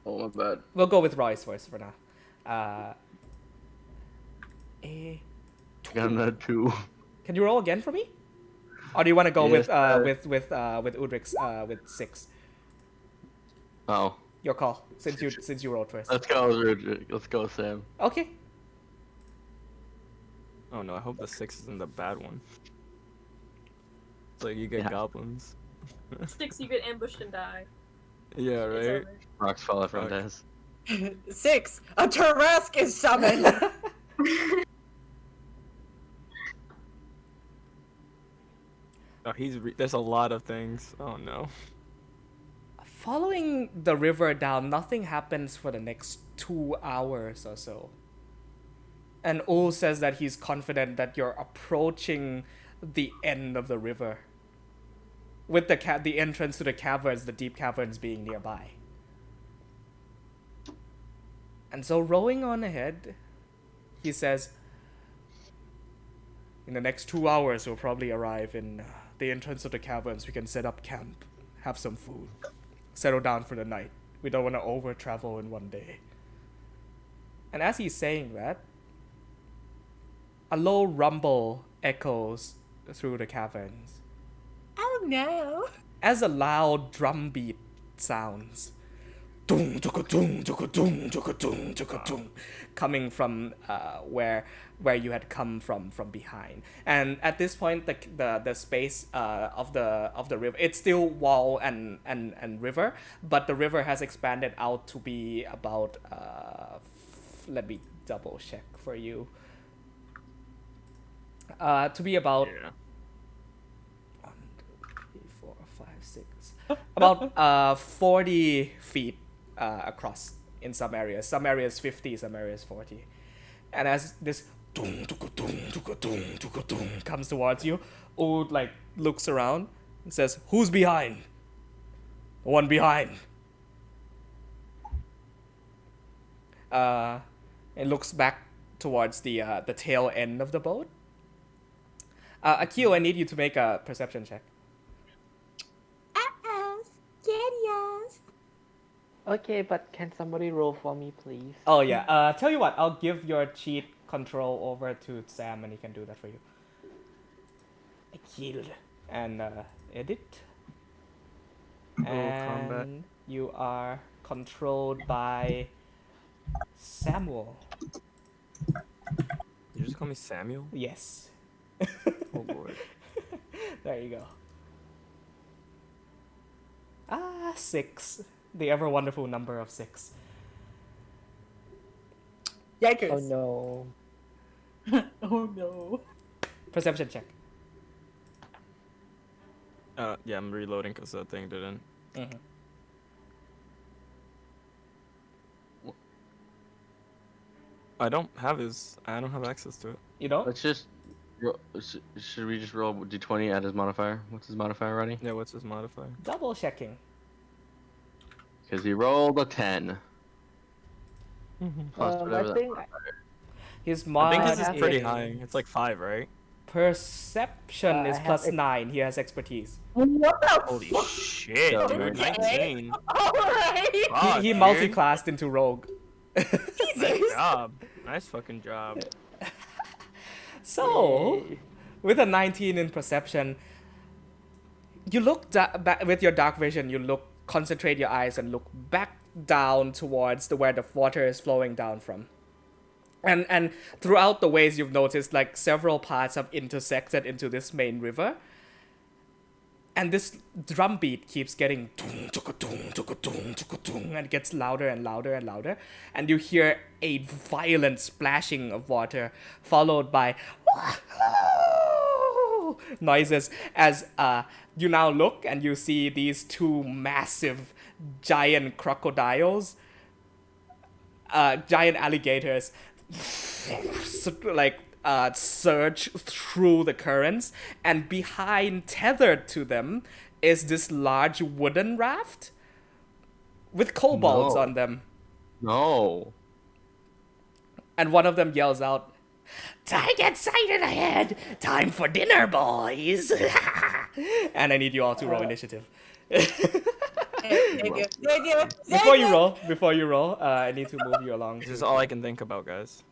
Oh, my bad. We'll go with Royce first for now. I got another 2. Can you roll again for me? Or do you want to go Yes, with Udric's with 6? Oh. Your call. Since you rolled first. Let's go, Rudrick. Let's go, Sam. Okay. Oh no, I hope the 6 isn't the bad one. So you get Yeah. goblins. 6, you get ambushed and die. Yeah, It's right? over. Rocks fall off Fuck. Rondes. 6. A Tarrasque is summoned. Oh, there's a lot of things. Oh no. Following the river down, nothing happens for the next 2 hours or so. And Ul says that he's confident that you're approaching the end of the river. With the entrance to the caverns, the deep caverns being nearby. And so rowing on ahead, he says, in the next 2 hours we'll probably arrive in the entrance of the caverns. We can set up camp, have some food, settle down for the night. We don't want to over-travel in one day. And as he's saying that, a low rumble echoes through the caverns. Oh no. As a loud drum beat sounds. Dung, tuka, dung, tuka, dung, tuka, dung, tuka, dung, coming from where you had come from behind. And at this point, the space of the river, it's still wall and river, but the river has expanded out to be about let me double check for you. To be about Yeah. 1, 2, 3, 4, 5, 6, about 40 feet across in some areas. Some areas 50, some areas 40. And as this dung, tuka, dung, tuka, dung, tuka, dung comes towards you, Oud like looks around and says, "Who's behind?" "The one behind." It looks back towards the tail end of the boat. Akio, I need you to make a perception check. Scarios. Okay, but can somebody roll for me, please? Oh yeah. Tell you what, I'll give your cheat control over to Sam, and he can do that for you. Akil and edit. And combat. you are controlled by Samuel. You just call me Samuel? Yes. Oh boy. There you go. 6. The ever wonderful number of 6. Yikers. Oh no. Oh no. Perception check. Yeah, I'm reloading because that thing didn't. Mhm. I don't have access to it. You don't? Let's just. Should we just roll d20 at his modifier? What's his modifier already? Yeah, what's his modifier? Double checking. Because he rolled a 10. Plus I whatever that- think His I mod think his I is have pretty it. high. It's like 5, right? perception is I have plus ex- 9. He has expertise. What the Holy fuck? shit, dude. Okay. 19. Alright. Fuck, He dude. multi-classed into rogue. Nice job. Nice fucking job. So, Yay. with a 19 in perception, you look with your dark vision. You concentrate your eyes and look back down towards where the water is flowing down from. And throughout the ways you've noticed, like several paths have intersected into this main river, And this drum beat keeps getting tung, tuka, tung, tuka, tung, tuka, tung, and it gets louder and louder and louder. And you hear a violent splashing of water, followed by noises as you now look and you see these two massive giant crocodiles, giant alligators, like surge through the currents, and behind, tethered to them, is this large wooden raft with kobolds No. on them. No. And one of them yells out, "Target sighted ahead! Time for dinner, boys!" And I need you all to roll initiative. Thank you. Before you roll, I need to move you along. This is all I can think about, guys.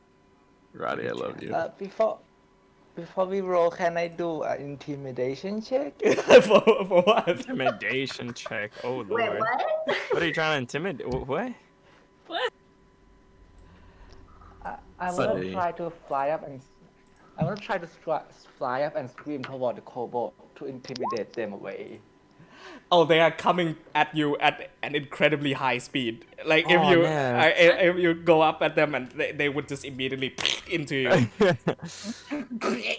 Roddy, I love you. Before we roll, can I do an intimidation check? for what? Intimidation check. Oh Wait, lord. what? What are you trying to intimidate? What? I want to Buddy. try to fly up and fly up and scream toward the kobold to intimidate them away. Oh, they are coming at you at an incredibly high speed. Like if Oh, you man. if you go up at them and they would just immediately into you.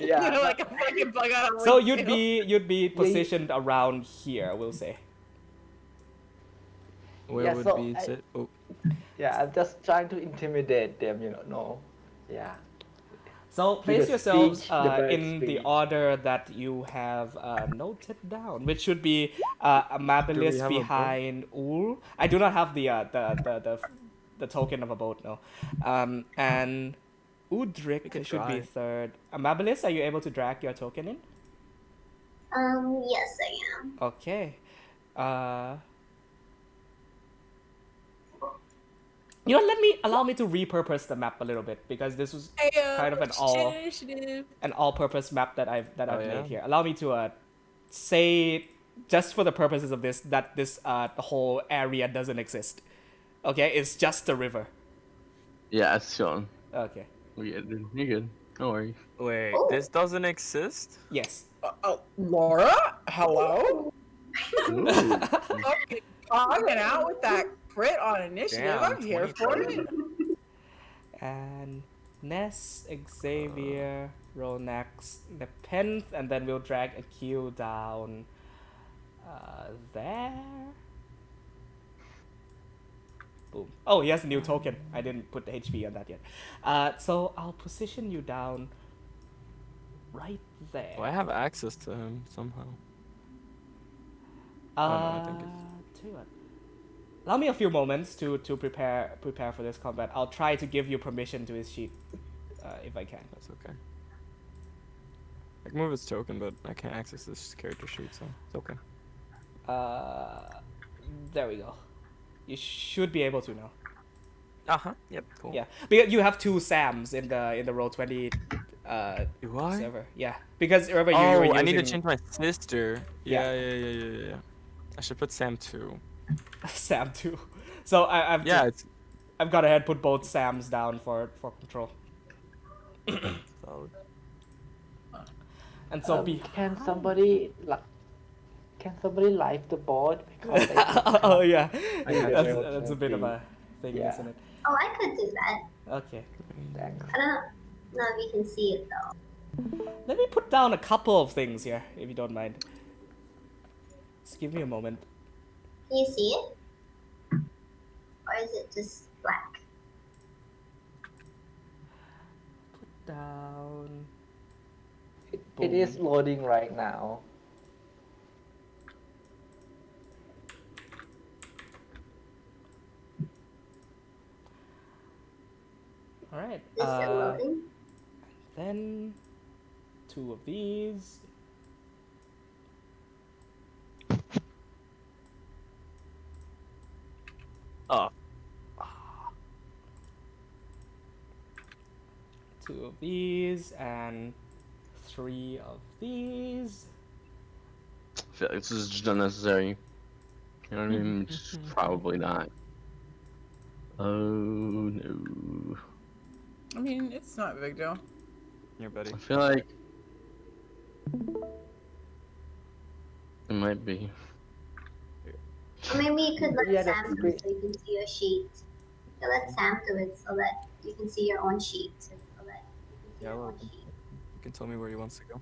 Yeah, Like a fucking bug out of So windshield. you'd be positioned around here, we'll say. Where Yeah, would so be I- sit? Oh, Yeah, I'm just trying to intimidate them, no. Yeah. So place the yourselves speech, the bird in the speech. order that you have noted down, which should be Amabilis have a boat? behind Ul. I do not have the token of a boat, no. And Udrik could should be try. third. Amabilis, are you able to drag your token in? Yes, I am. Okay. You know, allow me to repurpose the map a little bit, because this was kind of Initiative. an all-purpose map that I've Oh, made yeah? here. Allow me to say, just for the purposes of this, that this the whole area doesn't exist. Okay, it's just the river. Yeah, it's Sean. Okay. We good, dude. You're good. Don't worry. wait, Oh. this doesn't exist? Yes. Oh, Laura? Hello? Ooh. Fucking popping out with that crit on initiative. Damn, I'm here for it. And Ness, Xavier, Ronax, Nepenthe, and then we'll drag a Q down there. Boom. Oh, he has a new token. I didn't put the HP on that yet. So I'll position you down right there. Oh, I have access to him somehow. Uh, no, I think it's- tell you what. Allow me a few moments to prepare for this combat. I'll try to give you permission to his sheet, if I can. That's okay. I can move his token, but I can't access this character sheet, so it's okay. There we go. You should be able to now. Yep. Cool. Yeah, because you have two Sams in the Roll20 Do I? server. Yeah, because remember you Oh, were using I need to change my sister. Yeah. Yeah. I should put Sam too. Sam too. So I've Yeah, it's I've got ahead put both Sams down for control. solid. And so Can somebody live the board? Because oh yeah, I have that's a bit of a thing, Yeah. isn't it? Oh, I could do that. Okay. Thanks. I don't know if you can see it though. Let me put down a couple of things here, if you don't mind. Just give me a moment. Can you see it? Or is it just black? Down. It is loading right now. All right. Is it loading? Then two of these. Oh, Two of these and three of these. I feel like this is just unnecessary. You know what I mean? Just probably not. Oh no. I mean, it's not a big deal. here, buddy. I feel like it might be. Or maybe you could let Yeah, Sam that's do great. it so you can see your sheet. You can let Sam do it so that you can see your own sheet. So that you can see Yeah, your well, own sheet. you can tell me where he wants to go.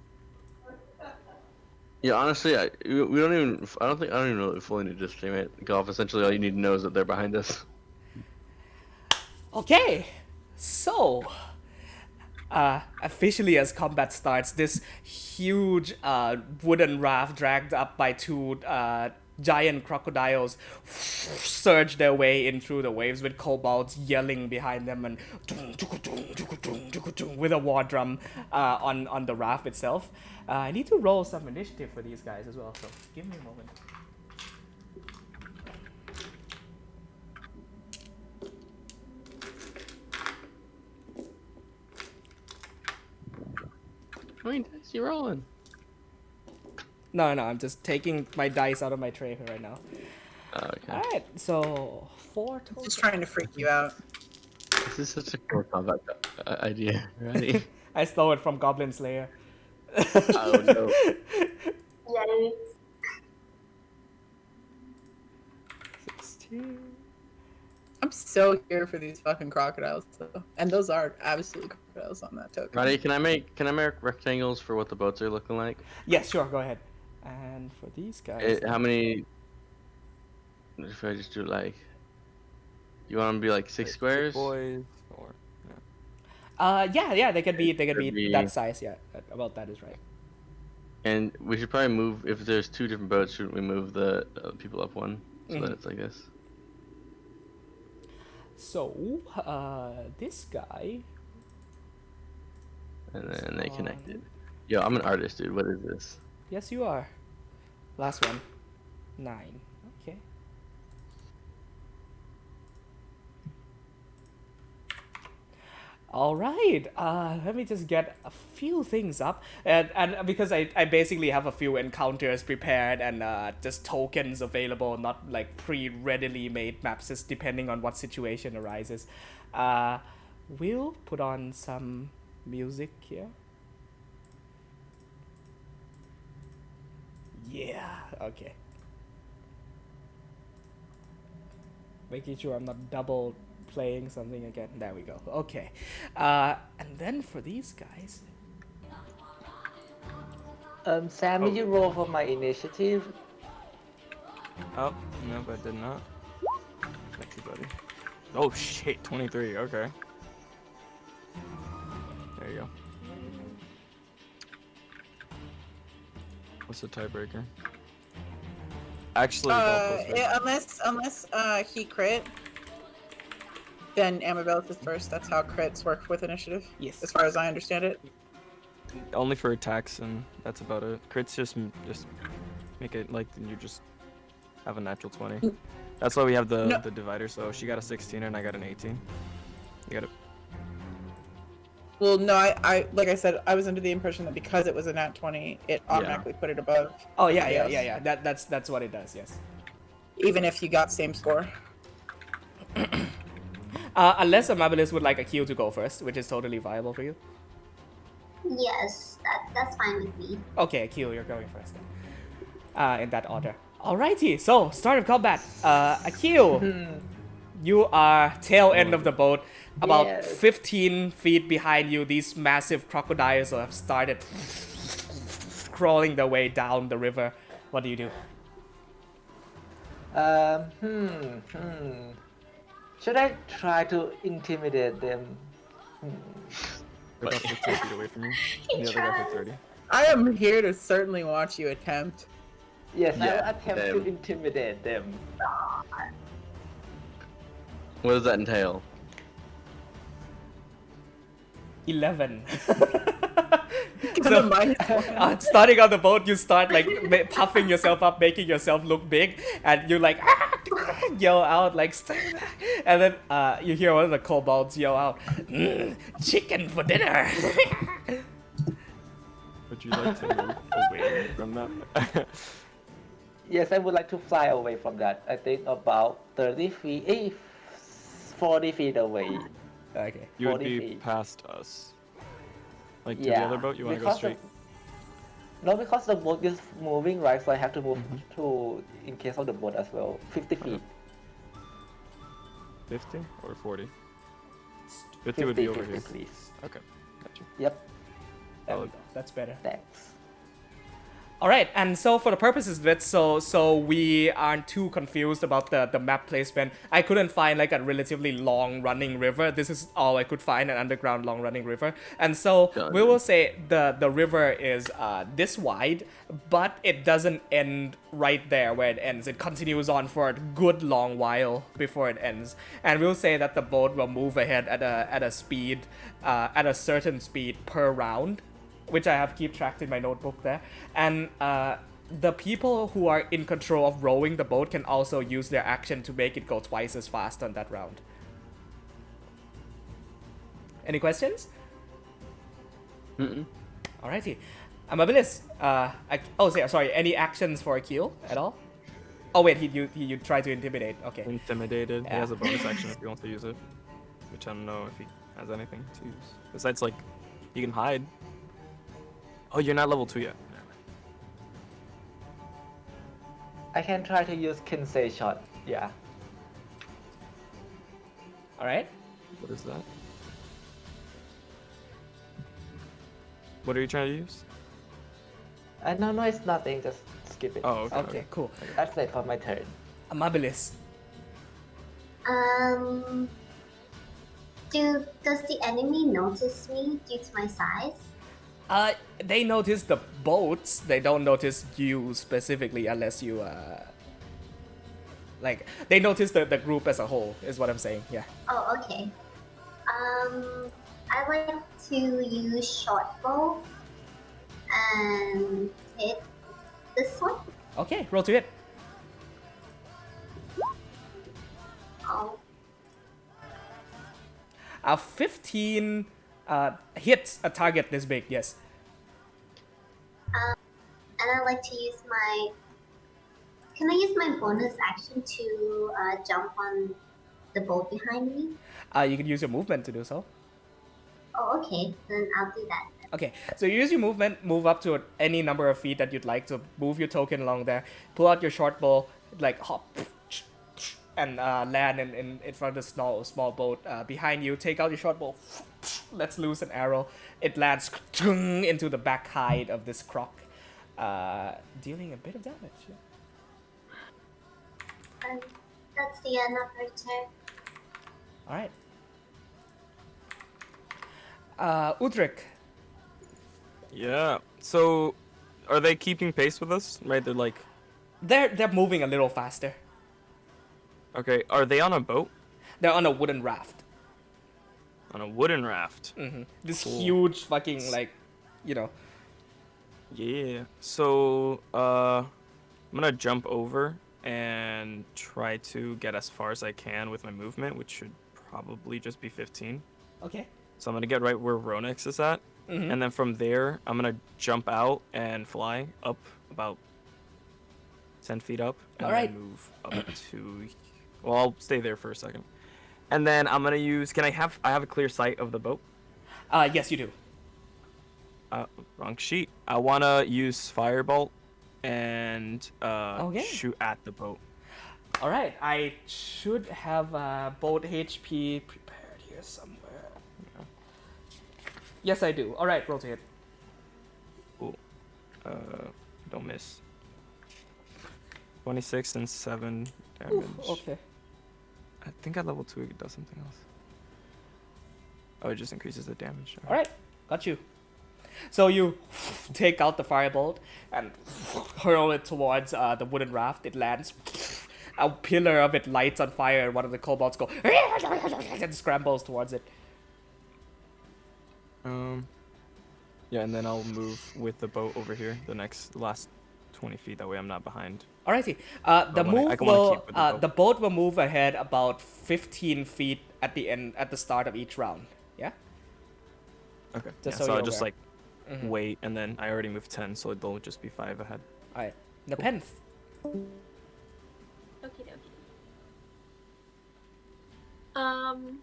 Yeah, honestly, we don't even. I don't even know that we fully need to stream it. Golf. Essentially, all you need to know is that they're behind us. Okay, so officially as combat starts, this huge wooden raft dragged up by two giant crocodiles surge their way in through the waves with kobolds yelling behind them and with a war drum on the raft itself. I need to roll some initiative for these guys as well, so give me a moment. How many dice you rolling? No, I'm just taking my dice out of my tray right now. Okay. Alright, so 4 total. Just trying to freak you out. This is such a cool combat idea, right? I stole it from Goblin Slayer. Oh no. Yikes. 16. I'm so here for these fucking crocodiles, though. And those are absolute crocodiles on that token. Roddy, can I make rectangles for what the boats are looking like? Yes, sure, go ahead. And for these guys, How many? If I just do like, you want them to be like 6 squares? Boys, or yeah, they could be Could be- that size. Yeah, about that is right. And we should probably move, if there's 2 different boats, shouldn't we move the people up one so that it's like this? So, this guy. And then they connected. Yo, I'm an artist, dude. What is this? Yes, you are. Last one. 9. Okay. All right. Let me just get a few things up, and because I basically have a few encounters prepared and just tokens available, not like pre-readily made maps, just depending on what situation arises. We'll put on some music here. Yeah. Okay. Making sure I'm not double playing something again. There we go. Okay. And then for these guys. Sam, did you roll for my initiative? oh no, I did not. Thank you, buddy. Oh shit, 23. Okay. There you go. What's the tiebreaker? Actually, Unless he crit, then Amabel's is first. That's how crits work with initiative. Yes. As far as I understand it. only for attacks, and that's about it. Crits just make it like you just have a natural 20. That's why we have the divider. So she got a 16 and I got an 18. You got it. Well, no, I like I said, I was under the impression that because it was a nat 20, it automatically put it above. Oh yeah. everybody else. That's what it does. Yes. Even if you got same score. Unless Amabilis would like Akil to go first, which is totally viable for you. Yes, that's fine with me. Okay, Akil, you're going first then. In that order. Alrighty, so start of combat. Akil, you are tail end of the boat. About Yes. 15 feet behind you, these massive crocodiles have started crawling their way down the river. What do you do? Should I try to intimidate them? I got 15 feet away from you. And the other guy for 30. I am here to certainly watch you attempt. Yes, Yeah, I'll attempt to them. intimidate them. What does that entail? 11. Kind of minus Starting on the boat, you start like puffing yourself up, making yourself look big, and you like yell out like, "Stay back!" And then you hear one of the kobolds yell out, "Chicken for dinner!" Would you like to move away from that? Yes, I would like to fly away from that. I think about 30 feet, 40 feet away. Okay. You would 40 be feet. past us. Like to Yeah, the other boat, you want to go because straight? No, because the boat is moving, right? So I have to move Mhm. to in case of the boat as well. 50 feet. 50 or 40? 50 50, would be over 50, here. please. Okay, got you. Yep. There we Solid. go. That's better. Thanks. All right, and so for the purposes of it, so we aren't too confused about the map placement. I couldn't find like a relatively long running river. This is all I could find, an underground long running river. And so Done. we will say the river is this wide, but it doesn't end right there where it ends. It continues on for a good long while before it ends. And we'll say that the boat will move ahead at a speed, at a certain speed per round, which I have keep tracked in my notebook there. And the people who are in control of rowing the boat can also use their action to make it go twice as fast on that round. Any questions? Mm-mm. Alrighty. Amabilis, sorry, any actions for Akil at all? Oh wait, he tried to intimidate. Okay. Intimidated. He Yeah. has a bonus action if he wants to use it, which I don't know if he has anything to use. Besides, like, he can hide. Oh, you're not level 2 yet. I can try to use Kinsey shot. Yeah. Alright. What is that? What are you trying to use? No, it's nothing. Just skip it. Oh, okay. Okay, cool. That's it for my turn. Amabilis. Does the enemy notice me due to my size? They notice the boats. They don't notice you specifically unless you like they notice the group as a whole is what I'm saying. Yeah. Oh, okay. I like to use short bow and hit this one. Okay, roll to hit. Oh, 15 hits a target this big. Yes. and I like to use my. Can I use my bonus action to jump on the boat behind me? You can use your movement to do so. Oh, okay. Then I'll do that. Okay, so you use your movement, move up to any number of feet that you'd like to move your token along there, pull out your short bow, like hop, and land in front of the small boat behind you. Take out your short bow, let's loose an arrow. It lands into the back hide of this croc, dealing a bit of damage. Yeah. And that's the end of her turn. All right. Udrik. Yeah. So, are they keeping pace with us? Right? They're like, They're moving a little faster. okay. Are they on a boat? They're on a wooden raft. On a wooden raft. This Cool. huge fucking like, you know. Yeah. So, I'm gonna jump over and try to get as far as I can with my movement, which should probably just be 15. Okay. So I'm gonna get right where Ronex is at, and then from there I'm gonna jump out and fly up about 10 feet up, and Alright. then move up to. Well, I'll stay there for a second, and then I'm gonna use. I have a clear sight of the boat. Yes, you do. Wrong sheet. I wanna use Firebolt and Okay. shoot at the boat. All right. I should have boat HP prepared here somewhere. Yes, I do. All right, roll to hit. Cool. Don't miss. 26 and 7 damage. Okay. I think at level 2 it does something else. Oh, it just increases the damage. All right, got you. So you take out the firebolt and hurl it towards the wooden raft. It lands. A pillar of it lights on fire, and one of the kobolds go and scrambles towards it. Yeah, and then I'll move with the boat over here. Last 20 feet. That way I'm not behind. Alrighty. I wanna keep with the boat. The boat will move ahead about 15 feet at the start of each round. Yeah. Okay. Just yeah, so so I'll you're just aware. like wait, and then I already moved 10, so it'll just be 5 ahead. All right. Nepenthe. Okay, dokie.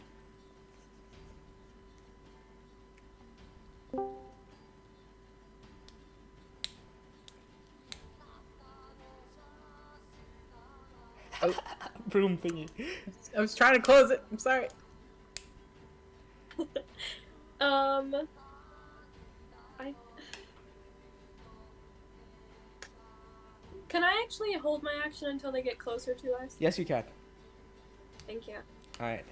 Broom thingy. I was trying to close it. I'm sorry. I Can I actually hold my action until they get closer to us? Yes, you can. Thank you. Alright.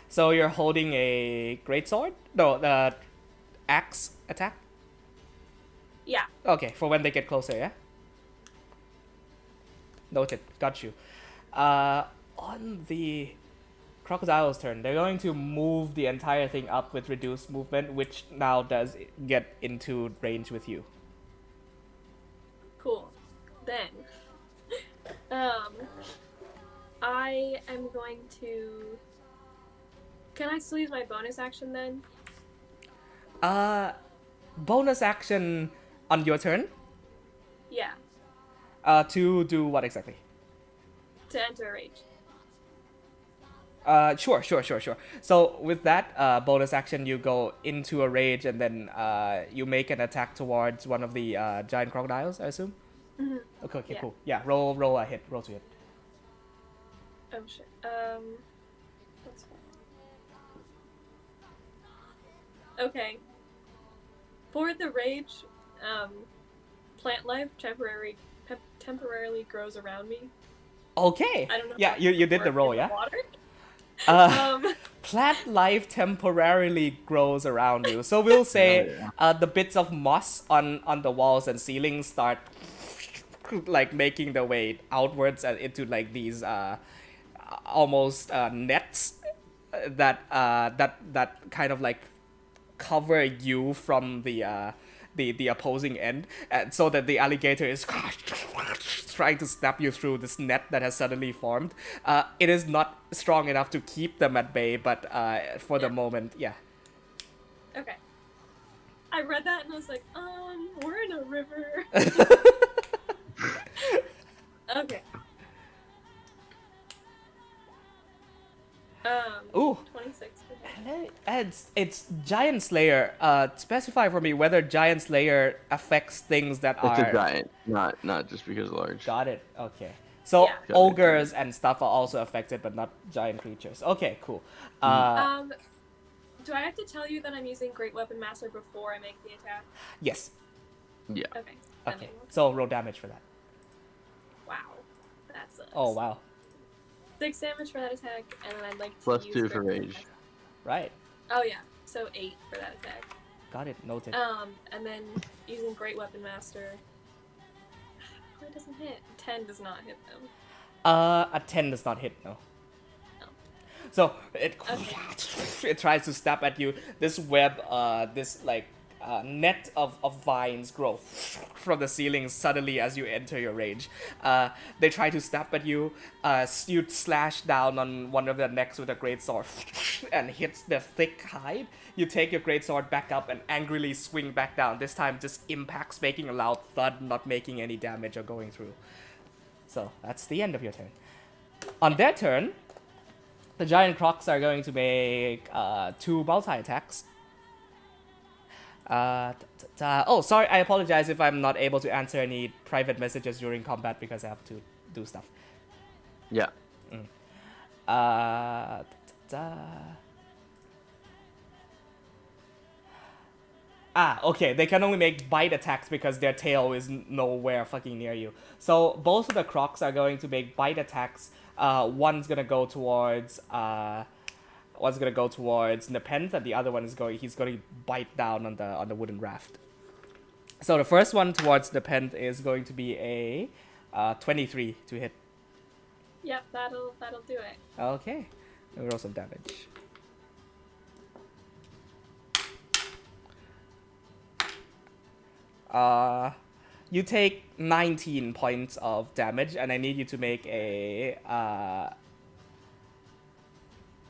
So you're holding a greatsword? No, the axe attack? Yeah. Okay, for when they get closer, yeah? Noted. Got you. On the crocodile's turn, they're going to move the entire thing up with reduced movement, which now does get into range with you. Cool. Then, I am going to. Can I still use my bonus action then? Bonus action on your turn? Yeah. To do what exactly? To enter a rage. Sure. So with that bonus action, you go into a rage and then you make an attack towards one of the giant crocodiles, I assume? Mhm. Okay, Yeah. cool. Yeah, roll a hit. Roll to hit. Oh shit. That's fine. Okay. For the rage, plant life temporarily grows around me. Okay. I don't know. Yeah, if you did the work roll, in yeah? Water. Plant life temporarily grows around you. So we'll say the bits of moss on the walls and ceilings start like making their way outwards and into like these almost nets that kind of like cover you from the opposing end, and so that the alligator is trying to snap you through this net that has suddenly formed. It is not strong enough to keep them at bay, but for the moment, yeah. Okay. I read that and I was like, we're in a river. Okay. Ooh. 26. It's Giant Slayer. Specify for me whether Giant Slayer affects things that It's are. a giant, not just because large. Got it. Okay. So Yeah. ogres and stuff are also affected, but not giant creatures. Okay, cool. Do I have to tell you that I'm using Great Weapon Master before I make the attack? Yes. Yeah. Okay. Okay. So roll damage for that. Wow. That sucks. Oh wow. 6 damage for that attack, and then I'd like to Plus use 2 Great for Weapon rage. Master. Right. Oh yeah. So 8 for that attack. Got it. Noted. And then using Great Weapon Master. It doesn't hit. 10 does not hit them. A 10 does not hit, no. So it it tries to stab at you. This web, this like net of vines grow from the ceiling suddenly as you enter your rage. They try to stab at you. You slash down on one of their necks with a great sword and hits their thick hide. You take your great sword back up and angrily swing back down. This time just impacts, making a loud thud, not making any damage or going through. So that's the end of your turn. On their turn, the giant crocs are going to make 2 multi-attacks. Oh, sorry, I apologize if I'm not able to answer any private messages during combat because I have to do stuff. Yeah. Okay, they can only make bite attacks because their tail is nowhere fucking near you. So both of the crocs are going to make bite attacks. One's gonna go towards Nepenthe, and the other one is he's going to bite down on the wooden raft. So the first one towards Nepenthe is going to be a 23 to hit. Yep, that'll do it. Okay, let me roll some damage. You take 19 points of damage, and I need you to make a.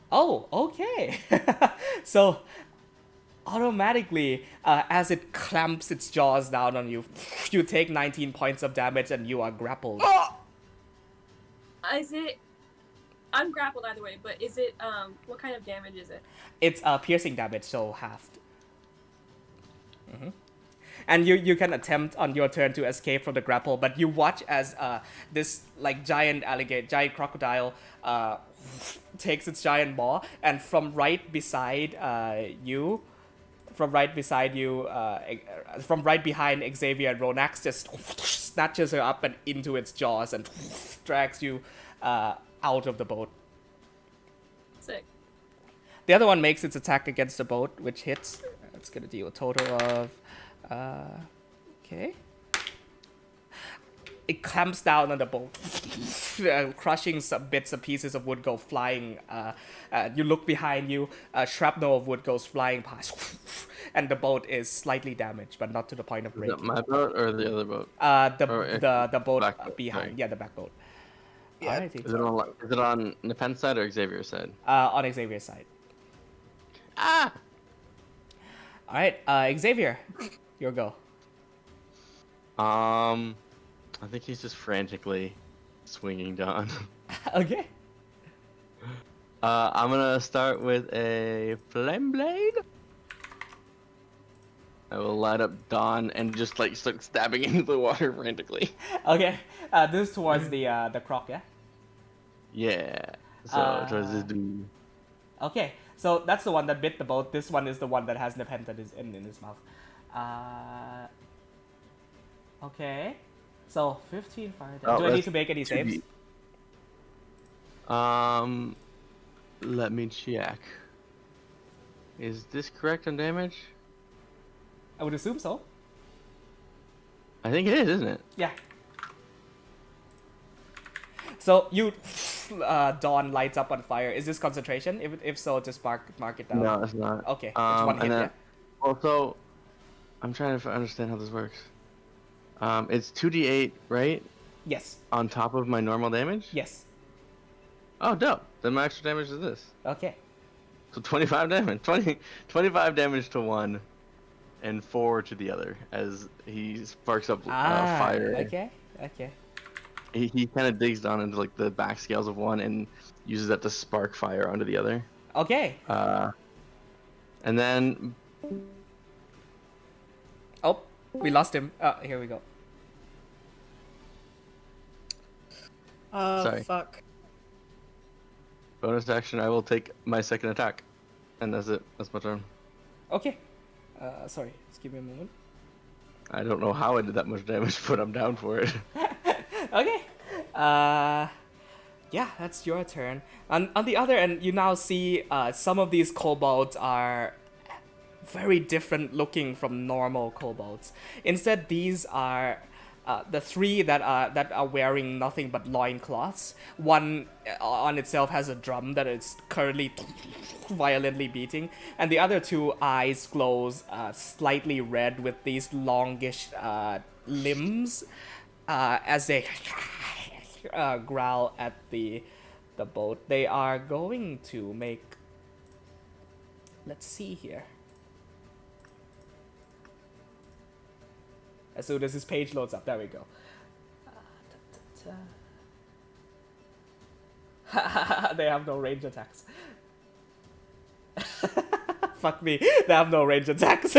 Oh, okay. So, automatically, as it clamps its jaws down on you, you take 19 points of damage, and you are grappled. Is it? I'm grappled either way, but is it? What kind of damage is it? It's piercing damage, so halved. and you can attempt on your turn to escape from the grapple, but you watch as this like giant crocodile takes its giant maw, and from right beside you, from right behind Xavier and Ronax, just snatches her up and into its jaws and drags you out of the boat. Sick. The other one makes its attack against the boat, which hits. It's gonna deal a total of okay. It clamps down on the boat, crushing some bits and pieces of wood go flying. You look behind you, shrapnel of wood goes flying past, and the boat is slightly damaged, but not to the point of Is that breaking. my boat or the other boat? The boat Black boat, behind, sorry. yeah, the back boat. Yeah. Alrighty. Is it on Nepen's side or Xavier's side? On Xavier's side. Ah! Alright, Xavier, your go. I think he's just frantically swinging Dawn. Okay. I'm gonna start with a flame blade. I will light up Dawn and just like start stabbing into the water frantically. Okay. This is towards the croc, yeah? Yeah. So towards this dude. Okay, so that's the one that bit the boat. This one is the one that has Nepenthe in his mouth. Okay. So 15 fire damage. Do I need to make any saves? Let me check. Is this correct on damage? I would assume so. I think it is, isn't it? Yeah. So you, Dawn lights up on fire. Is this concentration? If so, just mark it down. No, it's not. Okay, it's one hit. Yeah. Also, I'm trying to understand how this works. It's 2d8, right? Yes. On top of my normal damage? Yes. Oh, dope. Then my extra damage is this. Okay. So 25 damage. 25 damage to one, and 4 to the other as he sparks up fire. Okay. Okay. He kind of digs down into like the back scales of one and uses that to spark fire onto the other. Okay. And then. Oh, we lost him. Here we go. Sorry. Fuck. Bonus action, I will take my second attack. And that's it. That's my turn. Okay. Sorry. Just give me a moment. I don't know how I did that much damage, but I'm down for it. Okay. Yeah, that's your turn. On the other end, you now see some of these kobolds are very different looking from normal kobolds. Instead, these are the three that are wearing nothing but loincloths. One on itself has a drum that is currently violently beating, and the other two eyes glows slightly red with these longish limbs as they growl at the boat. They are going to make. Let's see here. As soon as this page loads up, there we go. They have no range attacks. Fuck me, they have no range attacks.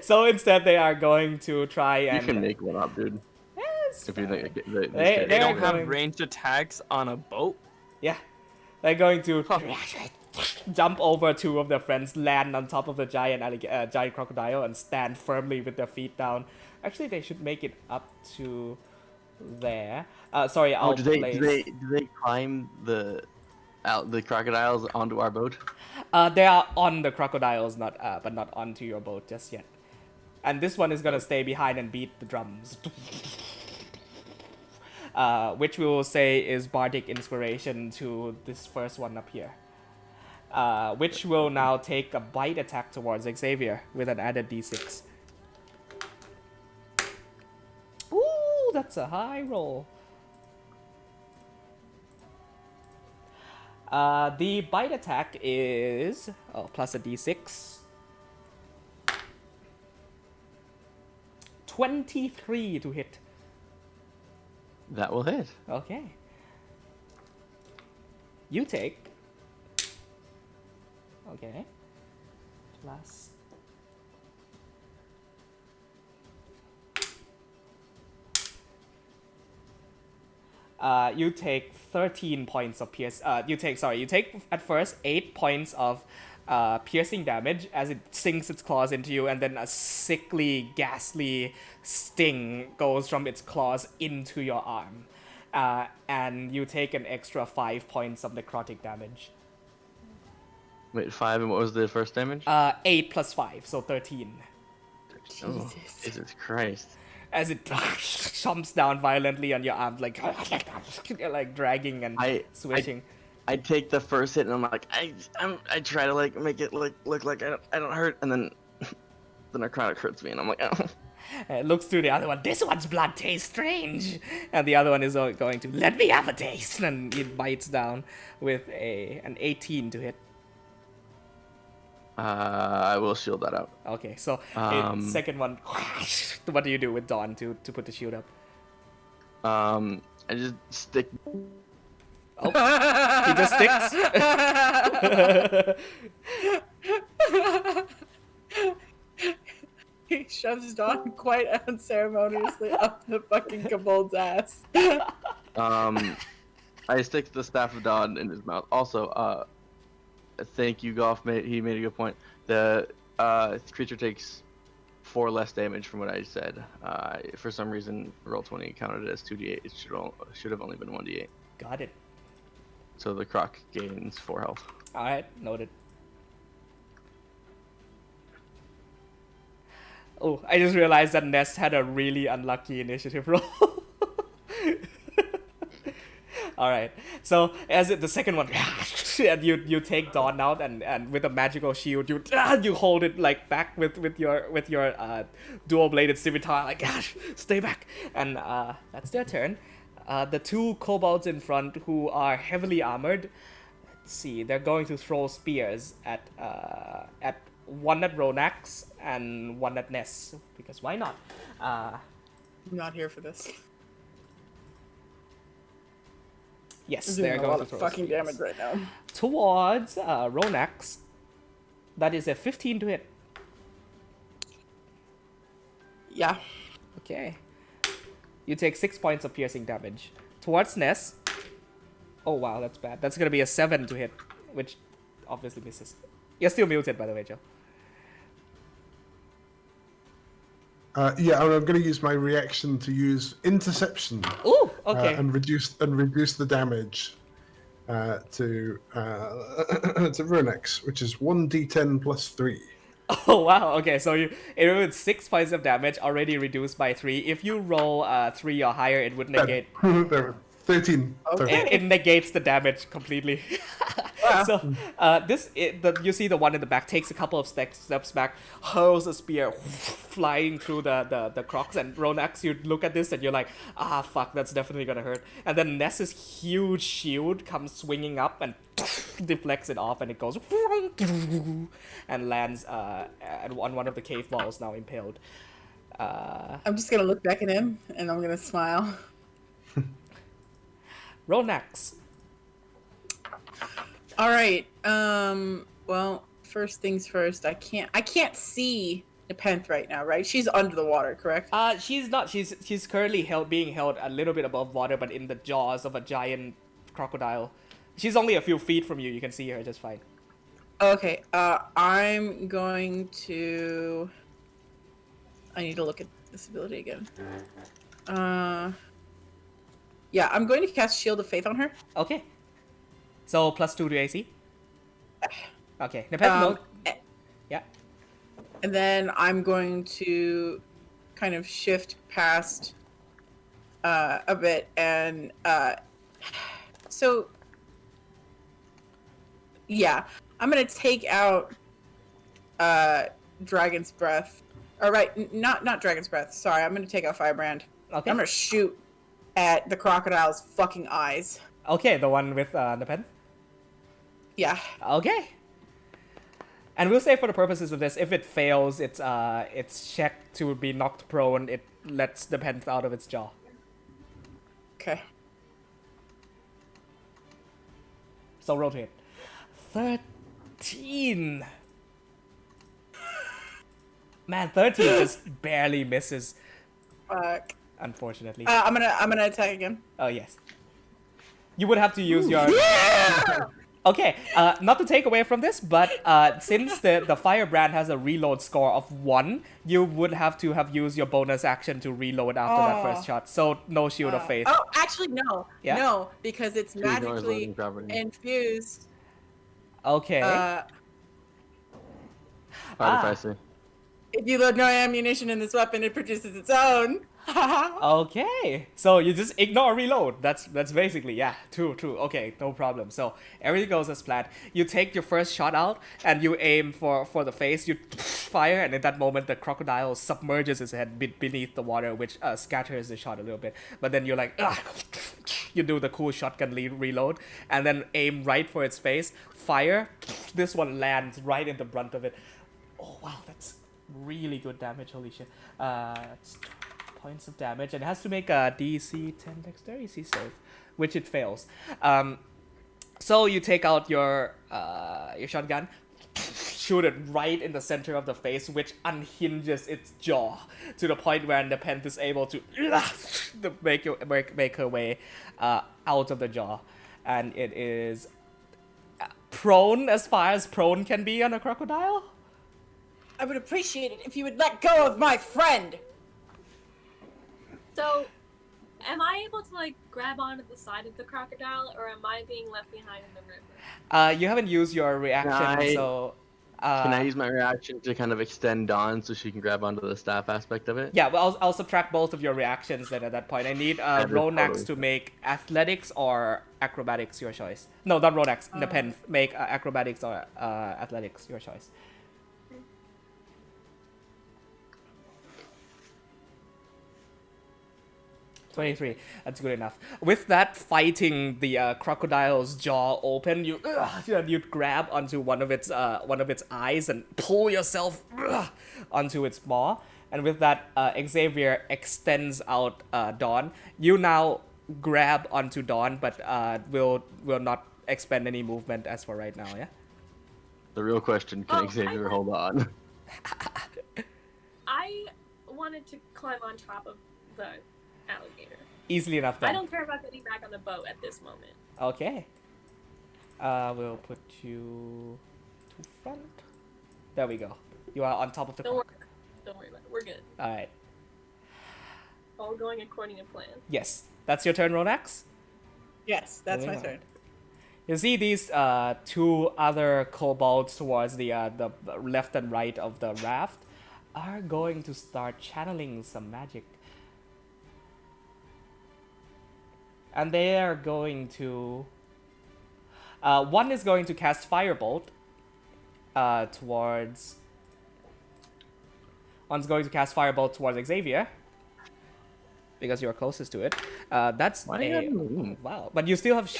So instead, they are going to try and. You can make one up, dude. Yes. If you think They don't are have going- ranged attacks on a boat. Yeah, they're going to jump over two of their friends, land on top of the giant crocodile, and stand firmly with their feet down. Actually, they should make it up to there. Sorry, I'll do place. they climb the crocodiles onto our boat? They are on the crocodiles, but not onto your boat just yet. And this one is gonna stay behind and beat the drums. Which we will say is bardic inspiration to this first one up here. Which will now take a bite attack towards Xavier with an added d6. Ooh, that's a high roll. The bite attack is plus a d6. 23 to hit. That will hit. Okay. You take. Okay. Plus. You take 13 points of pierce. You take at first 8 points of piercing damage as it sinks its claws into you, and then a sickly, ghastly sting goes from its claws into your arm. And you take an extra 5 points of necrotic damage. Wait, 5, and what was the first damage? 8 plus 5, so 13. Oh, Jesus Christ. As it chomps down violently on your arms, like like dragging and swishing. I take the first hit and I'm like, I try to like make it look like I don't hurt, and then the necrotic hurts me, and I'm like, oh. It looks to the other one. This one's blood tastes strange, and the other one is going to let me have a taste, and it bites down with an 18 to hit. I will shield that out. Okay, so second one. What do you do with Dawn to put the shield up? I just stick. Oh, he just sticks. He shoves Dawn quite unceremoniously up the fucking kobold's ass. I stick the staff of Dawn in his mouth. Also, thank you, Goff. He made a good point. The creature takes 4 less damage from what I said. For some reason, Roll20 counted it as 2d8. It should have only been 1d8. Got it. So the croc gains 4 health. All right, noted. Oh, I just realized that Nest had a really unlucky initiative roll. All right, so as the second one, and you take Dawn out, and with a magical shield, you hold it like back with your dual bladed scimitar, like gosh, stay back, and that's their turn. The 2 kobolds in front who are heavily armored. Let's see, they're going to throw spears at one at Ronax and one at Ness, because why not? I'm not here for this. Yes, They're they're doing a going lot to of throw fucking spears. damage right now. Towards Ronax. That is a 15 to hit. Yeah. Okay. You take 6 points of piercing damage. Towards Ness. Oh wow, that's bad. That's gonna be a 7 to hit, which obviously misses. You're still muted, by the way, Joe. Yeah, I'm going to use my reaction to use interception. Ooh, okay. And reduce the damage to Runex, which is 1d10 plus 3. Oh wow, okay, so it would 6 points of damage, already reduced by 3. If you roll 3 or higher, it would negate. 13. Okay. It negates the damage completely. Wow. So you see the one in the back takes a couple of steps back, hurls a spear flying through the crocs, and Ronax, you look at this and you're like, ah fuck, that's definitely gonna hurt. And then Ness's huge shield comes swinging up and deflects it off, and it goes and lands on one of the cave walls, now impaled. I'm just gonna look back at him and I'm gonna smile. Ronax. All right. Well, first things first. I can't see Nepenthe right now, right? She's under the water, correct? She's not. She's currently being held a little bit above water, but in the jaws of a giant crocodile. She's only a few feet from you. You can see her just fine. Okay. I'm going to. I need to look at this ability again. Yeah, I'm going to cast Shield of Faith on her. Okay. So +2 to AC. Okay. Nepenthe, yeah. And then I'm going to kind of shift past a bit, and so yeah, I'm gonna take out Dragon's Breath. All right, not Dragon's Breath. Sorry, I'm gonna take out Firebrand. Okay. I'm gonna shoot at the crocodile's fucking eyes. Okay, the one with Nepenthe. Yeah. Okay. And we'll say for the purposes of this, if it fails its check to be knocked prone, it lets Nepenthe out of its jaw. Okay. So roll to hit. 13. Man, 13 just barely misses. Fuck. Unfortunately. I'm gonna attack again. Oh yes. You would have to use your. Okay, not to take away from this, but since the firebrand has a reload score of 1, you would have to have used your bonus action to reload after that first shot. So no shield of faith. Oh, actually, no. Yeah? No, because it's Ignores magically loading property. infused. Okay. Alright, if I see. If you load no ammunition in this weapon, it produces its own. Okay, so you just ignore reload. That's basically, yeah, true. Okay, no problem. So everything goes as planned. You take your first shot out and you aim for the face. You fire, and in that moment, the crocodile submerges its head beneath the water, which scatters the shot a little bit. But then you're like, ugh. You do the cool shotgun reload, and then aim right for its face. Fire. This one lands right in the brunt of it. Oh wow, that's really good damage. Holy shit. It's points of damage, and it has to make a DC 10 dexterity save, which it fails. So you take out your shotgun, shoot it right in the center of the face, which unhinges its jaw to the point where Nepenthe is able to make her way out of the jaw, and it is prone as far as prone can be on a crocodile. I would appreciate it if you would let go of my friend. So, am I able to like grab onto the side of the crocodile, or am I being left behind in the river? You haven't used your reaction, so. Can I use my reaction to kind of extend Dawn so she can grab onto the staff aspect of it? Yeah, well, I'll subtract both of your reactions then at that point. I need Ronax to make athletics or acrobatics, your choice. No, not Ronax, Nepenthe. Make acrobatics or athletics, your choice. 23. That's good enough. With that, fighting the crocodile's jaw open, you grab onto one of its eyes and pull yourself onto its maw. And with that, Xavier extends out Dawn. You now grab onto Dawn, but will not expend any movement as for right now. Yeah. The real question: can Xavier hold on? I wanted to climb on top of the alligator. Easily enough done. I don't care about getting back on the boat at this moment. Okay. We'll put you to front. There we go. You are on top of the Don't worry about it. We're good. Alright. All going according to plan. Yes. That's your turn, Ronax? Yes, that's my turn. You see these two other kobolds towards the left and right of the raft are going to start channeling some magic. And they are going to... one is going to cast Firebolt towards... One's going to cast Firebolt towards Xavier. Because you're closest to it. That's wow. But you still have...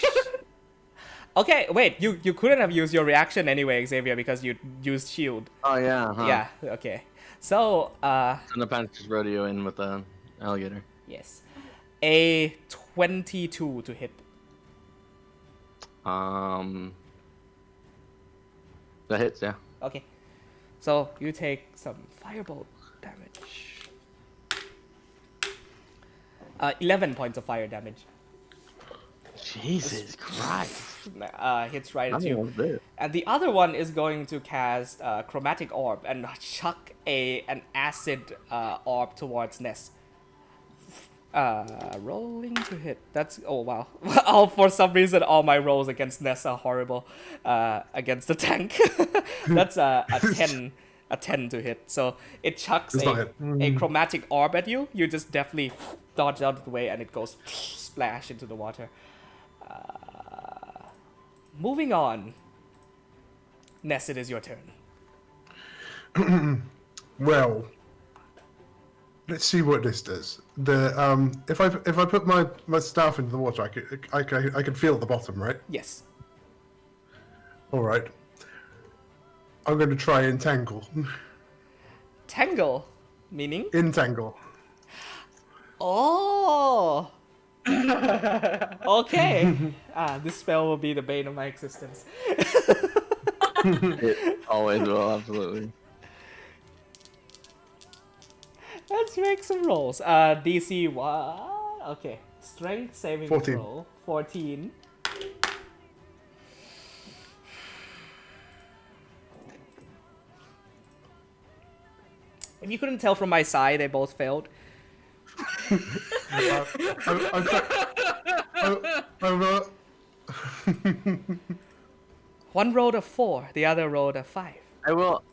Okay, wait. You couldn't have used your reaction anyway, Xavier, because you used shield. Oh, yeah. Huh. Yeah, okay. So, And the Panthers just rodeo in with the alligator. Yes. A 22 to hit. That hits, yeah. Okay. So, you take some firebolt damage. 11 points of fire damage. Jesus Christ. Hits right at you. And the other one is going to cast Chromatic Orb and chuck an acid orb towards Ness. Rolling to hit. That's... Oh, wow. For some reason, all my rolls against Ness are horrible against the tank. That's a 10. A 10 to hit. So it chucks a chromatic orb at you. You just definitely dodge out of the way and it goes splash into the water. Moving on. Ness, it is your turn. Well, let's see what this does. The if I put my staff into the water, I can feel the bottom, right? Yes. All right. I'm going to try entangle. Tangle, meaning? Entangle. Oh. Okay. This spell will be the bane of my existence. It always will, absolutely. Let's make some rolls. DC what? Okay. Strength saving 14. throw. 14. If you couldn't tell from my side, they both failed. One rolled a 4, the other rolled a 5. I will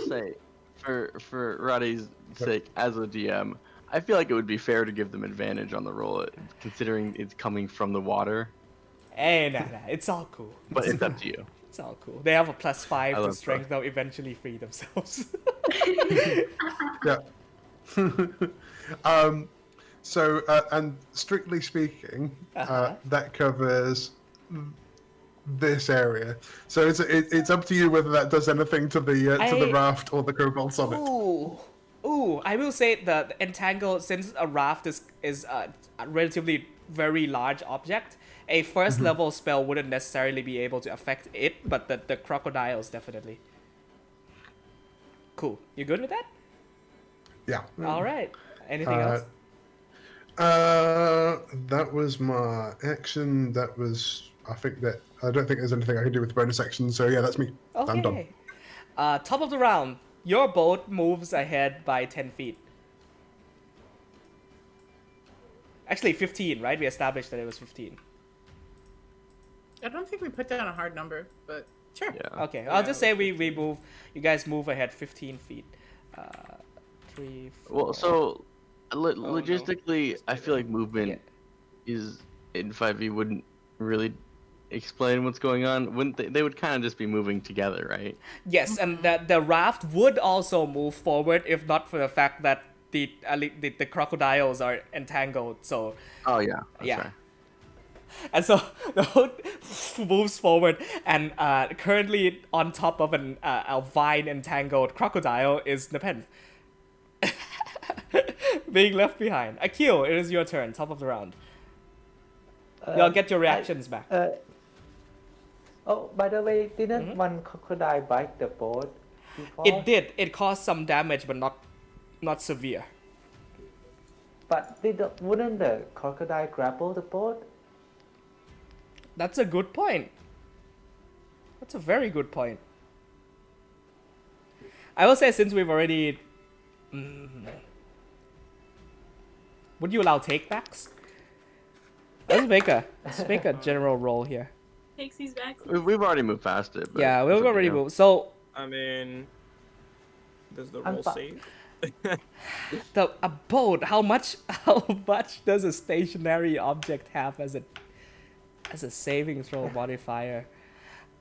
say, for Roddy's sake, as a DM, I feel like it would be fair to give them advantage on the roll, considering it's coming from the water. Hey, nah, it's all cool. But it's up to you. It's all cool. They have a +5 to love strength. They'll eventually free themselves. Yeah. So, and strictly speaking, that covers this area. So it's up to you whether that does anything to the raft or the kobolds on it. Ooh! I will say the entangle, since a raft is a relatively very large object. A first level spell wouldn't necessarily be able to affect it, but the crocodiles definitely. Cool. You good with that? Yeah. All right. Anything else? That was my action. That was. I don't think there's anything I can do with the bonus action. So yeah, that's me. I'm done. Okay. Top of the round. Your boat moves ahead by 10 feet. Actually, 15, right? We established that it was 15. I don't think we put down a hard number, but sure. Yeah. Okay, I'll just say we move. You guys move ahead 15 feet. 3, 4. Well, so logistically, I feel like movement is in 5e wouldn't really explain what's going on. Wouldn't they would kind of just be moving together, right? Yes, and the raft would also move forward if not for the fact that the crocodiles are entangled. So. Oh yeah. Yeah. Right. And so the boat moves forward, and currently on top of a vine entangled crocodile is Nepenthe. Being left behind. Akil, it is your turn, top of the round. You'll get your reactions back. Oh, by the way, didn't one crocodile bite the boat before? It did. It caused some damage, but not severe. But wouldn't the crocodile grapple the boat? That's a good point. That's a very good point. I will say, since we've already... Would you allow takebacks? Let's make a general roll here. Takes these back. We've already moved past it. But Yeah, it's we've up to already you. moved. So I mean, does the I'm roll fi- save? a boat. How much does a stationary object have as a saving throw modifier?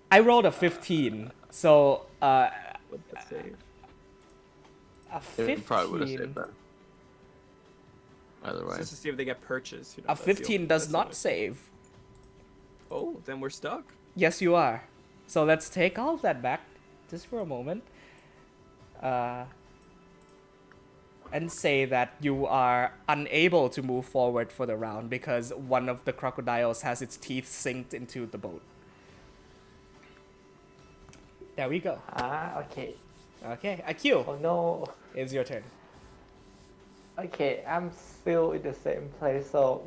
I rolled a 15, so Would that save? a 15. It probably would have saved that. Either way. Just to see if they get purchased. A 15 does not save. Oh, then we're stuck. Yes, you are. So let's take all of that back, just for a moment, and say that you are unable to move forward for the round because one of the crocodiles has its teeth sinked into the boat. There we go. Okay. Okay, Akil, Oh no. it's your turn. Okay, I'm still in the same place, so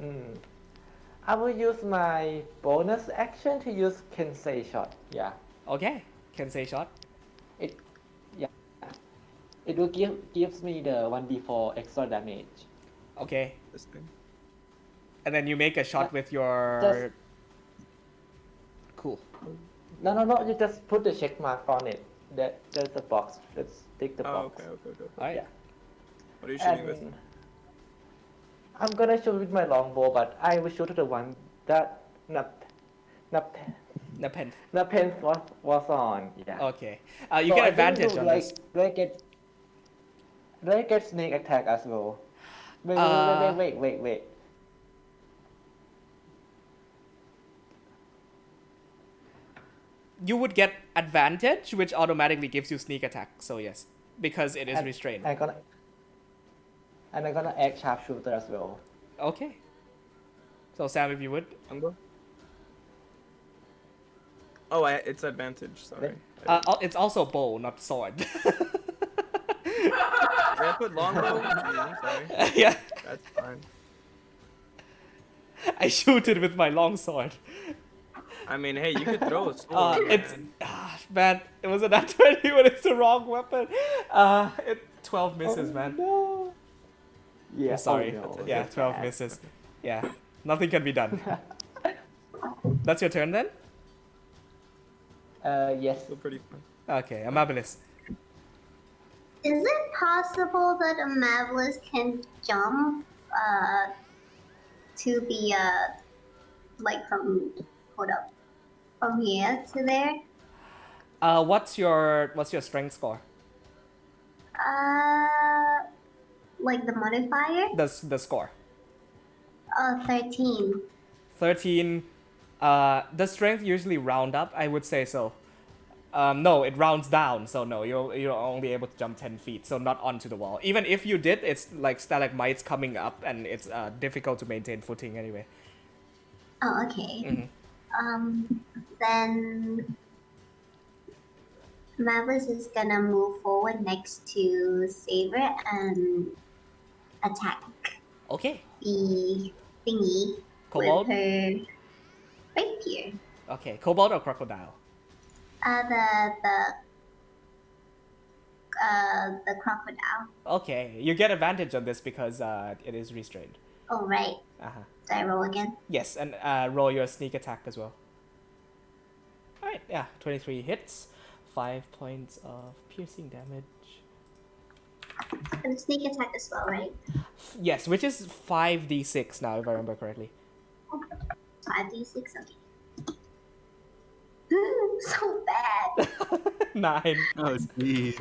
I will use my bonus action to use Kensei shot. Yeah. Okay, can say shot. It will gives me the 1d4 extra damage. Okay, This thing. and then you make a shot with your... Just- Cool. No, you just put the check mark on it. There's a box. Let's take the Oh, box. okay. Alright. Yeah. What are you shooting with? And I'm gonna shoot with my longbow, but I will shoot to the one that Nepenthe. Nepenthe was on. Yeah. Okay. You get advantage on this. Do I get sneak attack as well? Wait. You would get advantage, which automatically gives you sneak attack. So yes, because it is restrained. I'm gonna add sharpshooter as well. Okay. So Sam, if you would. Ungo? Oh, it's advantage. Sorry. It's also bow, not sword. I put longbow. Sorry. Yeah. That's fine. I shoot it with my long sword. I mean, hey, you could throw a sword. It's man. Man, it was a nat 20, but it's the wrong weapon. 12 misses, man. No. Yeah. I'm sorry. Oh, no, Yeah, that's 12 bad. misses. Yeah, nothing can be done. That's your turn then? Yes. Still pretty fun. Okay, Amabilis. Is it possible that a Mavericks can jump to the like from from here to there? What's your strength score? Like the modifier? The score. 13. 13. The strength usually round up, I would say so. No, it rounds down, so no, you're only able to jump 10 feet, so not onto the wall. Even if you did, it's like stalagmites coming up, and it's difficult to maintain footing anyway. Oh, okay. Mm-hmm. Then Mavis is gonna move forward next to Saber and attack Okay. the thingy Kobold? with her rapier. Okay, kobold or crocodile? The crocodile. Okay, you get advantage on this because it is restrained. Oh, right. Uh-huh. Do I roll again? Yes, and roll your sneak attack as well. Alright, yeah, 23 hits, 5 points of piercing damage. And sneak attack as well, right? Yes, which is 5d6 now, if I remember correctly. 5d6, okay. So bad. 9. Oh, geez.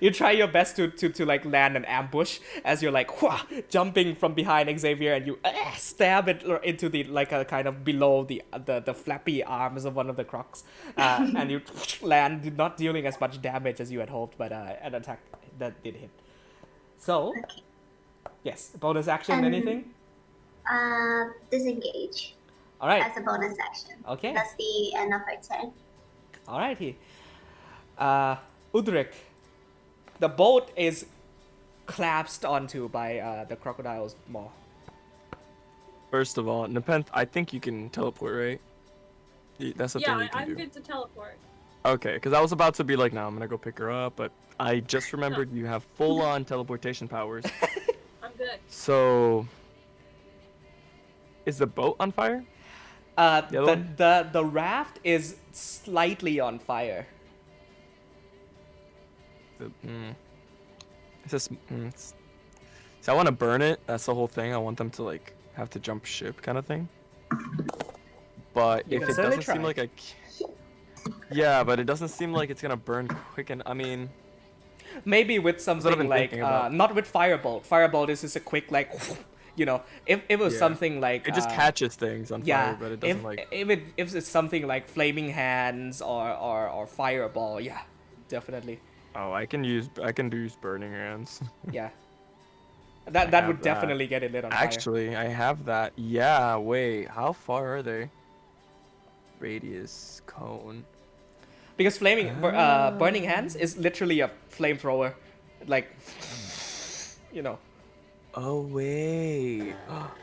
You try your best to like land an ambush as you're like jumping from behind Xavier, and you stab it into the like a kind of below the flappy arms of one of the crocs, and you land, not dealing as much damage as you had hoped, but an attack that did hit. So, Okay. yes, bonus action, And- anything? Disengage All right. as a bonus action. Okay. That's the end of her turn. Alrighty. Udrik. The boat is collapsed onto by the crocodile's maw. First of all, Nepenthe, I think you can teleport, right? That's the thing you can I'm do. good to teleport. Okay, because I was about to be like, no, I'm gonna go pick her up, but I just remembered you have full-on teleportation powers. I'm good. So, is the boat on fire? The other one? The raft is slightly on fire. It's just, so I want to burn it. That's the whole thing. I want them to like have to jump ship, kind of thing. But You if can it certainly doesn't seem try. like yeah, but it doesn't seem like it's gonna burn quick. And I mean, Maybe with what I've something been like thinking about. not with firebolt. Firebolt is just a quick like, you know, if it was Yeah. something like it just catches things on yeah, fire, but it doesn't like. if it's something like flaming hands or fireball, yeah, definitely, Oh, I can use burning hands. yeah. I That have would that. definitely get it lit on fire. Actually, I have that. Yeah, wait. How far are they? Radius cone. Because burning hands is literally a flamethrower, like, you know. Oh wait.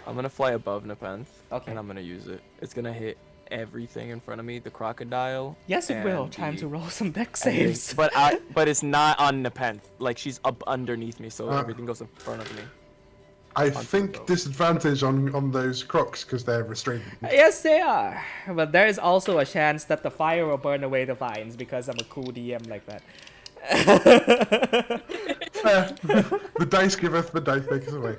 I'm gonna fly above Nepenthe. Okay. And I'm gonna use it. It's gonna hit everything in front of me. The crocodile. Yes, it will. and Time the- to roll some deck and the- saves. but it's not on Nepenthe. Like she's up underneath me, so everything goes in front of me. I the think boat. disadvantage on those crocs because they're restrained. Yes, they are. But there is also a chance that the fire will burn away the vines because I'm a cool DM like that. The dice giveth, the dice taketh away.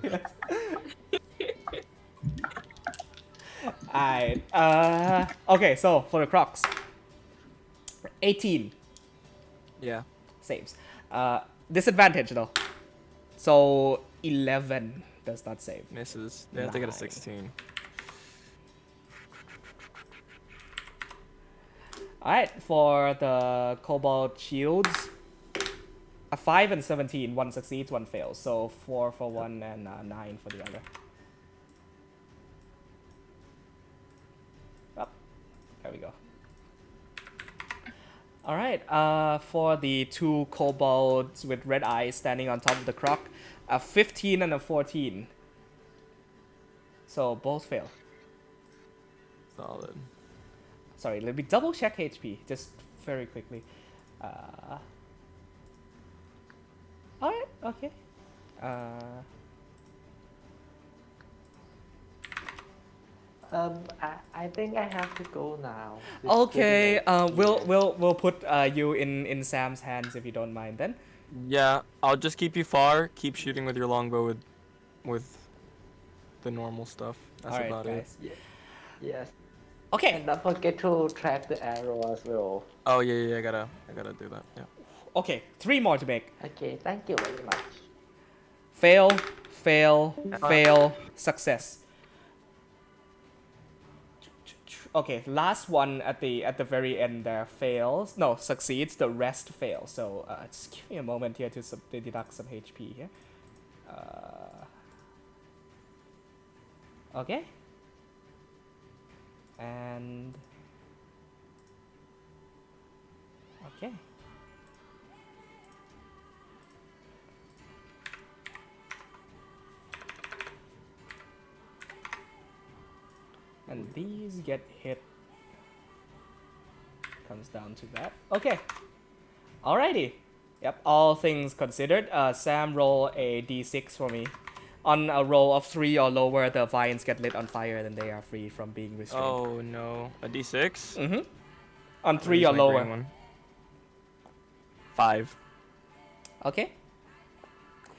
Alright. Okay, so for the crocs. 18 Yeah. saves. Disadvantage though. So 11 does not save. Misses. They have to get a 9. 16. Alright, for the Cobalt Shields, a 5 and 17. One succeeds, one fails. So 4 for one and 9 for the other. Up. There we go. Alright, for the two kobolds with red eyes standing on top of the croc, a 15 and a 14. So both fail. Solid. Sorry, let me double check HP just very quickly. Alright, okay. I think I have to go now. It's Okay, getting late. we'll put you in Sam's hands if you don't mind then. Yeah, I'll just keep you far. Keep shooting with your longbow with the normal stuff. That's Alright, about it. guys. Yes. Okay. And don't forget to track the arrow as well. Oh yeah, I gotta do that. Yeah. Okay, 3 more to make. Okay, thank you very much. Fail, fail, fail, success. Okay, last one at the very end there fails. No, succeeds. The rest fail. So just give me a moment here to deduct some HP here. Okay. And okay. And these get hit. Comes down to that. Okay. Alrighty. Yep, all things considered. Sam, roll a d6 for me. On a roll of 3 or lower, the vines get lit on fire, then they are free from being restrained. Oh no, a d6. Mm-hmm. On 3 Where's or my lower. green one? 5. Okay.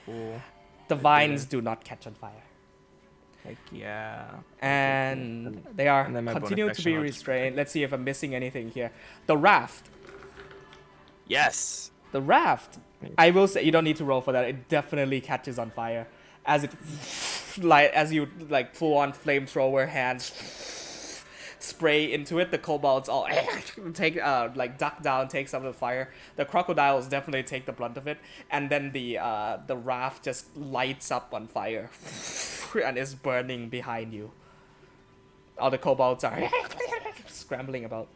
Cool. The vines do not catch on fire. Heck yeah. And they are And then my bonus continue to action, be I'll just restrained. Let's see if I'm missing anything here. The raft. Yes. The raft. I will say you don't need to roll for that. It definitely catches on fire as it as you full on flamethrower hands spray into it. The kobolds all take duck down, take some of the fire. The crocodiles definitely take the brunt of it, and then the raft just lights up on fire and is burning behind you. All the kobolds are scrambling about.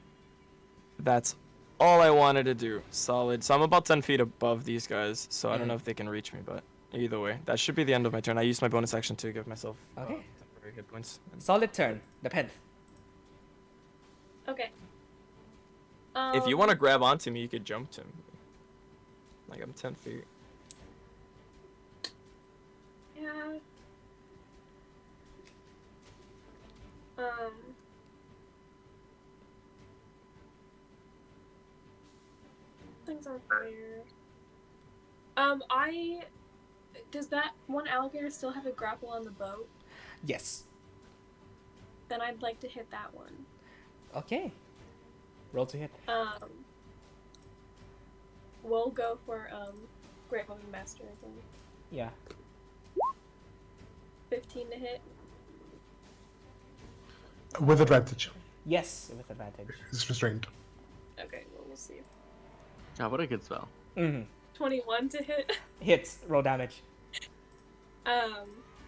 That's all I wanted to do. Solid. So I'm about 10 feet above these guys, so I don't know if they can reach me, but either way, that should be the end of my turn. I used my bonus action to give myself temporary hit points. Solid turn. The pen. Okay. If you want to grab onto me, you could jump to me. Like, I'm 10 feet. Yeah. Things on fire. Does that one alligator still have a grapple on the boat? Yes. Then I'd like to hit that one. Okay. Roll to hit. We'll go for Great Weapon Master again. Yeah. 15 to hit. With advantage. Yes, with advantage. It's restrained. Okay, well, we'll see. Ah, what a good spell. 21 to hit. Hits. Roll damage.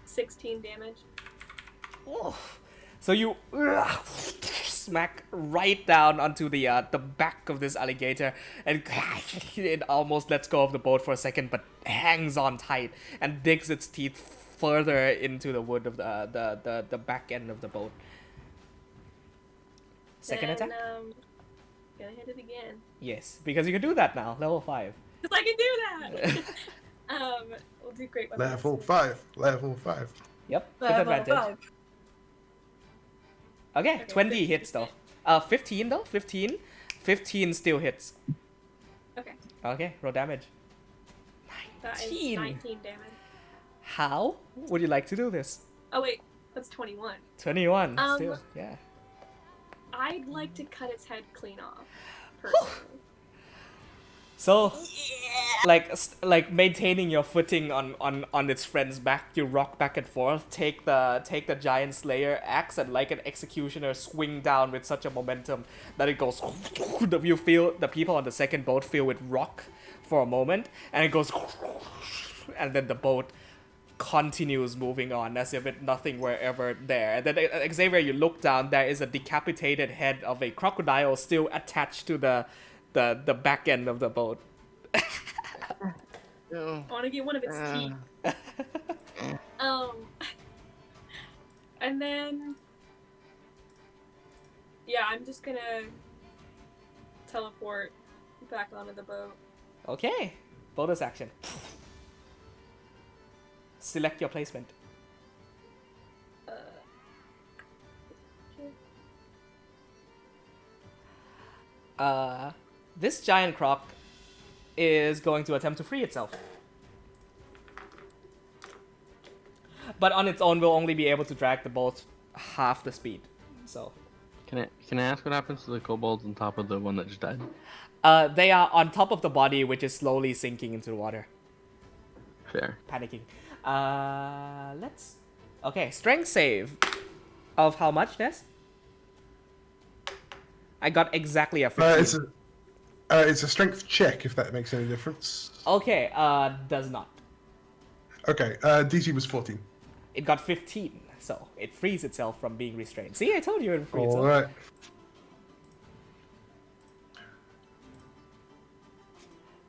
16 damage. Oh. So you smack right down onto the back of this alligator, and it almost lets go of the boat for a second, but hangs on tight and digs its teeth further into the wood of the back end of the boat. Second attack? Gonna hit it again. Yes, because you can do that now, level 5. Because I can do that! We'll do Great Weapon Level Master. 5. Level 5. Yep, with Level advantage. 5. Okay, 20 hits though. 15 though? 15? 15 still hits. Okay. Okay, roll damage. That is 19. 19 damage. How would you like to do this? Oh wait, that's 21. 21, still, yeah. I'd like to cut its head clean off, personally. So, like maintaining your footing on its friend's back, you rock back and forth, take the giant slayer axe, and like an executioner swing down with such a momentum that it goes. You feel the people on the second boat feel it rock for a moment, and it goes, and then the boat continues moving on as if nothing were ever there. And then Xavier, you look down, there is a decapitated head of a crocodile still attached to the back end of the boat. I want to get one of its teeth. And then, Yeah, I'm just gonna teleport back onto the boat. Okay. Bonus action. Select your placement. This giant croc is going to attempt to free itself. But on its own, will only be able to drag the boat half the speed. So, Can I ask what happens to the kobolds on top of the one that just died? they are on top of the body, which is slowly sinking into the water. Fair. Panicking. Let's. Okay, strength save. Of how much, Ness? I got exactly a 15. It's a strength check, if that makes any difference. Okay, does not. Okay, DC was 14. It got 15, so it frees itself from being restrained. See, I told you it would free All itself. right.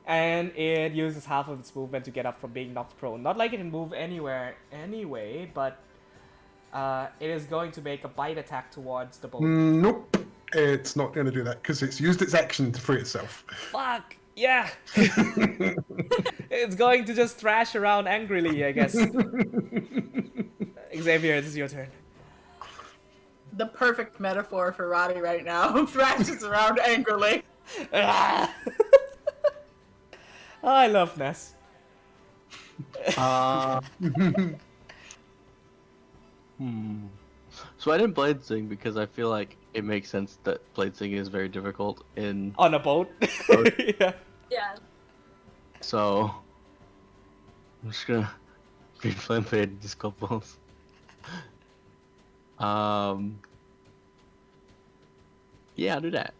And it uses half of its movement to get up from being knocked prone. Not like it can move anywhere anyway, but it is going to make a bite attack towards the boat. Nope. It's not going to do that because it's used its action to free itself. Fuck! Yeah! It's going to just thrash around angrily, I guess. Xavier, this is your turn. The perfect metaphor for Roddy right now. Thrashes around angrily. Ah! Oh, I love Ness. So I didn't blade sing because I feel like it makes sense that blade sing is very difficult in. On a boat? Yeah. Yeah. So I'm just gonna green flame fade these kobolds. Yeah, I'll do that.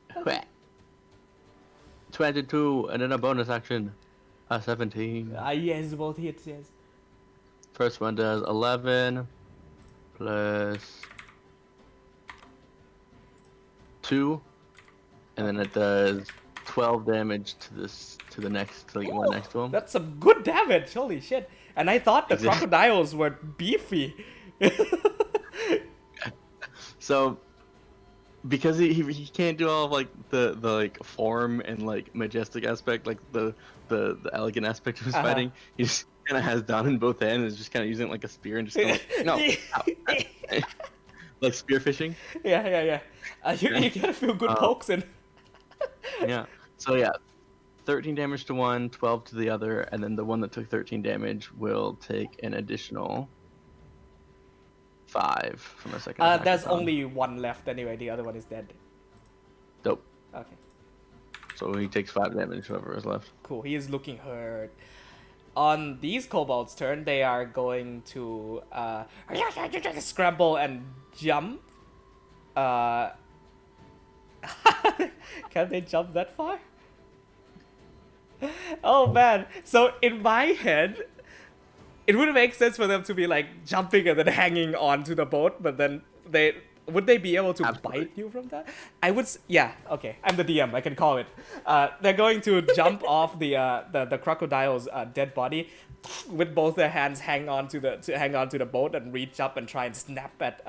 22, and then a bonus action. 17. Yes, both hits, yes. First one does 11 plus 2, and then it does 12 damage to the one next to him. That's some good damage, holy shit. And I thought the crocodiles were beefy. So because he can't do all of like the like form and like majestic aspect, like the elegant aspect of his fighting, he just kind of has down in both hands and is just kind of using it like a spear and just going like, no, like spear fishing. Yeah. You gotta feel good pokes in. Yeah. So yeah, 13 damage to one, 12 to the other, and then the one that took 13 damage will take an additional 5 from a second attack. There's only one left anyway, the other one is dead. Dope. Okay. So he takes 5 damage, whoever is left. Cool, he is looking hurt. On these kobolds' turn, they are going to scramble and jump. Can they jump that far? Oh man, so in my head, it would make sense for them to be like jumping and then hanging onto the boat, but then would they be able to bite you from that? Yeah, okay, I'm the DM, I can call it. They're going to jump off the crocodile's dead body with both their hands hang on to the boat and reach up and try and snap at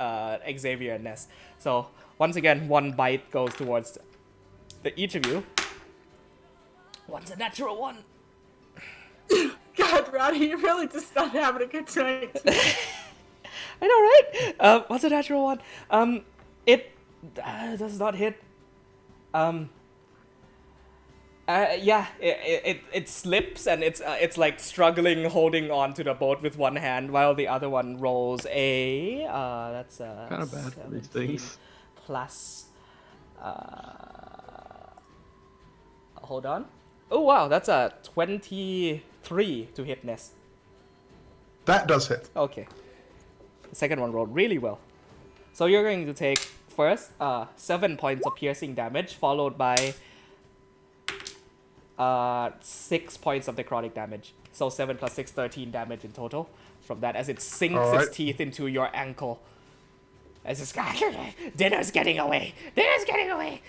Xavier and Ness. So once again, one bite goes towards each of you. One's a natural one. God, Roddy, you really just not having a good time. I know, right? What's a natural one? It does not hit. Yeah, it slips and it's like struggling, holding on to the boat with one hand while the other one rolls a. That's kind of bad for these things. Plus. Hold on. Oh wow, that's a 23 to hit Ness. That does hit. Okay. The second one rolled really well. So you're going to take first 7 points of piercing damage, followed by 6 points of necrotic damage. So 7 plus 6, 13 damage in total from that as it sinks its teeth into your ankle. As it's dinner's getting away. Dinner's getting away.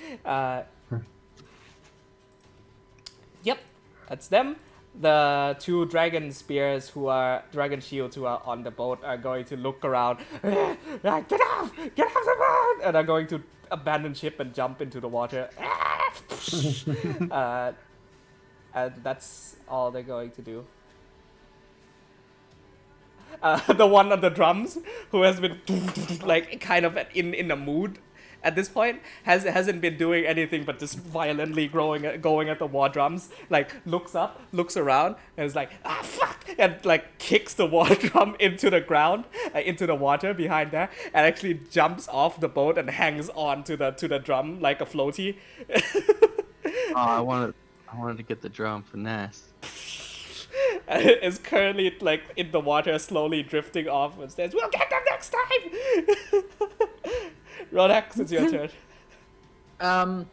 Yep, that's them. The 2 dragon spears dragon shields who are on the boat are going to look around. Get off the boat! And are going to abandon ship and jump into the water. And that's all they're going to do. The one on the drums, who has been like kind of in a mood at this point, hasn't been doing anything but just violently going at the war drums. Like looks up, looks around, and is like, ah fuck, and like kicks the war drum into the ground, into the water behind there, and actually jumps off the boat and hangs on to the drum like a floaty. I wanted to get the drum finesse. Is currently like in the water, slowly drifting off, and says, "We'll get them next time." Rodax, it's your turn. I'm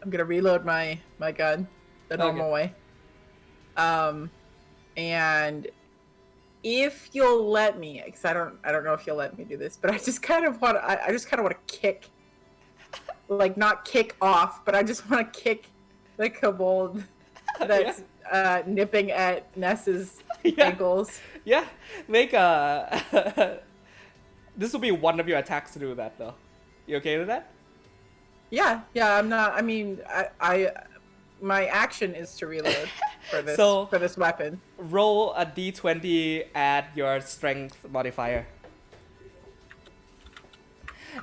gonna reload my gun the normal way. And if you'll let me, because I don't know if you'll let me do this, but I just kind of want to kick, like not kick off, but I just want to kick the kobold that's nipping at Ness's ankles. Yeah, make a. This will be one of your attacks to do that, though. You okay with that? Yeah. I'm not. I mean, I my action is to reload for this for this weapon. Roll a d20 at your strength modifier,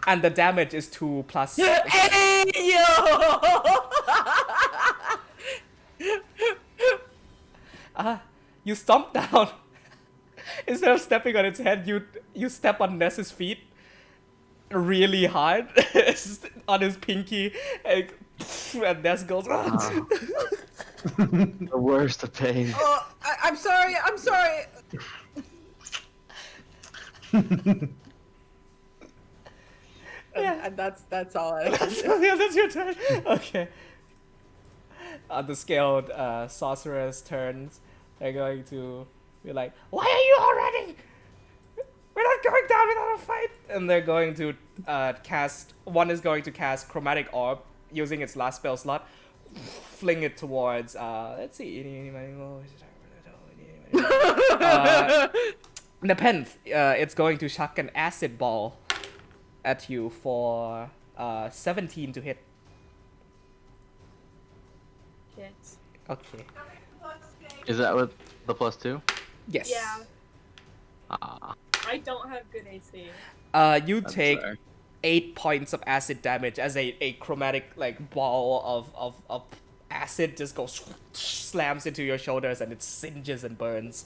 and the damage is 2 plus. Hey, yo! You stomp down. Instead of stepping on its head, you step on Ness's feet really hard on his pinky, and Ness goes. The worst of pain. Oh, I'm sorry. Yeah. And that's all I. Yeah, that's your turn. Okay. On the scaled sorcerer's turns, they're going to be like, "Why are you already? We're not going down without a fight." And they're going to cast. One is going to cast Chromatic Orb using its last spell slot, fling it towards. Let's see. Nepenthe. It's going to chuck an acid ball at you for 17 to hit. Hits. Okay. Is that with the +2? Yes. Yeah. Ah. I don't have good AC. You I'm take sorry. 8 points of acid damage as a chromatic like ball of acid just goes slams into your shoulders, and it singes and burns.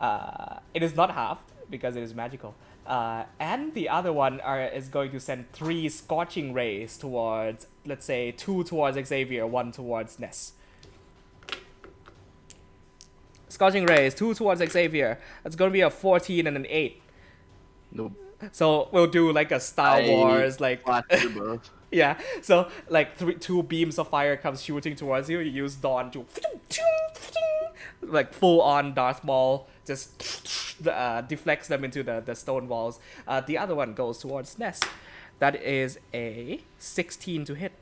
It is not halved because it is magical. And the other one is going to send 3 scorching rays towards, let's say, 2 towards Xavier, 1 towards Ness. Scorching rays, 2 towards Xavier. That's going to be a 14 and an 8. Nope. So we'll do like a Star Wars, like Both. yeah. So like 2 beams of fire comes shooting towards you. You use Dawn to like full on Darth Maul, just deflects them into the stone walls. The other one goes towards Ness. That is a 16 to hit.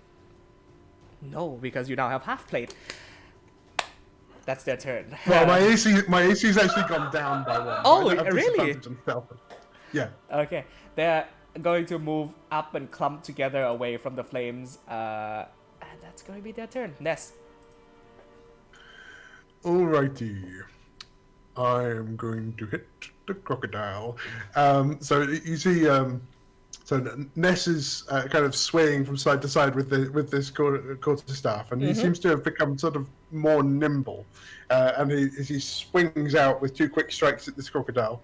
No, because you now have half plate. That's their turn. Well, my AC's actually gone down by 1. Oh, I have really? disadvantage on stealth. Yeah. Okay, they're going to move up and clump together away from the flames, and that's going to be their turn. Ness. Alrighty. I am going to hit the crocodile. So you see, so Ness is kind of swaying from side to side with this quarterstaff, and he seems to have become sort of more nimble. And he swings out with 2 quick strikes at this crocodile.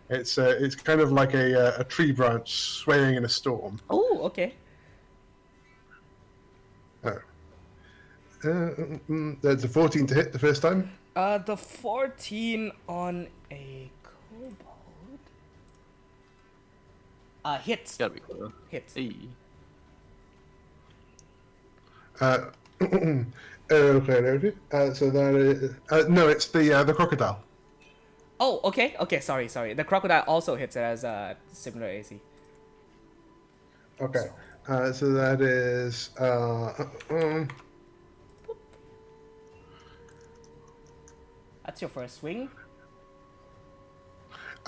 It's kind of like a tree branch swaying in a storm. Oh, okay. There's a 14 to hit the first time. The 14 on a kobold. Hits. Gotta be close. Hits. Hey. Okay. So that is no, it's the crocodile. Oh, okay. Okay, sorry. The crocodile also hits. It has a similar AC. Okay. So that is That's your first swing.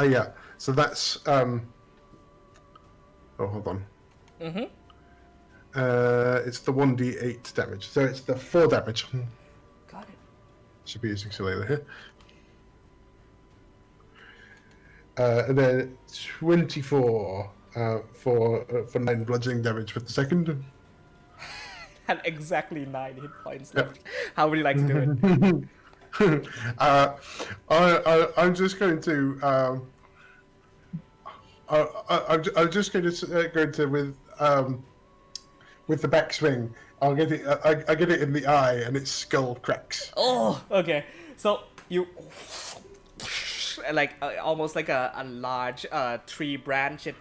yeah. So that's oh, hold on. It's the 1d8 damage. So it's the 4 damage. Got it. Should be using Shillelagh here. And then 24 for 9 bludgeoning damage with the second. And exactly 9 hit points left. How would you like to do it? I'm just going to. I'm just going to go into with the backswing. I'll get it. I get it in the eye, and its skull cracks. Oh, okay. So you like almost like a large tree branch. It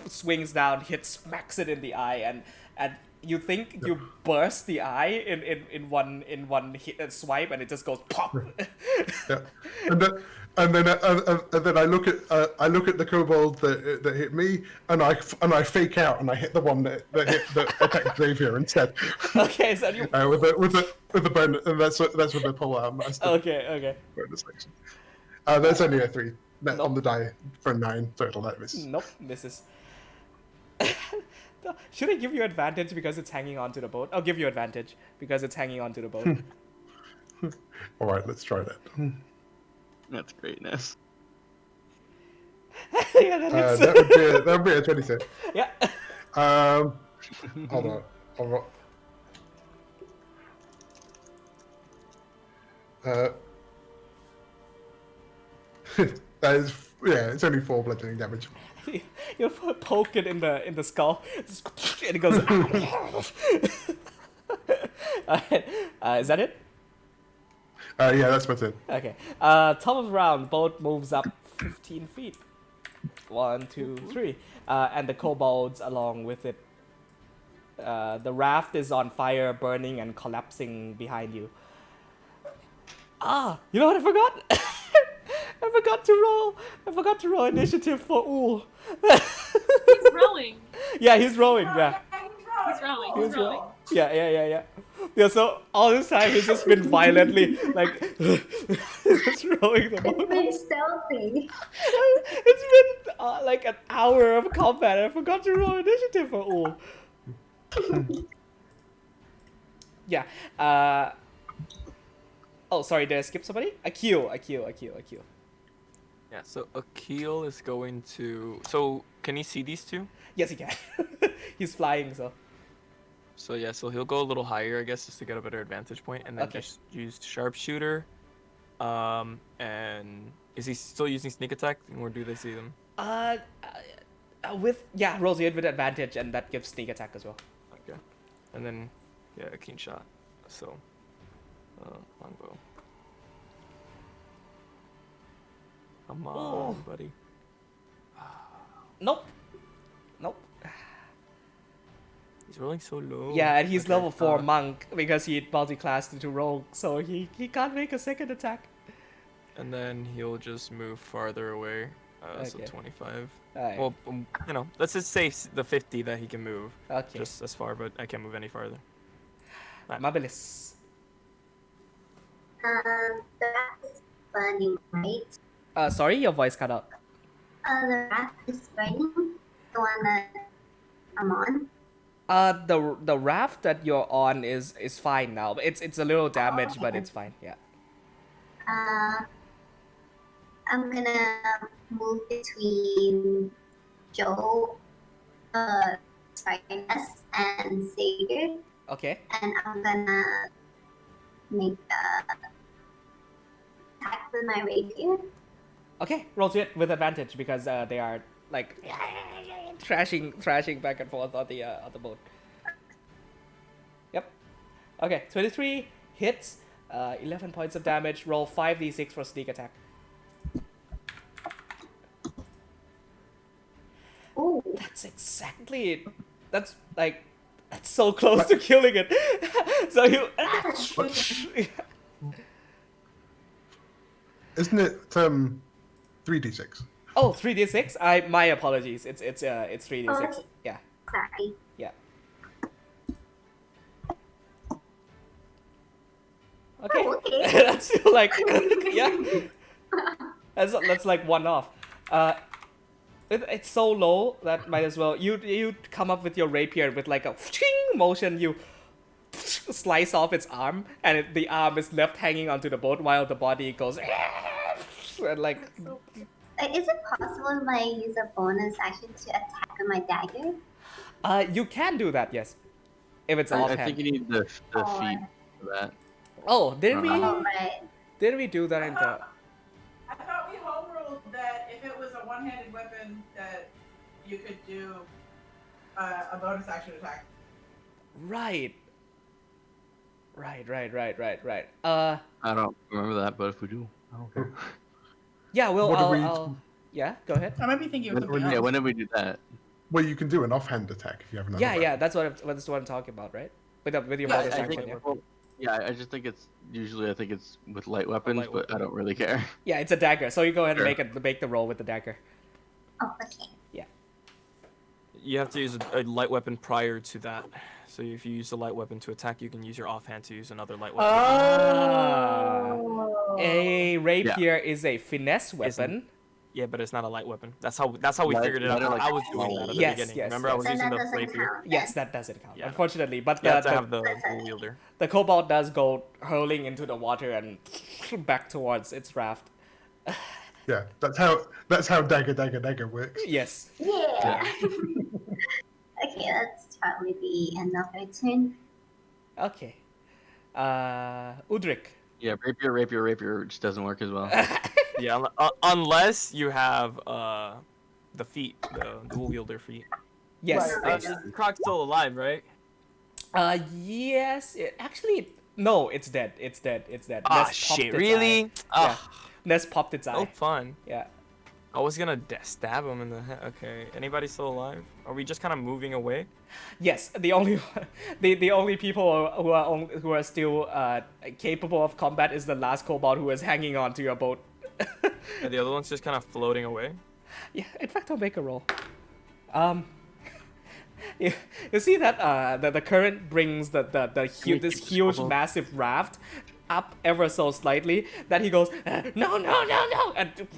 swings down, smacks it in the eye, and you think you burst the eye in one hit, swipe, and it just goes pop. Yeah, and then I look at the kobold that hit me, and I fake out, and I hit the one that attacked Xavier instead. Okay, so you with the burn, and that's with the polearm. okay. Bonus action. That's only a 3 on the die for 9 total. That misses. Nope, misses. Should I give you advantage because it's hanging onto the boat? I'll give you advantage because it's hanging onto the boat. All right, let's try that. That's greatness. Yeah, that would be a 26. Yeah. Hold on. That is, yeah, it's only 4 bludgeoning damage. You poke it in the skull, and it goes. Is that it? Yeah, that's what's it. Okay. Top of the round, boat moves up 15 feet. 1, 2, 3. And the kobolds along with it. The raft is on fire, burning and collapsing behind you. Ah, you know what I forgot? I forgot to roll initiative for Ool. He's rowing. Yeah, he's rowing. Yeah. He's rowing. Yeah, so all this time he's just been violently like just rowing the boat. It's been stealthy. It's been like an hour of combat. I forgot to roll initiative for Ool. Yeah. Oh, sorry, did I skip somebody? Akil. Yeah, so Akil is going to... So, can he see these two? Yes, he can. He's flying, so. So, yeah, so he'll go a little higher, I guess, just to get a better advantage point, and then Okay. just use Sharpshooter. And is he still using Sneak Attack, or do they see them? Rolls it with advantage, and that gives sneak attack as well. Okay. And then, yeah, a keen shot. So, longbow. Come on, buddy. Nope. He's rolling so low. Yeah, and he's Okay, level 4 monk because he multi-classed into rogue, so he can't make a second attack. And then he'll just move farther away. So Okay. 25. Alright. Well, let's just say the 50 that he can move. Okay. Just as far, but I can't move any farther. Marvelous. The raft is burning, right? Sorry, your voice cut out. The raft is burning. The one that I'm on. The raft that you're on is fine now. It's a little damaged, but okay. it's fine. Yeah. I'm gonna move between Joe, Ness, and Xavier, Okay. and I'm gonna make attack with my rapier. Okay. Roll to it with advantage because they are like thrashing back and forth on the boat. Yep. Okay. 23 hits. 11 points of damage. Roll 5d6 for sneak attack. Ooh, That's exactly it. That's so close to killing it. So you. Isn't it 3d6? Oh, 3d6. My apologies. It's 3d6. Oh. Yeah. sorry. Yeah. Okay. Oh, okay. That's still like yeah. That's like one off. It's so low that might as well you come up with your rapier with like a motion. You slice off its arm, and the arm is left hanging onto the boat while the body goes and like. So Is it possible if I use a bonus action to attack with my dagger? You can do that, yes, if it's I offhand. think you need the Or- feet for that. Oh, did we? Oh, right. Did we do that in the? I thought we home ruled that if it was a one-handed weapon, that you could do a bonus action attack. Right. Right. I don't remember that, but if we do, I don't care. Yeah. Well, What do we- yeah. Go ahead. I might be thinking of something Yeah, else. when did we do that? Well, you can do an offhand attack if you have another. Yeah, weapon. that's what I'm talking about, right? With your Yeah, bonus I action, think- yeah. Well, yeah, I just think it's usually I think it's with light weapons, light but I weapon. don't really care. Yeah, it's a dagger. So you go ahead and Sure. make the roll with the dagger. Oh, okay. You have to use a light weapon prior to that. So if you use a light weapon to attack, you can use your offhand to use another light weapon. Oh. A rapier is a finesse Isn't- weapon. Yeah, but it's not a light weapon. That's how we Light- figured it out. lighter, like, I was doing that at the Yes, beginning. yes, Remember, yes. I was Then using that the doesn't rapier. count. Yes, then. that doesn't count, Yeah. unfortunately. But You have to the, have the dual wielder. the kobold does go hurling into the water and back towards its raft. Yeah, that's how dagger works. Yes. Yeah. Okay, that's probably the end of our turn. Okay. Udrik. Yeah, rapier just doesn't work as well. Yeah, unless you have the feet, the dual wielder feet. Yes. Croc's still alive, right? Yes. Actually, no. It's dead. Ah, Ness popped shit! its Really? eye. Ah, Ness popped its no eye. fun. Yeah. I was gonna stab him in the head. Okay. Anybody still alive? Are we just kind of moving away? Yes. The only the only people who are still capable of combat is the last kobold who is hanging on to your boat. Are the other ones just kind of floating away? Yeah. In fact, I'll make a roll. You see that the current brings this huge massive raft up ever so slightly that he goes no and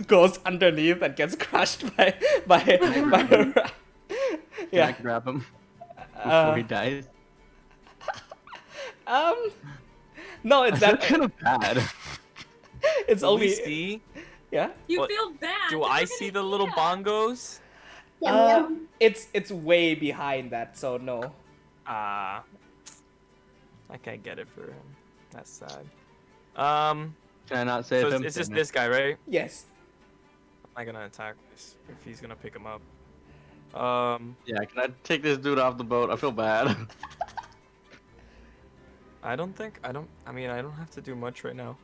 goes underneath and gets crushed by a raft. Can I Yeah. grab him before Uh, he dies? No, it's that. That's kind of bad. It's Do only we see? yeah. you What- feel bad. Do They're I gonna see the eat little us. bongos? It's way behind that, so no. I can't get it for him. That's sad. Can I not save So him? it's just Damn it. this guy, right? Yes. I'm not gonna attack this if he's gonna pick him up. Yeah, can I take this dude off the boat? I feel bad. I don't have to do much right now.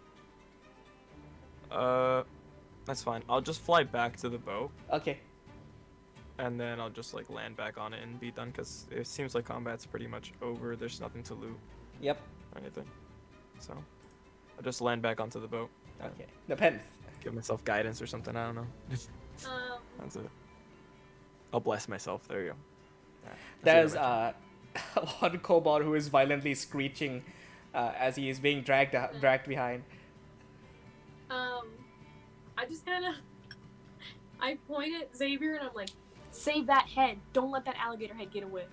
That's fine. I'll just fly back to the boat, Okay. and then I'll just like land back on it and be done, because it seems like combat's pretty much over. There's nothing to loot Yep. or anything. So I'll just land back onto the boat. Okay. Depends. Give myself guidance or something. I don't know. That's it. I'll bless myself. There you go. Alright, There's that's one kobold who is violently screeching as he is being dragged behind. I just kind of, I point at Xavier and I'm like, save that head. Don't let that alligator head get away.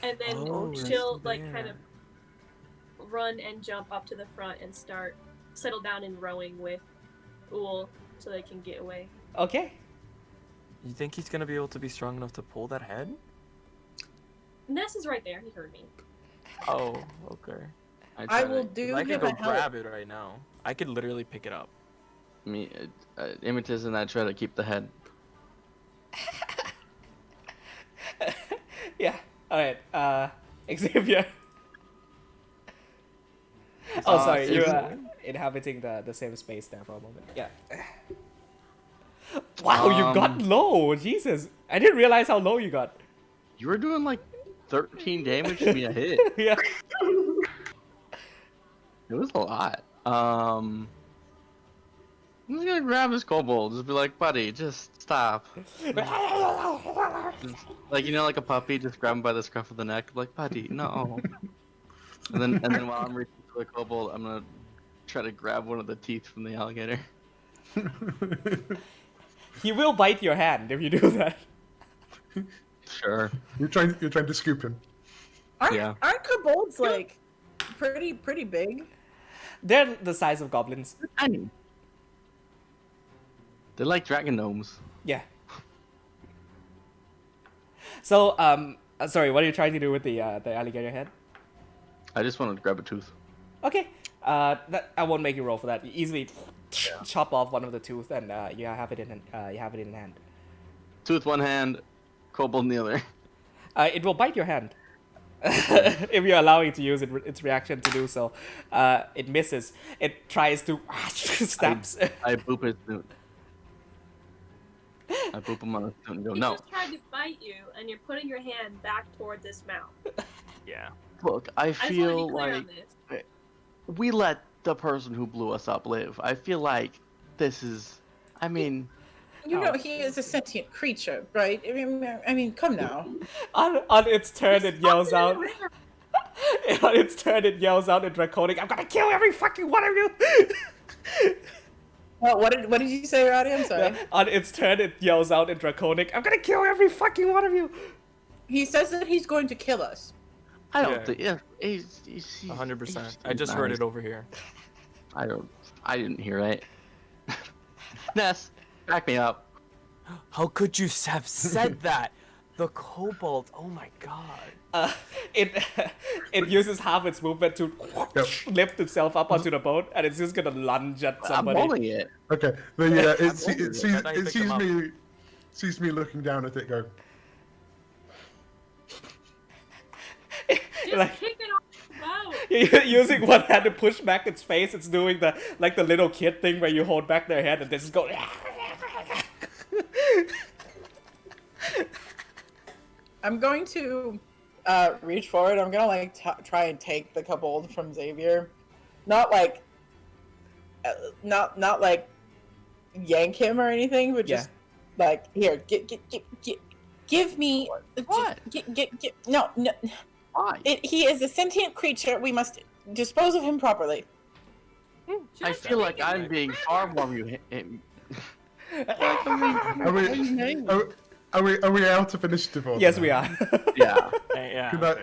And then Oh, she'll that's like kind there. of run and jump up to the front and settle down in rowing with Uul so they can get away. Okay. You think he's gonna be able to be strong enough to pull that head? Ness is right there. He heard me. Oh, okay. I will do I could him go a help. grab it right now. I could literally pick it up. Me, Imitus and I try to keep the head. Yeah. All right. Xavier. Oh, sorry. so You're you- inhabiting the same space there for a moment. Yeah. Wow, you got low. Jesus, I didn't realize how low you got. You were doing like 13 damage to me a hit. Yeah. It was a lot. I'm just gonna grab this kobold. Just be like, buddy, just stop. Like, you know, like a puppy, just grab him by the scruff of the neck. Like, buddy, no. and then while I'm reaching for the kobold, I'm gonna try to grab one of the teeth from the alligator. He will bite your hand if you do that. Sure. You're trying to scoop him. Aren't kobolds like pretty big? They're the size of goblins. Tiny. They're like dragon gnomes. Yeah. So, sorry, what are you trying to do with the alligator head? I just wanted to grab a tooth. Okay. That I won't make you roll for that. You easily chop off one of the tooth and you have it in hand. Tooth one hand, kobold in the other. It will bite your hand. If you're allowing it to use its reaction to do so. It misses. It tries to snaps. I boop his snoot. I boop him on the snoot and go, He no. just tried to bite you, and you're putting your hand back toward this mouth. Yeah. Look, I I just want to feel be clear like on this. we let the person who blew us up live. I feel like this is, I mean, You know, he is a sentient creature, right? I mean, come now. On its turn, it yells out. On its turn, it yells out in Draconic, "I'm gonna kill every fucking one of you!" Well, what did you say, Roddy? I'm sorry. On its turn, it yells out in Draconic, "I'm gonna kill every fucking one of you!" He says that he's going to kill us. I Yeah. don't think, yeah, he's 100%. I just heard it over here. I didn't hear it. Ness, back me up. How could you have said that? The kobold. Oh my god. It uses half its movement to lift itself up onto the boat, and it's just gonna lunge at I'm somebody. rolling it. Okay. It sees me looking down at it. Go. Just Like- kick it off the boat. You're using one hand to push back its face. It's doing the little kid thing where you hold back their head and this is going. I'm going to reach forward. I'm gonna like try and take the kobold from Xavier, not like yank him or anything, but just like here, give me What? No. Why? He is a sentient creature. We must dispose of him properly. I Just feel like kick it. I'm being far more Are we out of initiative order? Yes, now? we are. Yeah. Yeah.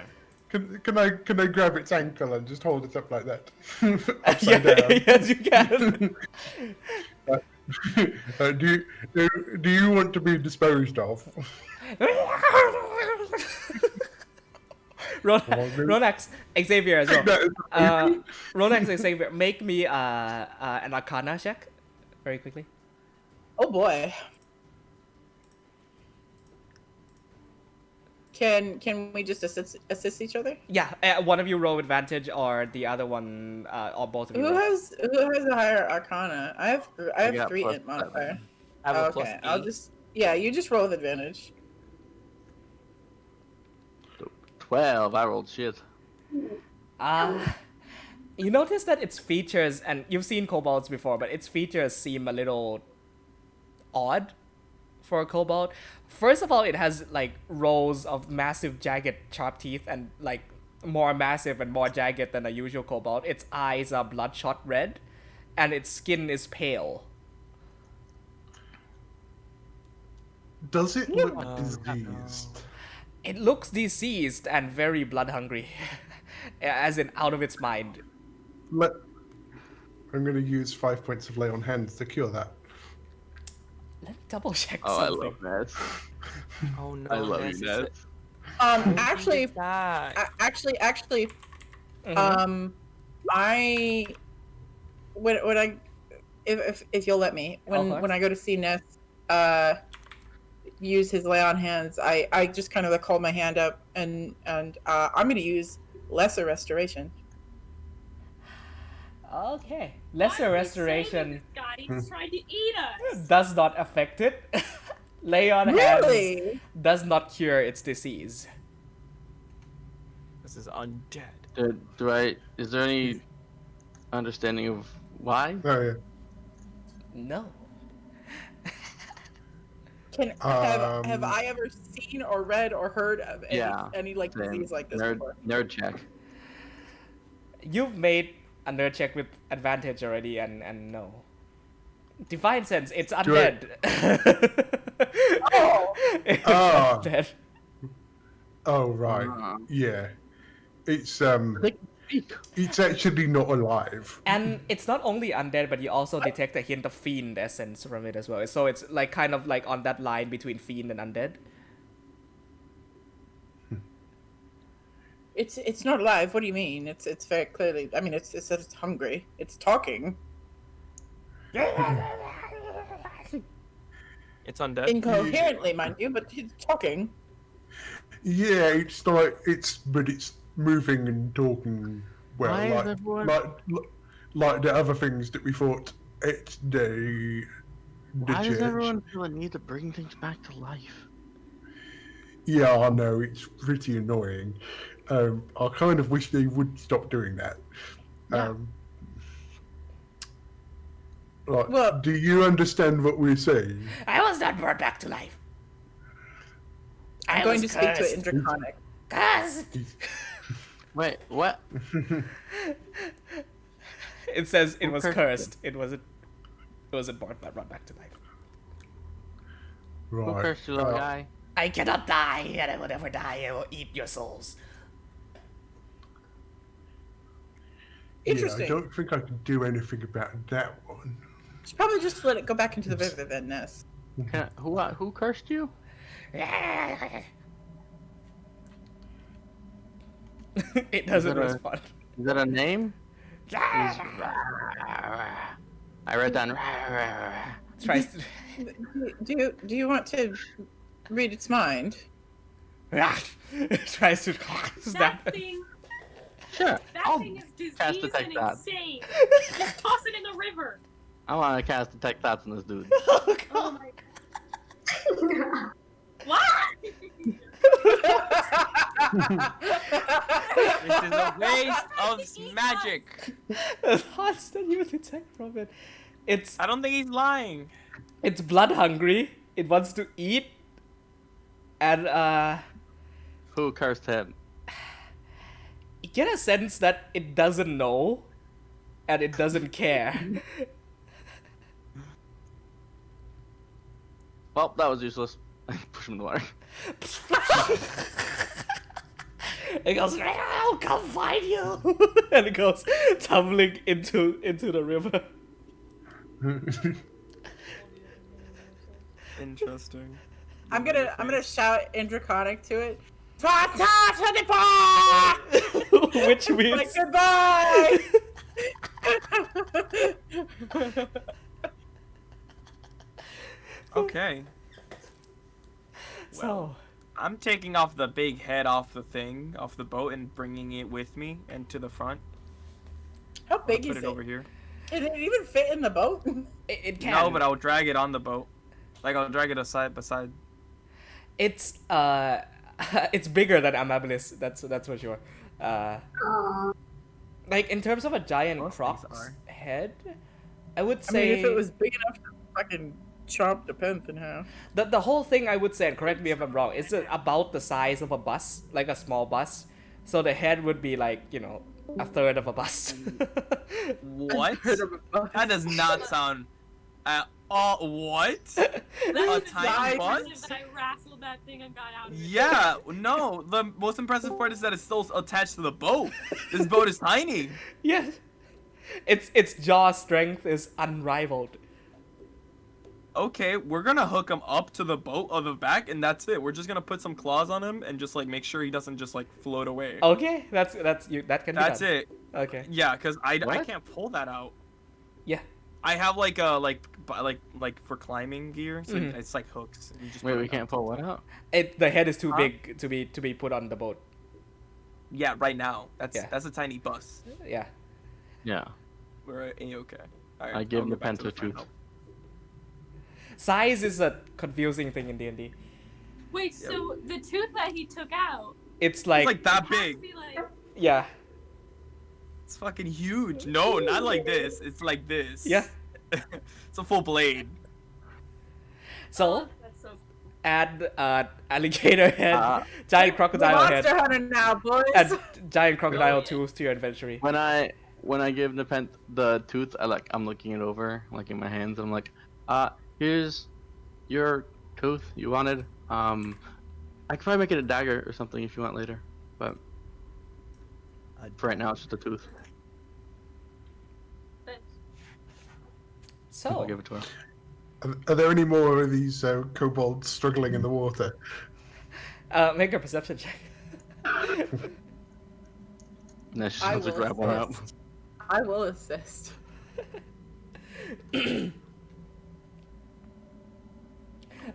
Can I grab its ankle and just hold it up like that? Yeah, Upside down. yes, you can. Do you want to be disposed of? Ronax, Xavier as well. That is- Ronax, Xavier, make me an Arcana check, very quickly. Oh boy. Can we just assist each other? Yeah, one of you roll advantage, or the other one, or both of you. Who roll. has a higher Arcana? I have got 3 plus int modifier. I have a plus Okay, I'll eight. just you just roll with advantage. 12. I rolled shit. You notice that its features, and you've seen kobolds before, but its features seem a little odd for a kobold. First of all, it has like rows of massive jagged sharp teeth and like more massive and more jagged than a usual kobold. Its eyes are bloodshot red and its skin is pale. Does it look Oh, diseased? It looks diseased and very blood hungry. As in out of its mind. I'm going to use 5 points of lay on hands to cure that. Let me double check Oh, I something. love Ness. Oh no. I love Ness, you, it's- Ness. Actually, that. actually, Mhm. I when I if you'll let me course. when I go to see Ness use his lay on hands, I just kind of like hold my hand up and I'm gonna use lesser restoration. Okay. Why Lesser are we restoration saving this guy? He's trying to eat us. does not affect it. Lay on hands Really? does not cure its disease. This is undead. Is there any understanding of why? Oh yeah. No. Have I ever seen or read or heard of any like Same. disease like this before? Nerd check. You've made a nerd check with advantage already and no. Divine sense. It's Do I- undead. Oh! It's Ah. undead. Oh right, yeah. It's it's actually not alive. And it's not only undead, but you also detect a hint of fiend essence from it as well. So it's like kind of like on that line between fiend and undead. It's not alive. What do you mean? It's very clearly. I mean, it says it's hungry. It's talking. It's undead. Incoherently, mind you, but it's talking. Yeah, it's like it's moving and talking well, Why is like, everyone- like the other things that we thought it's the Why does church. everyone feel a need to bring things back to life? Yeah, I know, it's pretty annoying. I kind of wish they would stop doing that. Yeah. Like, Well- do you understand what we're saying? I was not brought back to life. I'm going to speak to it in Draconic. Cursed. Wait, what? It says it was cursed cursed. It wasn't brought back to life. Right. Who cursed you, little guy? I cannot die, and I will never die. I will eat your souls. Interesting. Yeah, I don't think I can do anything about that one. Should probably just let it go back into the river then, Ness. Who cursed you? It doesn't that a- respond. Is that a name? I read down. Tries to. Do you want to read its mind? Tries to snap. That thing, Sure. that I'll thing is cast diseased detect and that. insane. Just toss it in the river. I want to cast detect thoughts on this dude. Oh my god. What? This is a waste of magic. The thoughts that you detect from it. I don't think he's lying. It's blood hungry. It wants to eat. And Who cursed him? you get a sense that it doesn't know and it doesn't care. Well, that was useless. Push him in the water. It goes, I'll come find you. And it goes tumbling into the river. Interesting. I'm gonna shout in Draconic to it. Like Which means goodbye. Okay. so. I'm taking off the big head off the boat, and bringing it with me and to the front. How I'll big put is it it? over here. Did it even fit in the boat? It can. No, but I'll drag it on the boat. Like I'll drag it aside beside. It's it's bigger than Amabilis. That's for sure. Aw. Like in terms of a giant Most things croc's are. head, I would I say mean, if it was big enough to fucking chop the pimp in half. the whole thing, I would say, and correct me if I'm wrong, is about the size of a bus, like a small bus. So the head would be like, you know, a third of a bus. What? Heard of a- That does not sound at all. What? That was tiny impressive bus? that I wrestled that thing and got out of it. Yeah, no. The most impressive part is that it's still attached to the boat. This boat is tiny. Yeah, its jaw strength is unrivaled. Okay, we're gonna hook him up to the boat on the back, and that's it. We're just gonna put some claws on him and just like make sure he doesn't just like float away. Okay, that's you. That can be That's done. it. Okay. Yeah, cause I What? can't pull that out. Yeah. I have like a like for climbing gear, so Mhm. it's like hooks. And you just Wait, put we it can't up. pull what out? The head is too Huh? big to be put on the boat. Yeah, right now. That's Yeah. that's a tiny bus. Yeah. Yeah. We're okay. Alright, I give I'll him go the back to pencil front tooth. help. Size is a confusing thing in D&D. Wait, so the tooth that he took out It's It's like, like that has to big. be like yeah. It's fucking huge. No, not like this. It's like this. Yeah. It's a full blade. So that's so add alligator head, giant We're crocodile head, monster hunter now, boys. and giant crocodile tooth to your inventory. When I when I give Nepent the tooth, I'm looking it over, like in my hands. I'm like, here's your tooth you wanted. I could probably make it a dagger or something if you want later, but for right now it's just a tooth. Thanks. I'll So, give it to her. Are there any more of these kobolds struggling in the water? make a perception check. And then she I has to will grab one up. assist. I will assist.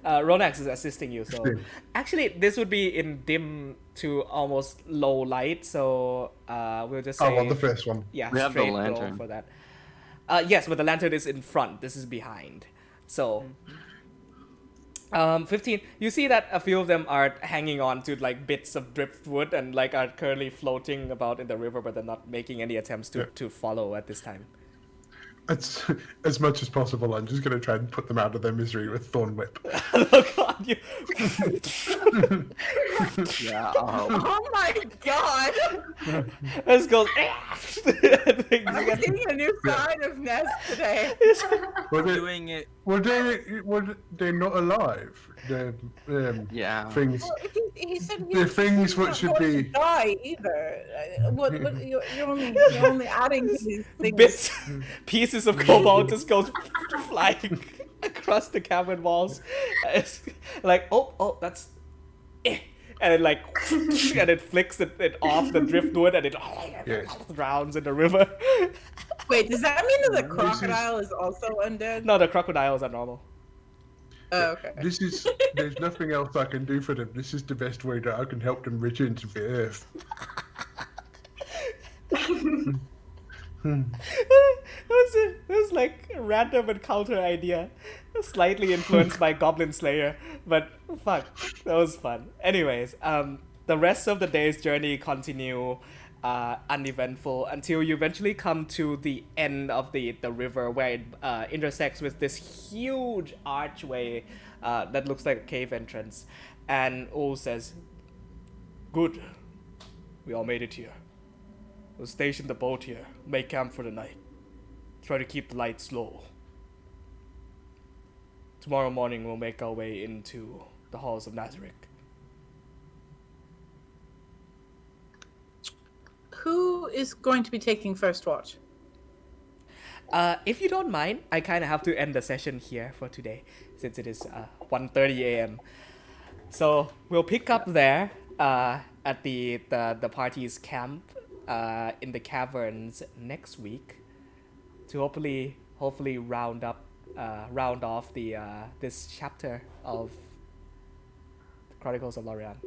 Ronax is assisting you, so 15. actually this would be in dim to almost low light, so we'll just say Oh, well, the first one. yeah, We have the straight roll lantern. for that. Yes, but the lantern is in front. This is behind. So, 15. You see that a few of them are hanging on to like bits of driftwood and like are currently floating about in the river, but they're not making any attempts to follow at this time. It's, as much as possible, I'm just going to try and put them out of their misery with Thorn Whip. Oh god, you. Yeah. Oh my god! This goes. I'm seeing a new side of Ness today. Were they, Doing it. were they not alive? The Yeah. things. Well, he said The things which should be. die either. What you're only adding to these things. Bits, pieces of cobalt just goes flying across the cavern walls. It's like, oh, that's, and it like, and it flicks it off the driftwood, and it drowns in the river. Wait, does that mean that the This is- crocodile is also undead? No, the crocodiles are normal. Oh, okay. There's nothing else I can do for them. This is the best way that I can help them return to the earth. It was like a random encounter idea, slightly influenced by Goblin Slayer, but fuck, that was fun. Anyways, the rest of the day's journey continue uneventful until you eventually come to the end of the river where it intersects with this huge archway that looks like a cave entrance, and Ul says, "Good, we all made it here. We'll station the boat here, make camp for the night. Try to keep the lights low. Tomorrow morning we'll make our way into the halls of Nazarick." Who is going to be taking first watch? If you don't mind, I kind of have to end the session here for today, since it is 1:30 a.m. So we'll pick up there at the party's camp in the caverns next week to hopefully round off the this chapter of the Chronicles of Lorei'an.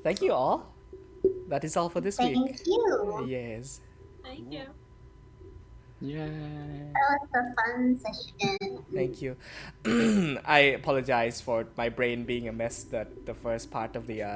Thank you all. That is all for this week. Thank you. Yes. Thank you. Yay. That was a fun session. Thank you. I apologize for my brain being a mess the first part of the